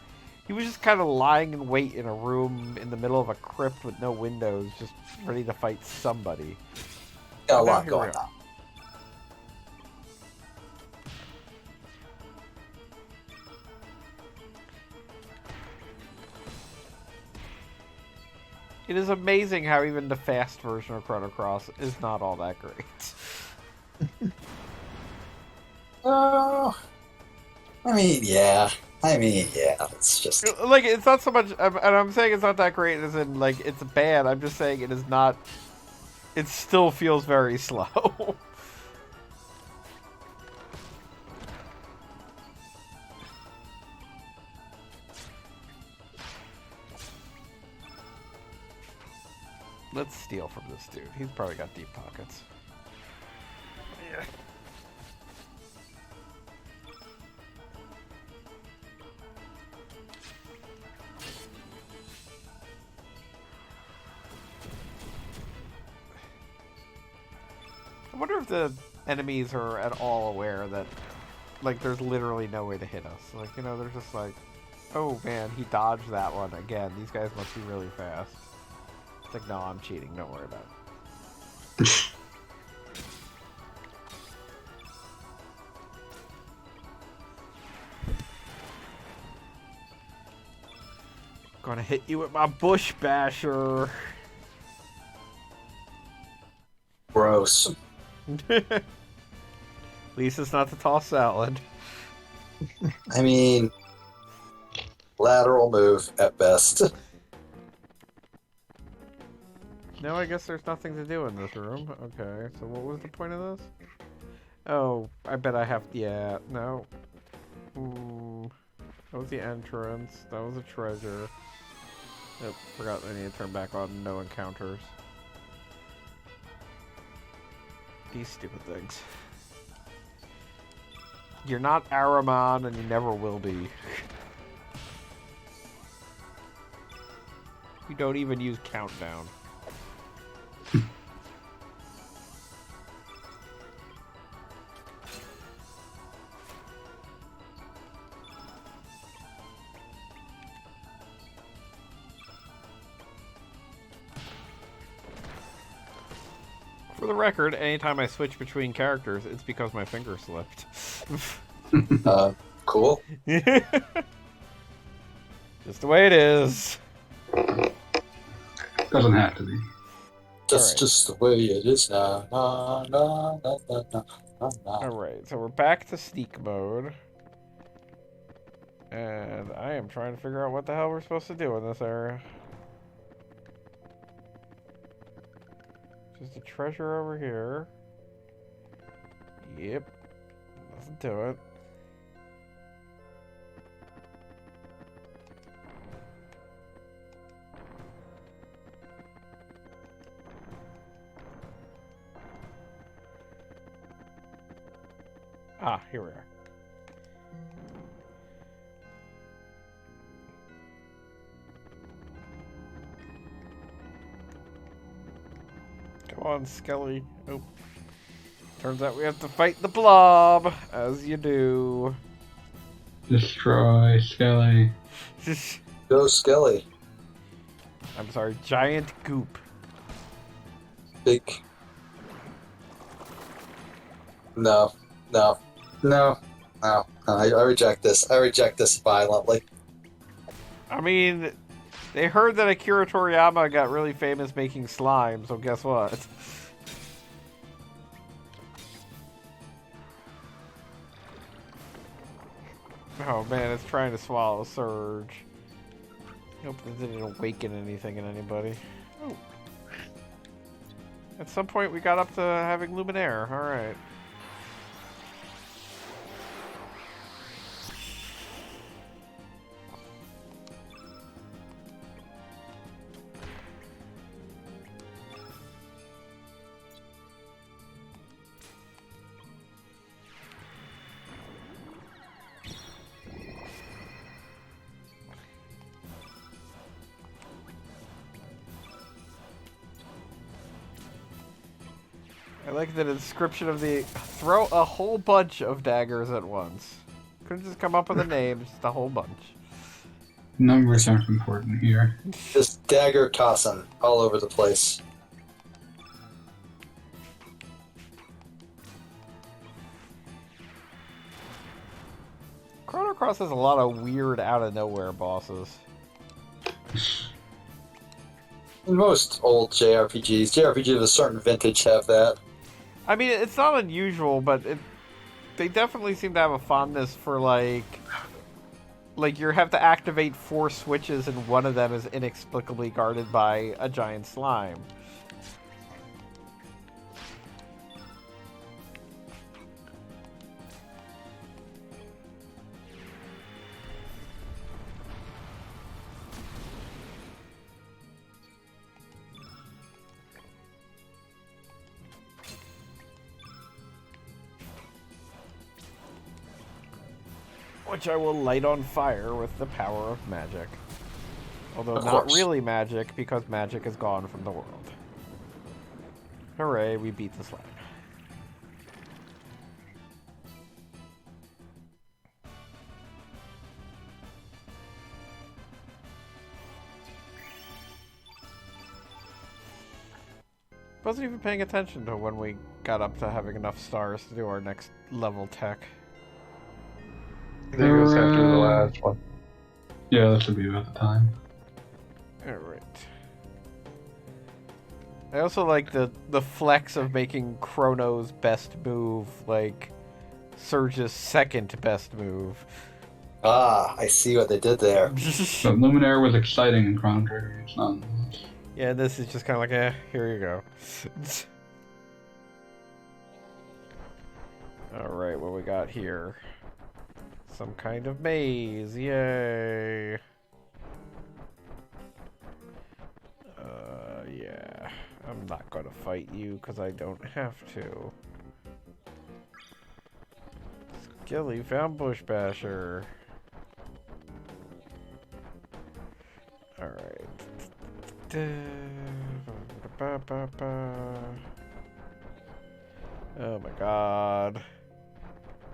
He was just kind of lying in wait in a room in the middle of a crypt with no windows, just ready to fight somebody. Got a lot going on. It is amazing how even the fast version of Chrono Cross is not all that great. Oh, I mean, yeah. It's just... Like, it's not so much... And I'm saying it's not that great as in, like, it's bad. I'm just saying it is not... It still feels very slow. Let's steal from this dude. He's probably got deep pockets. Yeah. I wonder if the enemies are at all aware that, like, there's literally no way to hit us. Like, you know, they're just like, oh man, he dodged that one again. These guys must be really fast. It's like, no, I'm cheating. Don't worry about it. Gonna hit you with my bush basher. Gross. At least it's not the toss salad. I mean, lateral move at best. No, I guess there's nothing to do in this room. Okay, so what was the point of this? Oh, I bet I have... Yeah, no. Ooh, that was the entrance. That was a treasure. Yep, forgot I need to turn back on no encounters. These stupid things. You're not Aramon, and you never will be. You don't even use countdown. For the record, anytime I switch between characters, it's because my finger slipped. Cool. Just the way it is. Doesn't have to be. That's just the way it is now. Alright, so we're back to sneak mode. And I am trying to figure out what the hell we're supposed to do in this area. Just a treasure over here. Yep. Doesn't do it. Ah, here we are. Come on, Skelly. Oh. Turns out we have to fight the blob, as you do. Destroy Skelly. Go Skelly. I'm sorry, giant goop. Big. No. I reject this. I reject this violently. I mean, they heard that Akira Toriyama got really famous making slime, so guess what? Oh man, it's trying to swallow Serge. Hope that didn't awaken anything in anybody. Oh. At some point we got up to having Luminaire. Alright. I like the description of the throw a whole bunch of daggers at once. Couldn't just come up with a name, just a whole bunch. Numbers aren't important here. Just dagger tossing all over the place. Chrono Cross has a lot of weird out of nowhere bosses. In most old JRPGs of a certain vintage have that. I mean, it's not unusual, but they definitely seem to have a fondness for, like you have to activate 4 switches and one of them is inexplicably guarded by a giant slime. Which I will light on fire with the power of magic. Although not really magic, because magic is gone from the world. Hooray, we beat the slime. Wasn't even paying attention to when we got up to having enough stars to do our next level tech. I think it was after the last one. Yeah, that should be about the time. Alright. I also like the flex of making Chrono's best move, like, Serge's second best move. Ah, I see what they did there. But Luminaire was exciting in Chrono Trigger. It's not. Yeah, this is just kind of like, here you go. Alright, what we got here? Some kind of maze, yay! Yeah. I'm not gonna fight you, because I don't have to. Skilly found Bush Basher. Alright. Oh my god.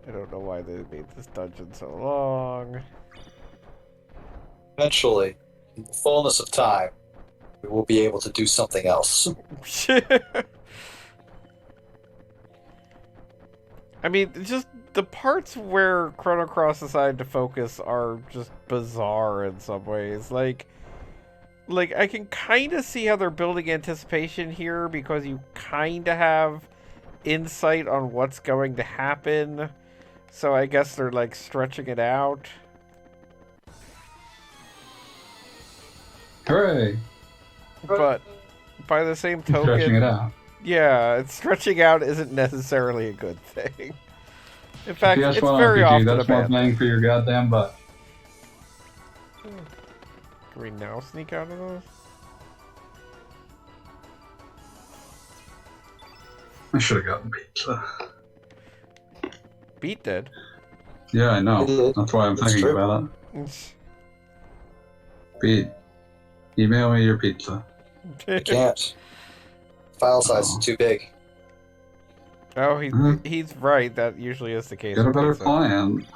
I don't know why they made this dungeon so long. Eventually, in the fullness of time, we will be able to do something else. I mean, just the parts where Chrono Cross decided to focus are just bizarre in some ways. Like I can kind of see how they're building anticipation here because you kind of have insight on what's going to happen. So I guess they're, like, stretching it out. Hooray! But by the same token... Stretching it out. Yeah, stretching out isn't necessarily a good thing. In fact, it's PS1 very RPG, often that's a more bad playing thing. for your goddamn butt. Can we now sneak out of those? I should have gotten pizza. Beat did. Yeah, I know. That's why I'm thinking true. about it. Pete, email me your pizza. I can't. File size is too big. Oh, he's right. That usually is the case. Get a with better pizza. client.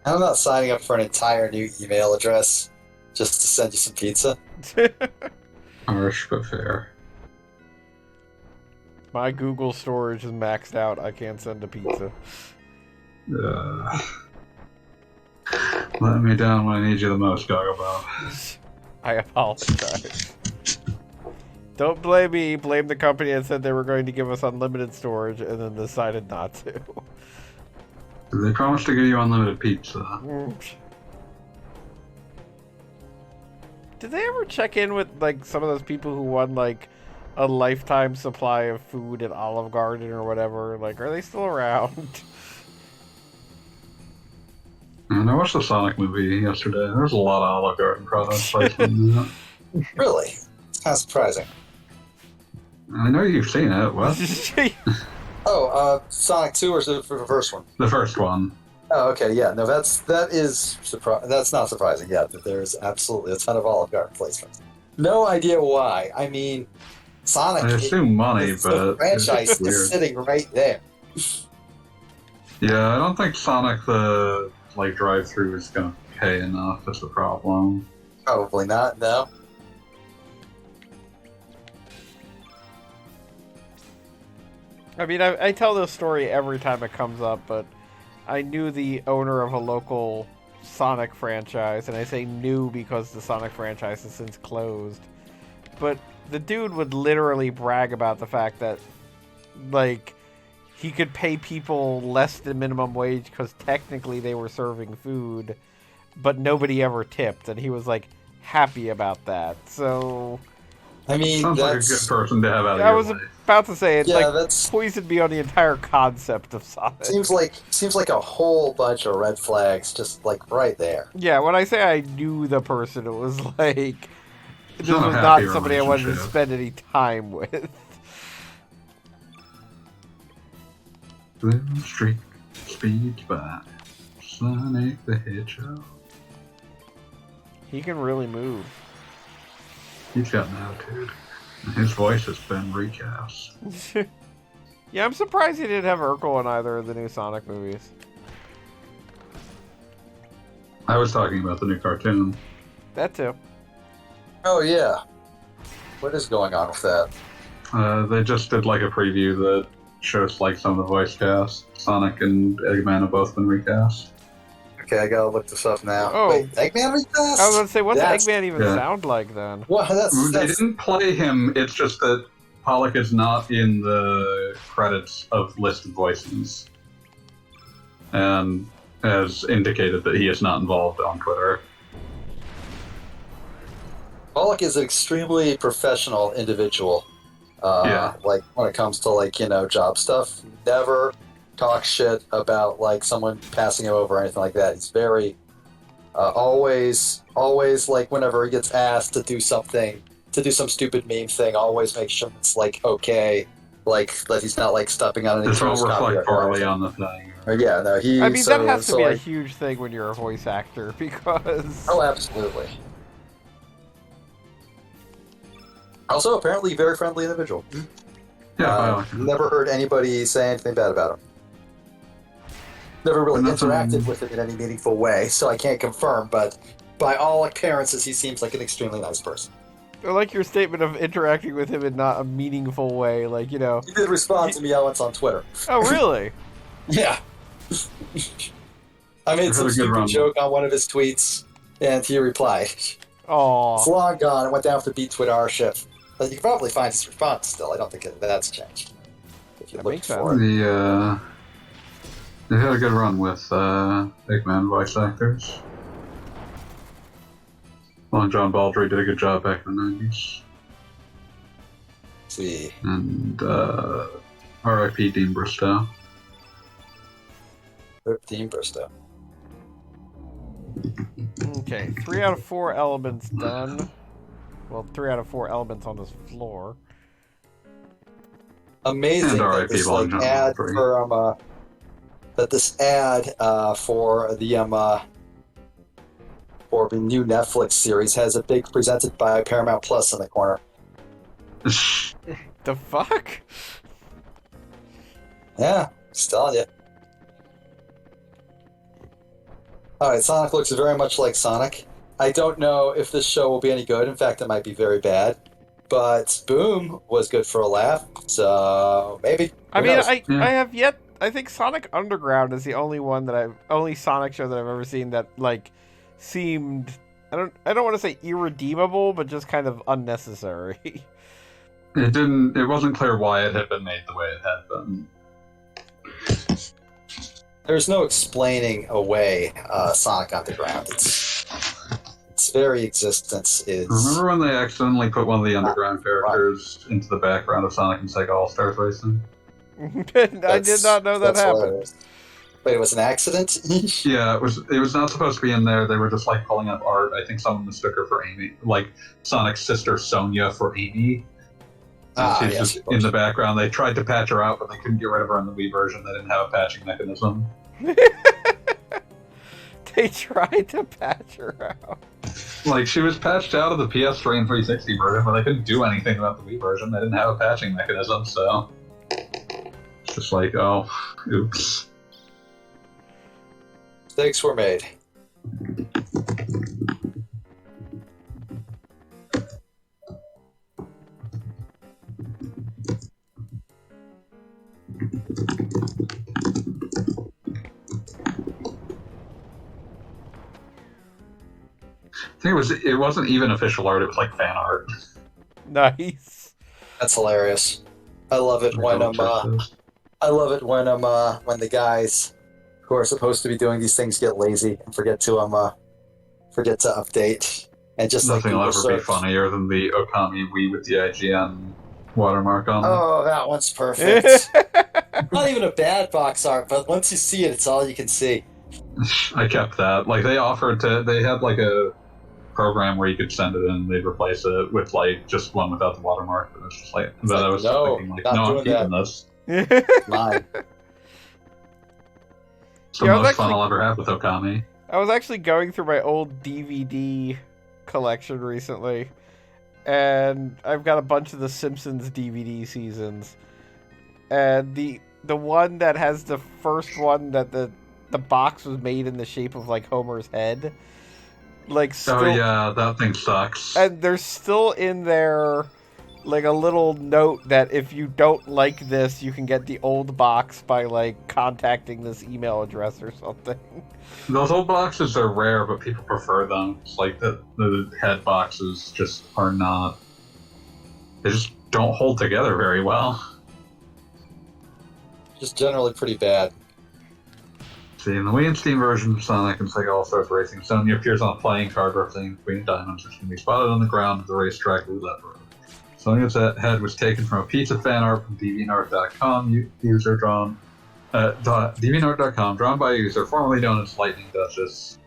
I'm not signing up for an entire new email address just to send you some pizza. Harsh but fair. My Google storage is maxed out. I can't send a pizza. Let me down when I need you the most, Gogglebot. I apologize. Don't blame me. Blame the company that said they were going to give us unlimited storage and then decided not to. They promised to give you unlimited pizza. Did they ever check in with like some of those people who won like a lifetime supply of food at Olive Garden or whatever? Like, are they still around? And I watched the Sonic movie yesterday. There's a lot of Olive Garden products placed in that. Really? It's kind of surprising. I know you've seen it. What? Sonic 2 or the first one? The first one. Oh, okay, yeah. No, that's not surprising. Yeah, that there's absolutely a ton of Olive Garden placements. No idea why. I mean, Sonic. I assume money, the but franchise is sitting right there. Yeah, I don't think Sonic the drive-through is going to pay enough. That's the problem. Probably not. No. I mean, I tell this story every time it comes up, but I knew the owner of a local Sonic franchise, and I say new because the Sonic franchise has since closed. But the dude would literally brag about the fact that, like, he could pay people less than minimum wage because technically they were serving food, but nobody ever tipped, and he was, like, happy about that. So... I mean, sounds like a good person to have out of I your was life. about to say it. Yeah, like that's poisoned me on the entire concept of Sonic. seems like a whole bunch of red flags just like right there. Yeah, when I say I knew the person, it was like this not a was happy not somebody I wanted to relationship. spend any time with. Blue streak speeds by Sonic the Hedgehog. He can really move. He's got an attitude. And his voice has been recast. Yeah, I'm surprised he didn't have Urkel in either of the new Sonic movies. I was talking about the new cartoon. That too. Oh yeah, what is going on with that? They just did like a preview that shows like some of the voice cast. Sonic and Eggman have both been recast. Okay, I gotta look this up now. Oh. Wait, Eggman recast? I was gonna say, what's That's- Eggman even sound like then? Well, They that's didn't play him, it's just that Pollock is not in the credits of listed voices. And has indicated that he is not involved on Twitter. Pollock is an extremely professional individual. Yeah. Like when it comes to like job stuff, never talk shit about like someone passing him over or anything like that. He's very always like whenever he gets asked to do something, to do some stupid meme thing, always make sure it's like okay, like that he's not like stepping on any This won't toes. reflect poorly on the thing. Yeah, no, he. I mean, that has to be a like, huge thing when you're a voice actor because. Oh, absolutely. Also, apparently, very friendly individual. Yeah, I like him. Never heard anybody say anything bad about him. Never really But nothing- interacted with him in any meaningful way, so I can't confirm, but by all appearances, he seems like an extremely nice person. I like your statement of interacting with him in not a meaningful way, like, He did respond to me once on Twitter. Oh, really? Yeah. I made I've some had a good stupid run. joke on one of his tweets, and he replied. It's Aw. long gone. I went down for beat Twittership. But you can probably find his response still. I don't think that's changed. If you That look makes for it. They had a good run with Eggman voice actors. Long John Baldry did a good job back in the 90s. Let's see. And R.I.P. Dean Bristow. 13 Bristow. Okay, 3 out of 4 elements done. Well, 3 out of 4 elements on this floor. Amazing And that R.I.P. this Long like John ad Baldry. for this ad for the new Netflix series has a big presented by Paramount Plus in the corner. The fuck? Yeah, just telling you. Alright, Sonic looks very much like Sonic. I don't know if this show will be any good. In fact, it might be very bad. But Boom was good for a laugh, so maybe. I mean, knows? I have yet. I think Sonic Underground is the only only Sonic show that I've ever seen that like seemed. I don't want to say irredeemable, but just kind of unnecessary. It wasn't clear why it had been made the way it had been. There's no explaining away Sonic Underground. Its very existence is... Remember when they accidentally put one of the Underground characters into the background of Sonic and Sega All-Stars Racing? I did not know that happened. Hilarious. Wait, it was an accident? Yeah, it was not supposed to be in there. They were just like pulling up art. I think someone mistook her for Amy, like Sonic's sister Sonia for Amy. She's just in the background. They tried to patch her out, but they couldn't get rid of her in the Wii version. They didn't have a patching mechanism. They tried to patch her out. Like, she was patched out of the PS3 and 360 version, but they couldn't do anything about the Wii version. They didn't have a patching mechanism, so... It's just like, oh, oops. Mistakes were made. I think it wasn't even official art, it was like fan art. Nice. That's hilarious. I love it when when the guys who are supposed to be doing these things get lazy and forget to update. And just nothing will like ever be funnier than the Okami Wii with the IGN watermark on. Oh, that one's perfect. Not even a bad box art, but once you see it, it's all you can see. I kept that. Like, they had like a program where you could send it in and they'd replace it with like just one without the watermark. But it's just like, I was thinking like, no, I'm keeping this. Mine. It's the most fun I'll ever have with Okami. I was actually going through my old DVD collection recently, and I've got a bunch of the Simpsons DVD seasons, and the one that has the first one that the box was made in the shape of like Homer's head, like still, oh yeah, that thing sucks. And there's still in there like a little note that if you don't like this, you can get the old box by like contacting this email address or something. Those old boxes are rare, but people prefer them. It's like the head boxes just are not. They just don't hold together very well. Just generally pretty bad. See, in the Wii and Steam version of Sonic and Sega All-Stars Racing, Sonya appears on a playing card representing Queen of Diamonds, which can be spotted on the ground of the racetrack roulette road. Sonya's head was taken from a piece of fan art from DeviantArt.com DeviantArt.com, drawn by a user formerly known as Lightning Duchess.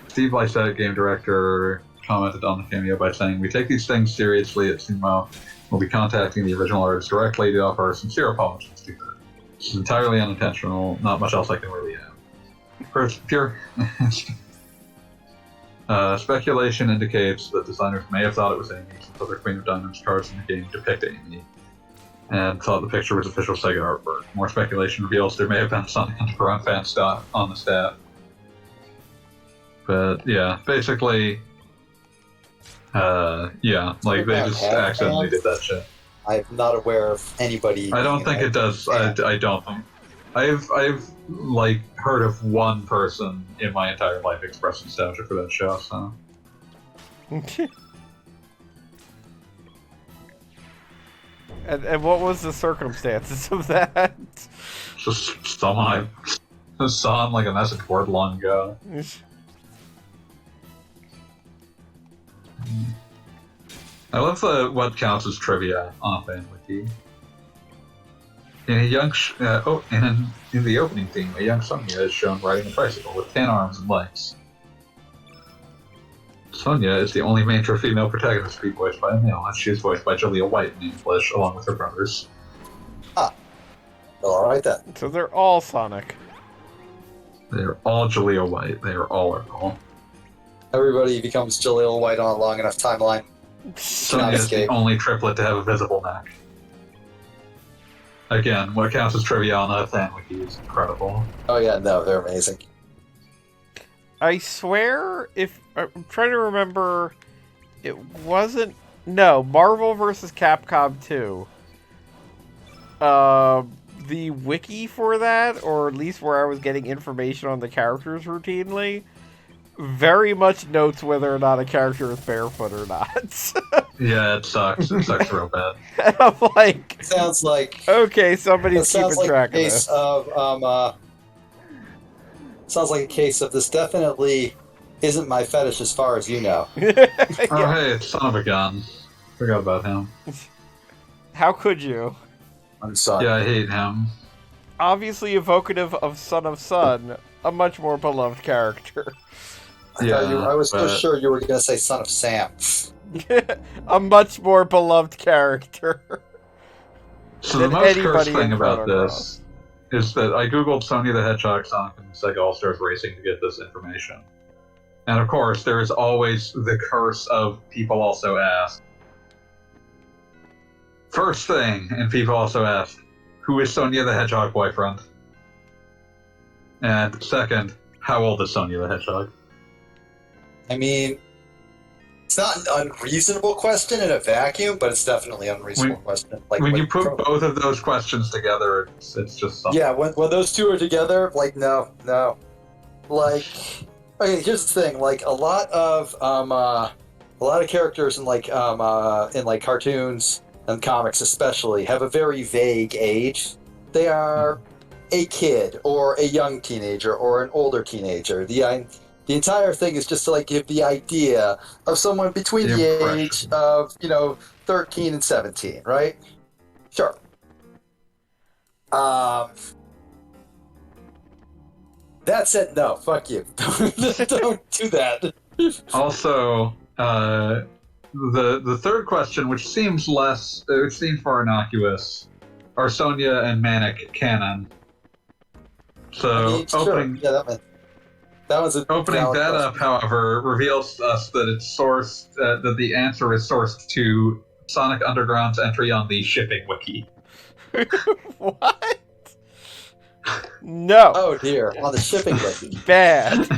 Steve Lystedt, game director, commented on the cameo by saying, "We take these things seriously at Sumo. We'll be contacting the original artist directly to offer our sincere apologies to her. This is entirely unintentional, not much else I can really add." Pure speculation indicates that designers may have thought it was Amy, since other Queen of Diamonds cards in the game depict Amy, and thought the picture was official Sega artwork. More speculation reveals there may have been Sonic Underground fan stuff on the staff. But yeah, basically, yeah, like they just accidentally did that shit. I'm not aware of anybody. I don't think it does. I don't think. I've like heard of one person in my entire life express nostalgia for that show. So. And what was the circumstances of that? Just someone I saw on like a message board long ago. I love what counts as trivia on a fan wiki. In a young in the opening theme, a young Sonya is shown riding a bicycle with 10 arms and legs. Sonya is the only major female protagonist to be voiced by a male, and she is voiced by Jaleel White in English, along with her brothers. Ah, well, all right then. So they're all Sonic. They're all Jaleel White. They are all Urkel. Everybody becomes Jaleel White on a long enough timeline. Sonya is the only triplet to have a visible neck. Again, what counts as trivia on a fan wiki is incredible. Oh yeah, no, they're amazing. I swear, if I'm trying to remember, it wasn't. No, Marvel vs. Capcom 2. The wiki for that, or at least where I was getting information on the characters routinely, very much notes whether or not a character is barefoot or not. Yeah, it sucks. It sucks real bad. And I'm like, Sounds like okay, somebody's keeping like track a case of of sounds like a case of this definitely isn't my fetish as far as you know. this. Oh, hey, son of a gun. Forgot about him. How could you? I'm sorry. Yeah, I hate him. Obviously evocative of Son of Sun, a much more beloved character. I was so sure you were going to say Son of Sam. A much more beloved character. So the than most anybody cursed in thing about Chrono this is that I googled Sonya the Hedgehog, Sonic, and Sega All-Stars Racing to get this information. And of course, there is always the curse of people also ask. First thing, and people also ask, who is Sonya the Hedgehog boyfriend? And second, how old is Sonya the Hedgehog? I mean, it's not an unreasonable question in a vacuum, but it's definitely an unreasonable question. Like when you put both of those questions together, it's just something. Yeah, when those two are together, like no. Like, okay, here's the thing. Like a lot of characters in like cartoons and comics especially have a very vague age. They are a kid or a young teenager or an older teenager. The entire thing is just to like give the idea of someone between the age of 13 and 17, right? Sure. That said, no, fuck you. Don't do that. Also, the third question, which seems more innocuous, are Sonya and Manic canon? So opening that up, however, reveals to us that it's sourced that the answer is sourced to Sonic Underground's entry on the shipping wiki. What? No. Oh dear, on the shipping wiki. Bad.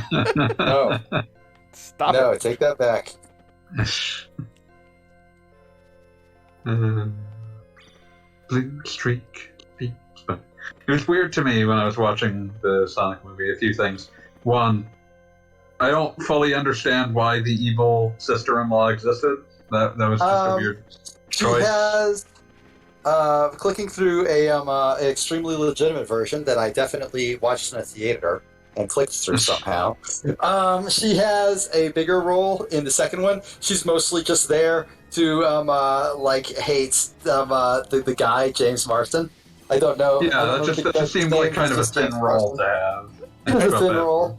No. Stop No, it. take that back. Blue streak. It was weird to me when I was watching the Sonic movie. A few things. One, I don't fully understand why the evil sister-in-law existed. That was just a weird choice. She has, clicking through an extremely legitimate version that I definitely watched in a theater and clicked through somehow. She has a bigger role in the second one. She's mostly just there to hate the guy James Marsden. I don't know. Yeah, that just seemed like kind of a thin role to have. A thin role.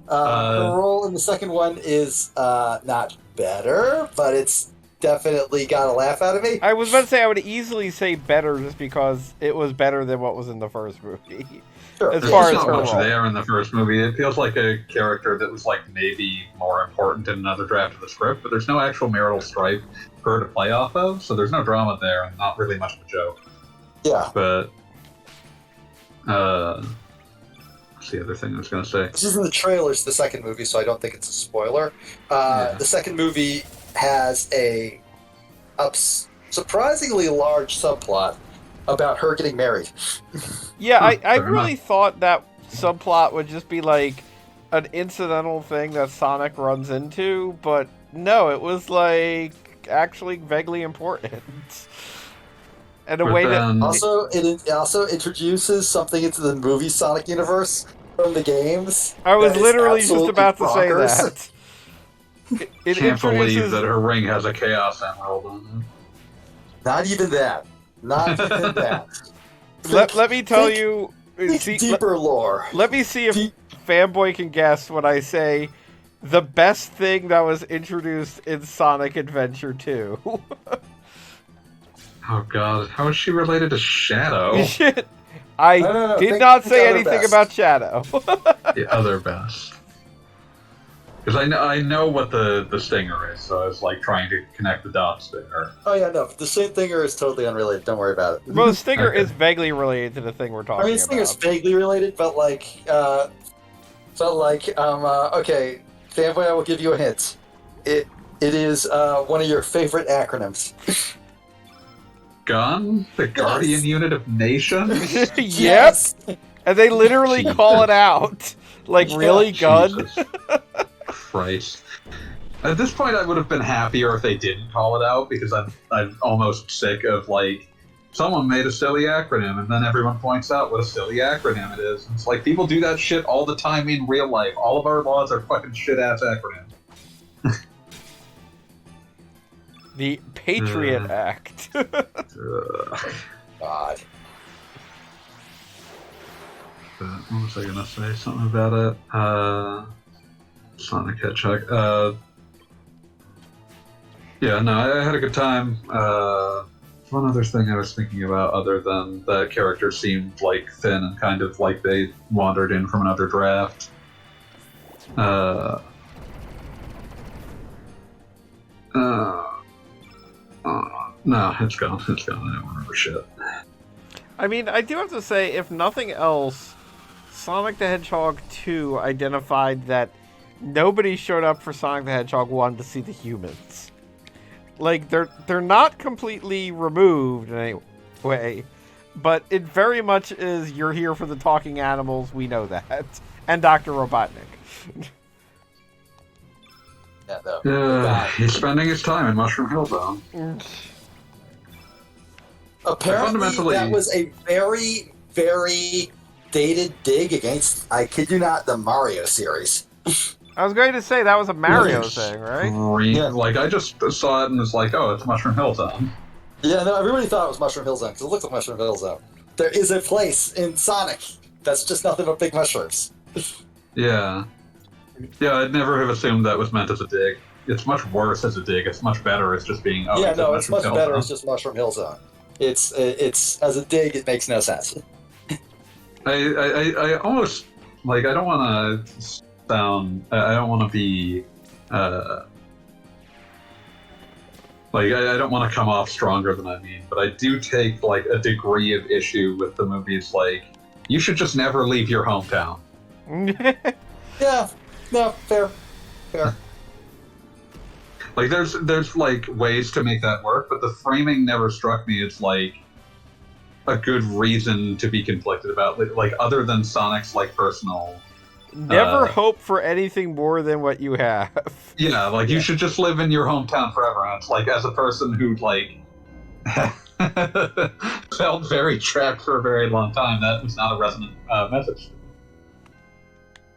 Her role in the second one is not better, but it's definitely got a laugh out of me. I was about to say I would easily say better just because it was better than what was in the first movie. Sure. As far as not her much role. there in the first movie. It feels like a character that was like maybe more important in another draft of the script, but there's no actual marital stripe for her to play off of, so there's no drama there and not really much of a joke. Yeah. But what's the other thing I was going to say? This is in the trailers to the second movie, so I don't think it's a spoiler. The second movie has a surprisingly large subplot about her getting married. Yeah, I really thought that subplot would just be like an incidental thing that Sonic runs into, but no, it was like actually vaguely important. And a way that it also introduces something into the movie Sonic universe from the games. I was literally just about to say bonkers. that. It Can't believe introduces that her ring has a Chaos Emerald on Not even that. Not even that. let me tell you. See, deeper lore. Let me see if Fanboy can guess when I say the best thing that was introduced in Sonic Adventure 2. Oh god, how is she related to Shadow? I did not say anything best. about Shadow. The other best. Because I know what the stinger is, so I was like trying to connect the dots there. Oh yeah, no, the same thinger is totally unrelated. Don't worry about it. Well, the Stinger Okay. is vaguely related to the thing we're talking about. I mean, Stinger's vaguely related, but like, so But like, okay, Fanboy, I will give you a hint. It is one of your favorite acronyms. GUN? The Guardian Unit of Nations? Yep. Yes. And they literally call it out. Like, really, gun? Jesus Christ. At this point, I would have been happier if they didn't call it out, because I'm almost sick of, like, someone made a silly acronym, and then everyone points out what a silly acronym it is. It's like, people do that shit all the time in real life. All of our laws are fucking shit-ass acronyms. The Patriot Act. God. What was I gonna say? Something about it? Sonic Hedgehog. Yeah, no, I had a good time. One other thing I was thinking about, other than the characters seemed like thin and kind of like they wandered in from another draft. No, it's gone. It's gone. I don't remember shit. I mean, I do have to say, if nothing else, Sonic the Hedgehog 2 identified that nobody showed up for Sonic the Hedgehog 1 to see the humans. Like, they're not completely removed in any way, but it very much is, you're here for the talking animals, we know that. And Dr. Robotnik. He's spending his time in Mushroom Hill Zone. Apparently, that was a very, very dated dig against, I kid you not, the Mario series. I was going to say, that was a Mario thing, right? Yeah. Like, I just saw it and was like, oh, it's Mushroom Hill Zone. Yeah, no, everybody thought it was Mushroom Hill Zone, because it looked like Mushroom Hill Zone. There is a place in Sonic that's just nothing but big mushrooms. Yeah. Yeah, I'd never have assumed that was meant as a dig. It's much worse as a dig. It's much better as just being, it's much better as just Mushroom Hill Zone. It's as a dig, it makes no sense. I almost, like, I don't want to sound, I don't want to be, like, I don't want to come off stronger than I mean, but I do take, like, a degree of issue with the movies, like, you should just never leave your hometown. Yeah, no, fair. Like, there's like ways to make that work, but the framing never struck me as like a good reason to be conflicted about. Like other than Sonic's like personal. Never hope for anything more than what you have. Yeah, like you should just live in your hometown forever. And it's like, as a person who like felt very trapped for a very long time, that was not a resonant message.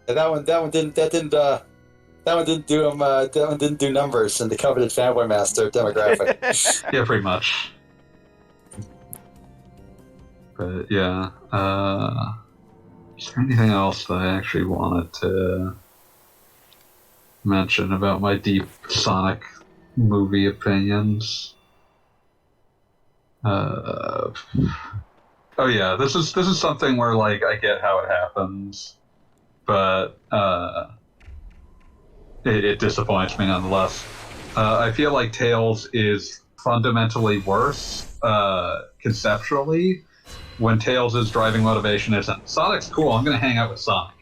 That one didn't do numbers in the coveted fanboy master demographic. Yeah, pretty much. But yeah, is there anything else that I actually wanted to mention about my deep Sonic movie opinions? Oh yeah, this is something where like I get how it happens, but it disappoints me nonetheless. I feel like Tails is fundamentally worse conceptually when Tails' driving motivation isn't Sonic's cool, I'm gonna hang out with Sonic.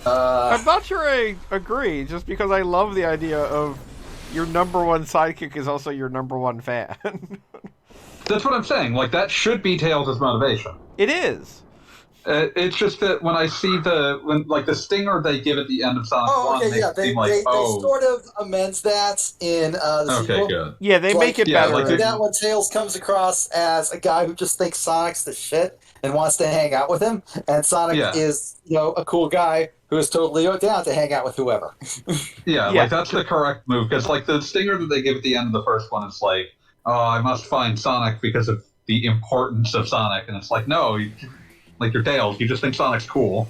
I'm not sure I agree, just because I love the idea of your number one sidekick is also your number one fan. That's what I'm saying. Like, that should be Tails' motivation. It is. It's just that when I see the stinger they give at the end of Sonic 1, okay, yeah, they sort of amends that in the sequel. Okay, good. Yeah, they make it better. Like that when Tails comes across as a guy who just thinks Sonic's the shit and wants to hang out with him, and Sonic is, a cool guy who is totally down to hang out with whoever. Yeah, like that's the correct move, because like the stinger that they give at the end of the first one is like, oh, I must find Sonic because of the importance of Sonic, and it's like, no, like you're Tails, you just think Sonic's cool.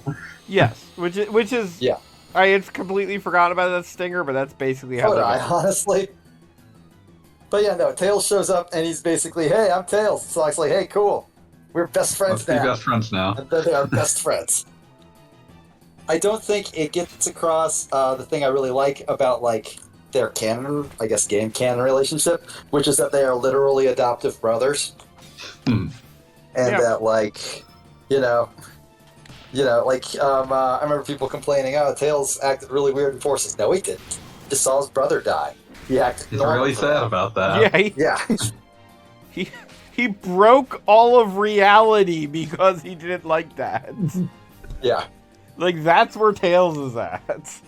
Yes, which is yeah. I had completely forgotten about that stinger, but that's basically how. Honestly. But yeah, no, Tails shows up and he's basically, hey, I'm Tails. Sonic's like, hey, cool, we're best friends now. Let's be best friends now. And they are best friends. I don't think it gets across the thing I really like about like their canon, I guess, game canon relationship, which is that they are literally adoptive brothers, and that like. You know, like, I remember people complaining, oh, Tails acted really weird in Forces. No, he didn't. He just saw his brother die. He acted He's normal really for sad that. about that. Yeah, Yeah. he broke all of reality because he didn't like that. Yeah. Like, that's where Tails is at.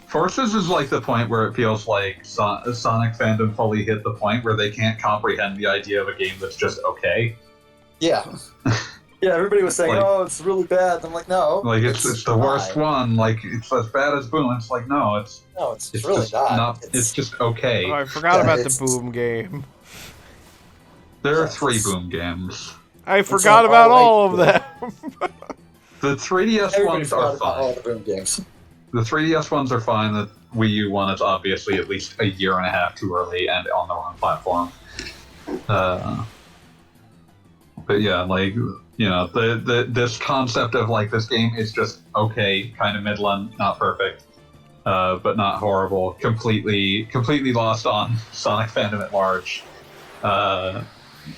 Forces is like the point where it feels like Sonic fandom fully hit the point where they can't comprehend the idea of a game that's just okay. Yeah. Yeah, everybody was saying, Like- oh, it's really bad. I'm like, no. Like it's the worst one. Like it's as bad as Boom. It's like no, it's really just not. It's just okay. Oh, I forgot about the it's- Boom game. There are yeah, 3 it's- Boom games. I forgot like about all all of like- them. The 3DS Everybody ones are forgot about all fine. the Boom games. The 3DS ones are fine. The Wii U one is obviously at least a year and a half too early and on the wrong platform. But yeah, like this concept of like this game is just okay, kind of middling, not perfect, but not horrible. Completely lost on Sonic fandom at large,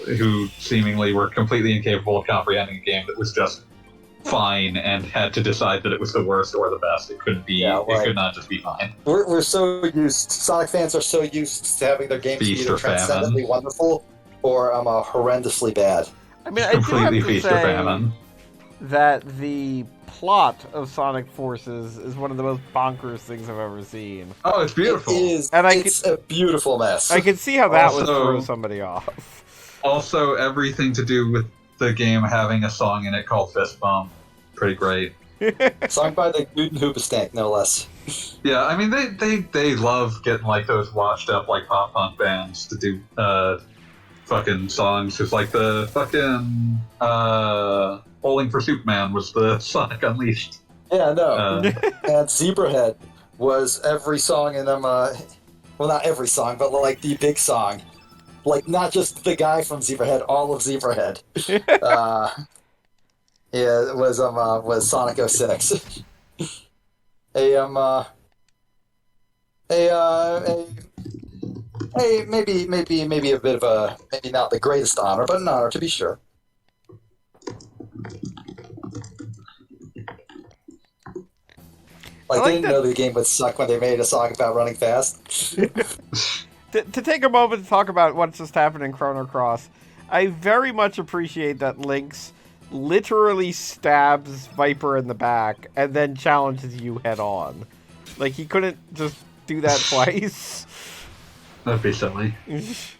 who seemingly were completely incapable of comprehending a game that was just fine and had to decide that it was the worst or the best. It couldn't be. Yeah, It could not just be fine. We're so used. Sonic fans are so used to having their games Feast either or famine. transcendently wonderful or horrendously bad. I mean, I do Completely have to feast or say famine. that the plot of Sonic Forces is one of the most bonkers things I've ever seen. Oh, it's beautiful. It is. And It's a beautiful mess. I could see how that would Also- throw somebody off. Also, everything to do with the game having a song in it called Fist Bump. Pretty great. Sung by the Newton Hoobastank, no less. Yeah, I mean they love getting like those washed up like pop punk bands to do fucking songs. It's like the fucking Bowling for Superman was the Sonic Unleashed. Yeah, no. Uh, And Zebrahead was every song in them. Well, not every song, but like the big song. Like not just the guy from Zebrahead, all of Zebrahead. Yeah, it was Sonic 06. Maybe a bit of a maybe not the greatest honor, but an honor to be sure. Like, I like they didn't that- know the game would suck when they made a song about running fast. To take a moment to talk about what's just happened in Chrono Cross, I very much appreciate that Lynx literally stabs Viper in the back and then challenges you head on. Like, he couldn't just do that twice. that'd be silly. Yes,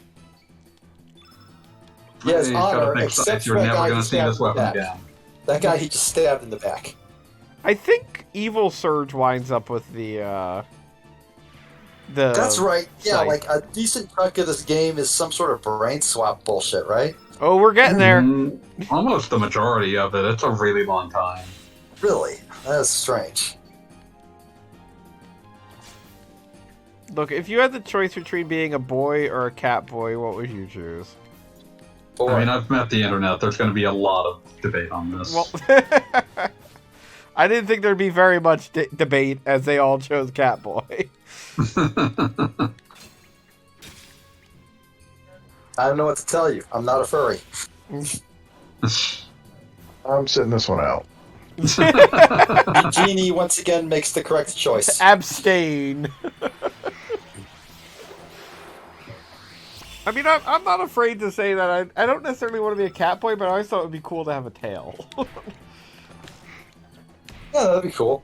You gotta honor, think except you're for that never guy gonna who see this stabbed in the weapon back. again. That guy he just stabbed in the back. I think Evil Serge winds up with the That's right. Yeah, site. like a decent chunk of this game is some sort of brain swap bullshit, right? Oh, we're getting there. Almost the majority of it. It's a really long time. Really? That's strange. Look, if you had the choice between being a boy or a cat boy, what would you choose? Boy. I mean, I've met the internet. There's going to be a lot of debate on this. Well, I didn't think there'd be very much debate as they all chose cat boy. I don't know what to tell you. I'm not a furry. I'm sitting this one out. Genie once again makes the correct choice. Abstain. I mean, I'm not afraid to say that I don't necessarily want to be a cat boy, but I always thought it would be cool to have a tail. Yeah, that'd be cool.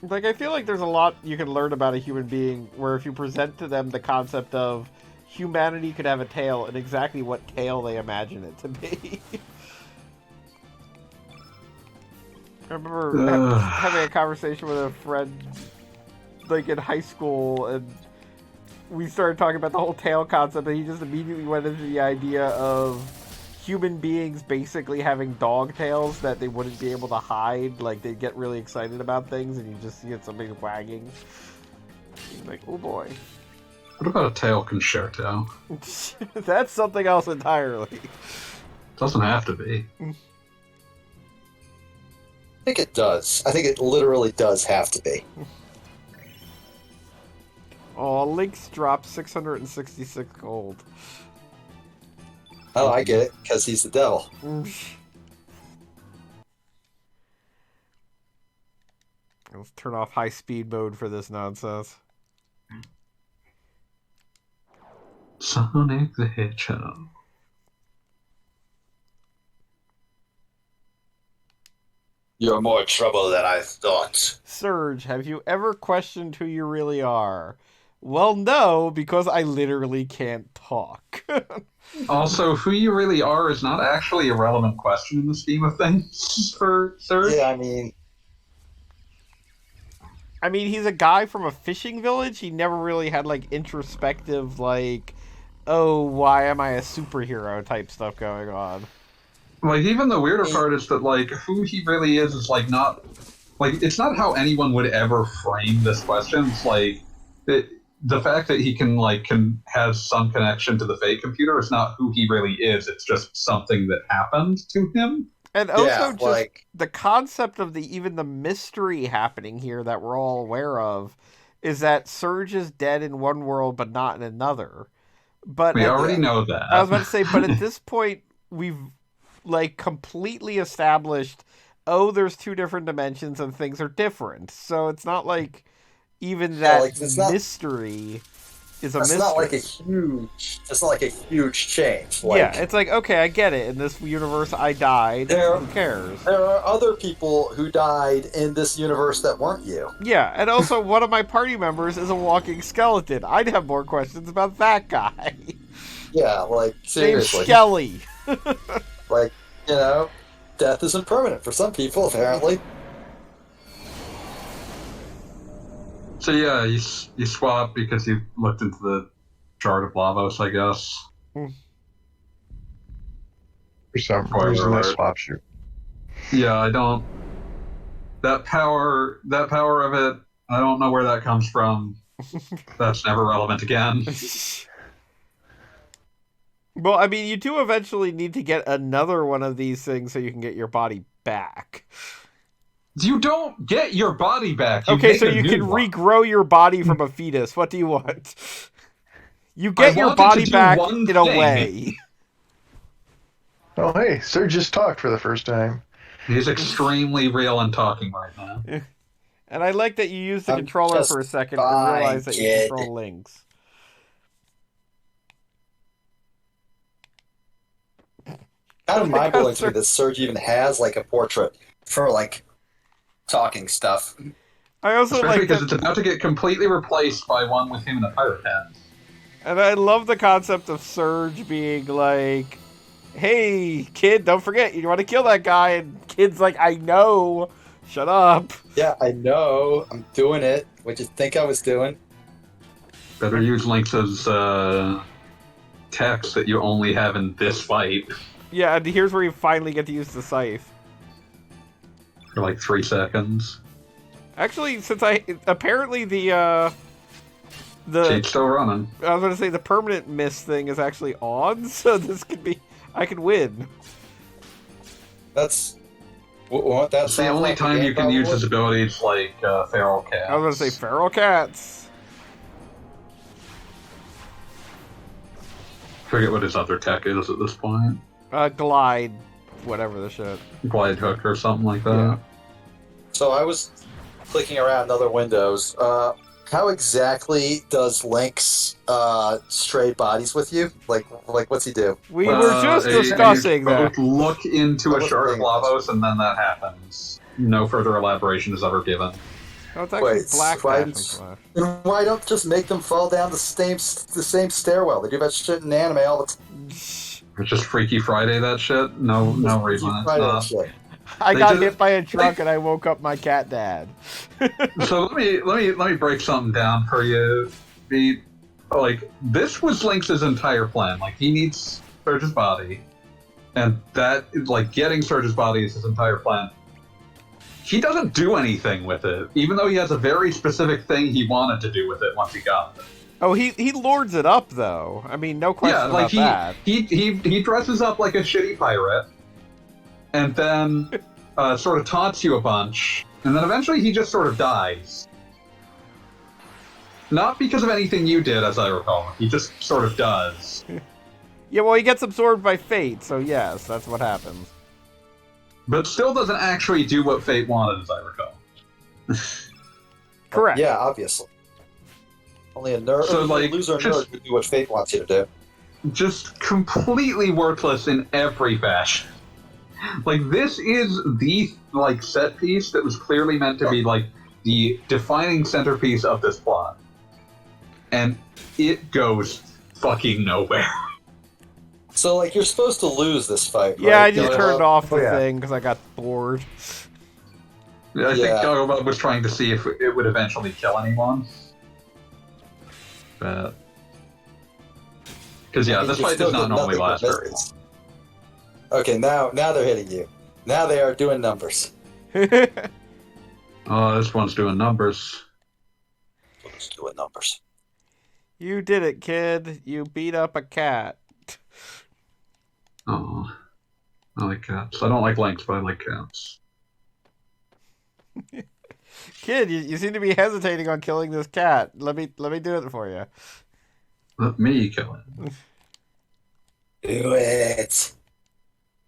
Like, I feel like there's a lot you can learn about a human being where if you present to them the concept of humanity could have a tail and exactly what tail they imagine it to be. I remember having a conversation with a friend, like, in high school, and we started talking about the whole tail concept, and he just immediately went into the idea of human beings basically having dog tails that they wouldn't be able to hide. Like, they'd get really excited about things, and you just see something wagging. Like, oh boy. What about a tail concerto? That's something else entirely. Doesn't have to be. I think it does. I think it literally does have to be. Oh, Lynx dropped 666 gold. Oh, I get it, because he's the devil. Let's turn off high speed mode for this nonsense. Sonic the Hedgehog. You're more trouble than I thought. Serge, have you ever questioned who you really are? Well, no, because I literally can't talk. Also, who you really are is not actually a relevant question in the scheme of things for Serge. Yeah, I mean, he's a guy from a fishing village. He never really had, like, introspective, like, oh, why am I a superhero type stuff going on. Like, even the weirder part is that, like, who he really is, like, not... Like, it's not how anyone would ever frame this question. It's, like, the fact that he can have some connection to the fake computer is not who he really is. It's just something that happened to him. And also just the concept of even the mystery happening here that we're all aware of is that Serge is dead in one world but not in another. But we already know that. I was about to say, but at this point, we've like completely established, oh, there's two different dimensions and things are different. So it's not like even that mystery is a mystery. It's not like a huge change. Like, yeah, it's like, okay, I get it. In this universe, I died. Who cares? There are other people who died in this universe that weren't you. Yeah, and also one of my party members is a walking skeleton. I'd have more questions about that guy. Yeah, like, seriously. Named Skelly. Like, death isn't permanent for some people, apparently. So yeah, you swap because you looked into the chart of Lavos, I guess. For some reason, that swaps you. Yeah, I don't. That power of it, I don't know where that comes from. That's never relevant again. Well, I mean, you do eventually need to get another one of these things so you can get your body back. You don't get your body back. Okay, so you can regrow your body from a fetus. What do you want? You get your body back in a way. Oh, hey, Serge just talked for the first time. He's extremely real and talking right now. And I like that you used the controller for a second and realized that you control links. Kind of mind-blowing to me that Serge even has, like, a portrait for, like, talking stuff. I also especially because it's about to get completely replaced by one with him in a pirate hat. And I love the concept of Serge being like, hey, kid, don't forget, you want to kill that guy. And kid's like, I know. Shut up. Yeah, I know. I'm doing it. What'd you think I was doing? Better use Link's text that you only have in this fight. Yeah, and here's where you finally get to use the scythe. For like 3 seconds. Actually, since apparently the Cheat's still running. I was going to say the permanent miss thing is actually on, so this could be, I could win. That's what that's the only time you can use his abilities like feral cats. I was going to say feral cats. Forget what his other tech is at this point. Glide, whatever the shit. Glide hook or something like that. Yeah. So I was clicking around other windows. How exactly does Link's trade bodies with you? Like what's he do? We were just discussing that. Look into a shard of Lavos and then that happens. No further elaboration is ever given. Oh, it's actually black Flash. Why don't just make them fall down the same stairwell? They do that shit in anime all the time. It's just Freaky Friday, that shit? No reason. It's not. I got hit by a truck and I woke up my cat dad. So let me break something down for you. This was Link's entire plan. Like, he needs Serge's body, and that, like, getting Serge's body is his entire plan. He doesn't do anything with it, even though he has a very specific thing he wanted to do with it once he got it. Oh, he lords it up, though. I mean, no question about that. He dresses up like a shitty pirate, and then sort of taunts you a bunch, and then eventually he just sort of dies. Not because of anything you did, as I recall. He just sort of does. Yeah, well, he gets absorbed by fate, so yes, that's what happens. But still doesn't actually do what fate wanted, as I recall. Correct. Yeah, obviously. Only a nerd, So, like, loser nerd would do what fate wants you to do. Just completely worthless in every fashion. Like, this is the, like, set piece that was clearly meant to be, like, the defining centerpiece of this plot. And it goes fucking nowhere. So, like, you're supposed to lose this fight, Yeah, right? I just turned off the thing because I got bored. I think Gogglebug was trying to see if it would eventually kill anyone. But... Because, yeah, this fight does not normally last very long. Okay, now they're hitting you. Now they are doing numbers. Oh, this one's doing numbers. It's doing numbers. You did it, kid. You beat up a cat. Oh, I like cats. I don't like lynx, but I like cats. Kid, you seem to be hesitating on killing this cat. Let me do it for you. Let me kill it. Do it.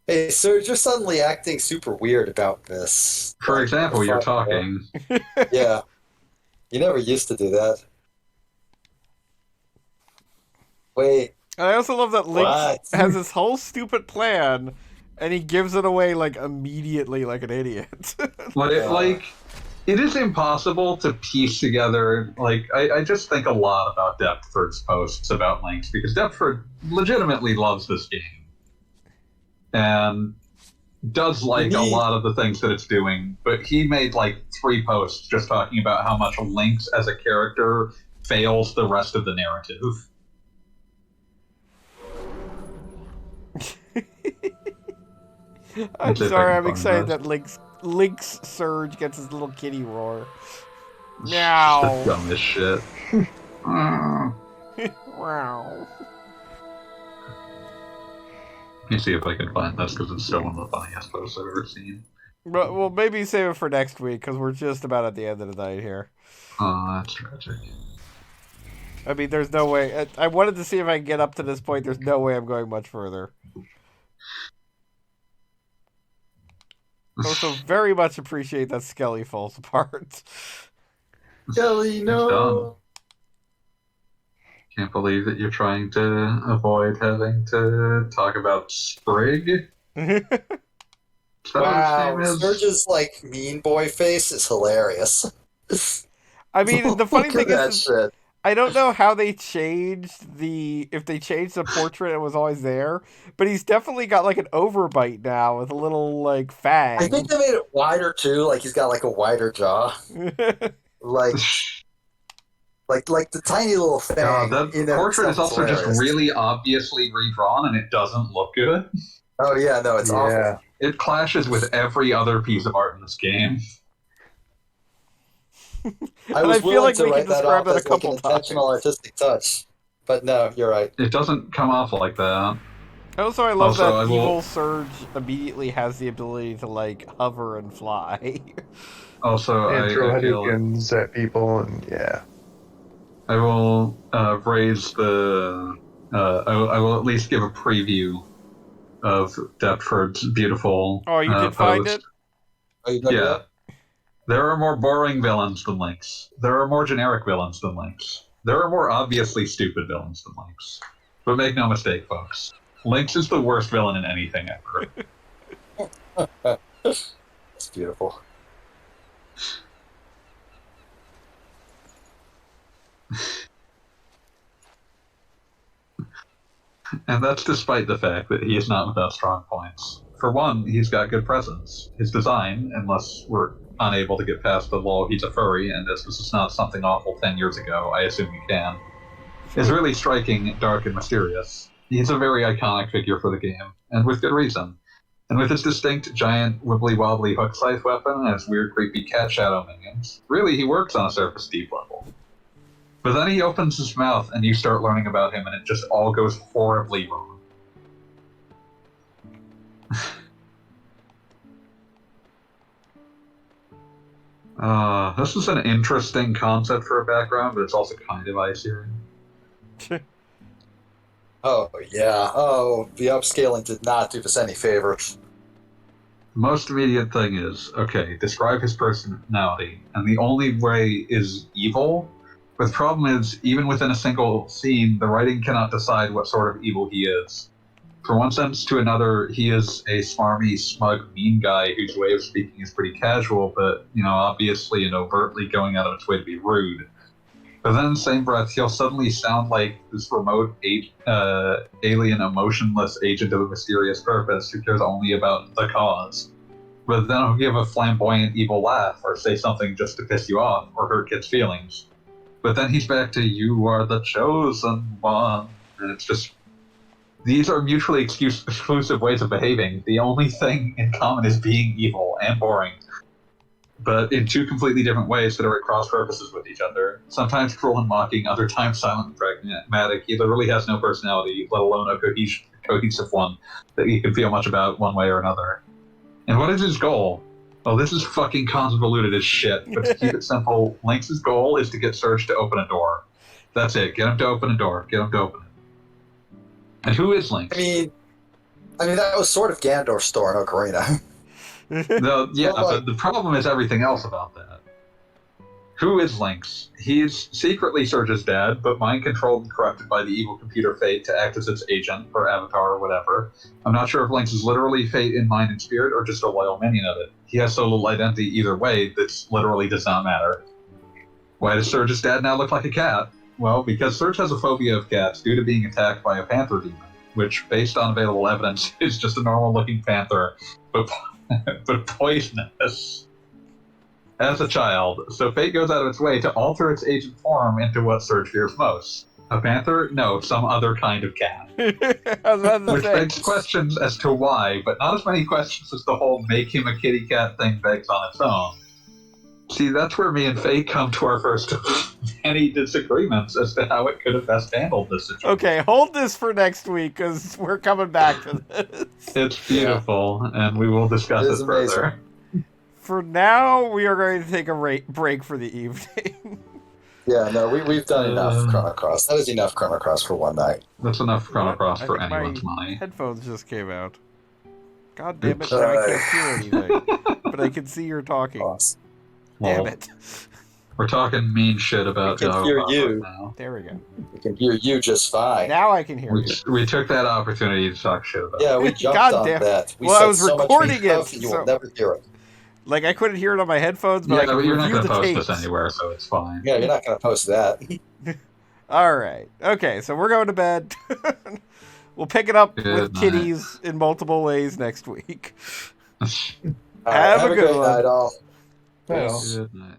Hey, Serge, you're suddenly acting super weird about this. For example, you're talking. Yeah. You never used to do that. Wait. I also love that Lynx has this whole stupid plan, and he gives it away, like, immediately like an idiot. But it is impossible to piece together, like, I just think a lot about Deptford's posts about Lynx, because Deptford legitimately loves this game. And does like a lot of the things that it's doing, but he made like 3 posts just talking about how much Lynx as a character fails the rest of the narrative. I'm sorry, I'm excited that Lynx Serge gets his little kitty roar. Meow. Dumb as shit. Wow. Let me see if I can find this, because it's still one of the funniest posts I've ever seen. But well, maybe save it for next week, because we're just about at the end of the night here. Oh, that's tragic. I mean, there's no way. I wanted to see if I can get up to this point. There's no way I'm going much further. Also, very much appreciate that Skelly falls apart. Skelly, no! Can't believe that you're trying to avoid having to talk about Sprig. Wow, Serge's like mean boy face is hilarious. I mean, the funny thing that is, shit. I don't know how they changed if they changed the portrait, it was always there, but he's definitely got like an overbite now with a little like fang. I think they made it wider too, like he's got like a wider jaw. like the tiny little fang. The portrait is also hilarious. Just really obviously redrawn, and it doesn't look good. Oh yeah, no, it's awful. It clashes with every other piece of art in this game. I feel like we can describe that a couple times. Intentional artistic touch, but no, you're right. It doesn't come off like that. Also, I love that evil Serge immediately has the ability to like hover and fly. Also, and throw Hadoukens at people, and yeah. I will raise the. I will at least give a preview of Deptford's beautiful. Oh, you did find it? Oh, you did that? There are more boring villains than Lynx. There are more generic villains than Lynx. There are more obviously stupid villains than Lynx. But make no mistake, folks. Lynx is the worst villain in anything ever. That's beautiful. And that's despite the fact that he is not without strong points. For one, he's got good presence. His design, unless we're unable to get past the lull he's a furry, and as this is not something awful 10 years ago, I assume you can, is really striking, dark, and mysterious. He's a very iconic figure for the game, and with good reason. And with his distinct, giant, wibbly-wobbly hook-scythe weapon and his weird, creepy cat shadow minions, really he works on a surface deep level. But then he opens his mouth and you start learning about him and it just all goes horribly wrong. This is an interesting concept for a background, but it's also kind of eye-searing. Oh, yeah. Oh, the upscaling did not do us any favors. The most immediate thing is, okay, describe his personality, and the only way is evil. But the problem is, even within a single scene, the writing cannot decide what sort of evil he is. From one sentence to another, he is a smarmy, smug, mean guy whose way of speaking is pretty casual, but, obviously and overtly going out of its way to be rude. But then in the same breath, he'll suddenly sound like this remote alien, emotionless agent of a mysterious purpose who cares only about the cause. But then he'll give a flamboyant, evil laugh, or say something just to piss you off, or hurt kids' feelings. But then he's back to, you are the chosen one. And it's just, these are mutually exclusive ways of behaving. The only thing in common is being evil and boring, but in two completely different ways that are at cross purposes with each other. Sometimes cruel and mocking, other times silent and pragmatic. He literally has no personality, let alone a cohesive one that you can feel much about one way or another. And what is his goal? Oh, this is fucking convoluted as shit, but to keep it simple, Lynx's goal is to get Serge to open a door. That's it. Get him to open a door. Get him to open it. And who is Lynx? I mean, that was sort of Gandorf's store in Ocarina. But the problem is everything else about that. Who is Lynx? He's secretly Serge's dad, but mind-controlled and corrupted by the evil computer Fate to act as its agent, or avatar, or whatever. I'm not sure if Lynx is literally Fate in mind and spirit, or just a loyal minion of it. He has so little identity either way that literally does not matter. Why does Serge's dad now look like a cat? Well, because Serge has a phobia of cats due to being attacked by a panther demon, which, based on available evidence, is just a normal-looking panther, but poisonous. As a child, so Fate goes out of its way to alter its agent form into what Serge fears most. A panther? No, some other kind of cat. Which begs questions as to why, but not as many questions as the whole make him a kitty cat thing begs on its own. See, that's where me and Fate come to our first many disagreements as to how it could have best handled this situation. Okay, hold this for next week, because we're coming back to this. It's beautiful, and we will discuss it further. For now, we are going to take a break for the evening. Yeah, no, we've done enough Chrono Cross. That is enough Chrono Cross for one night. That's enough Chrono Cross for anyone's money. Headphones just came out. God damn it, now I can't hear anything. But I can see you're talking. Awesome. Damn it. We're talking mean shit about Joe. Hear you now. There we go. We can hear you just fine. Now I can hear you. We took that opportunity to talk shit about. Yeah, we jumped on that. I was recording it. You will never hear it. Like, I couldn't hear it on my headphones, but I can you're not going to post this anywhere, so it's fine. Yeah, you're not going to post that. All right. Okay, so we're going to bed. We'll pick it up with kitties in multiple ways next week. Have a good night, all. Good night.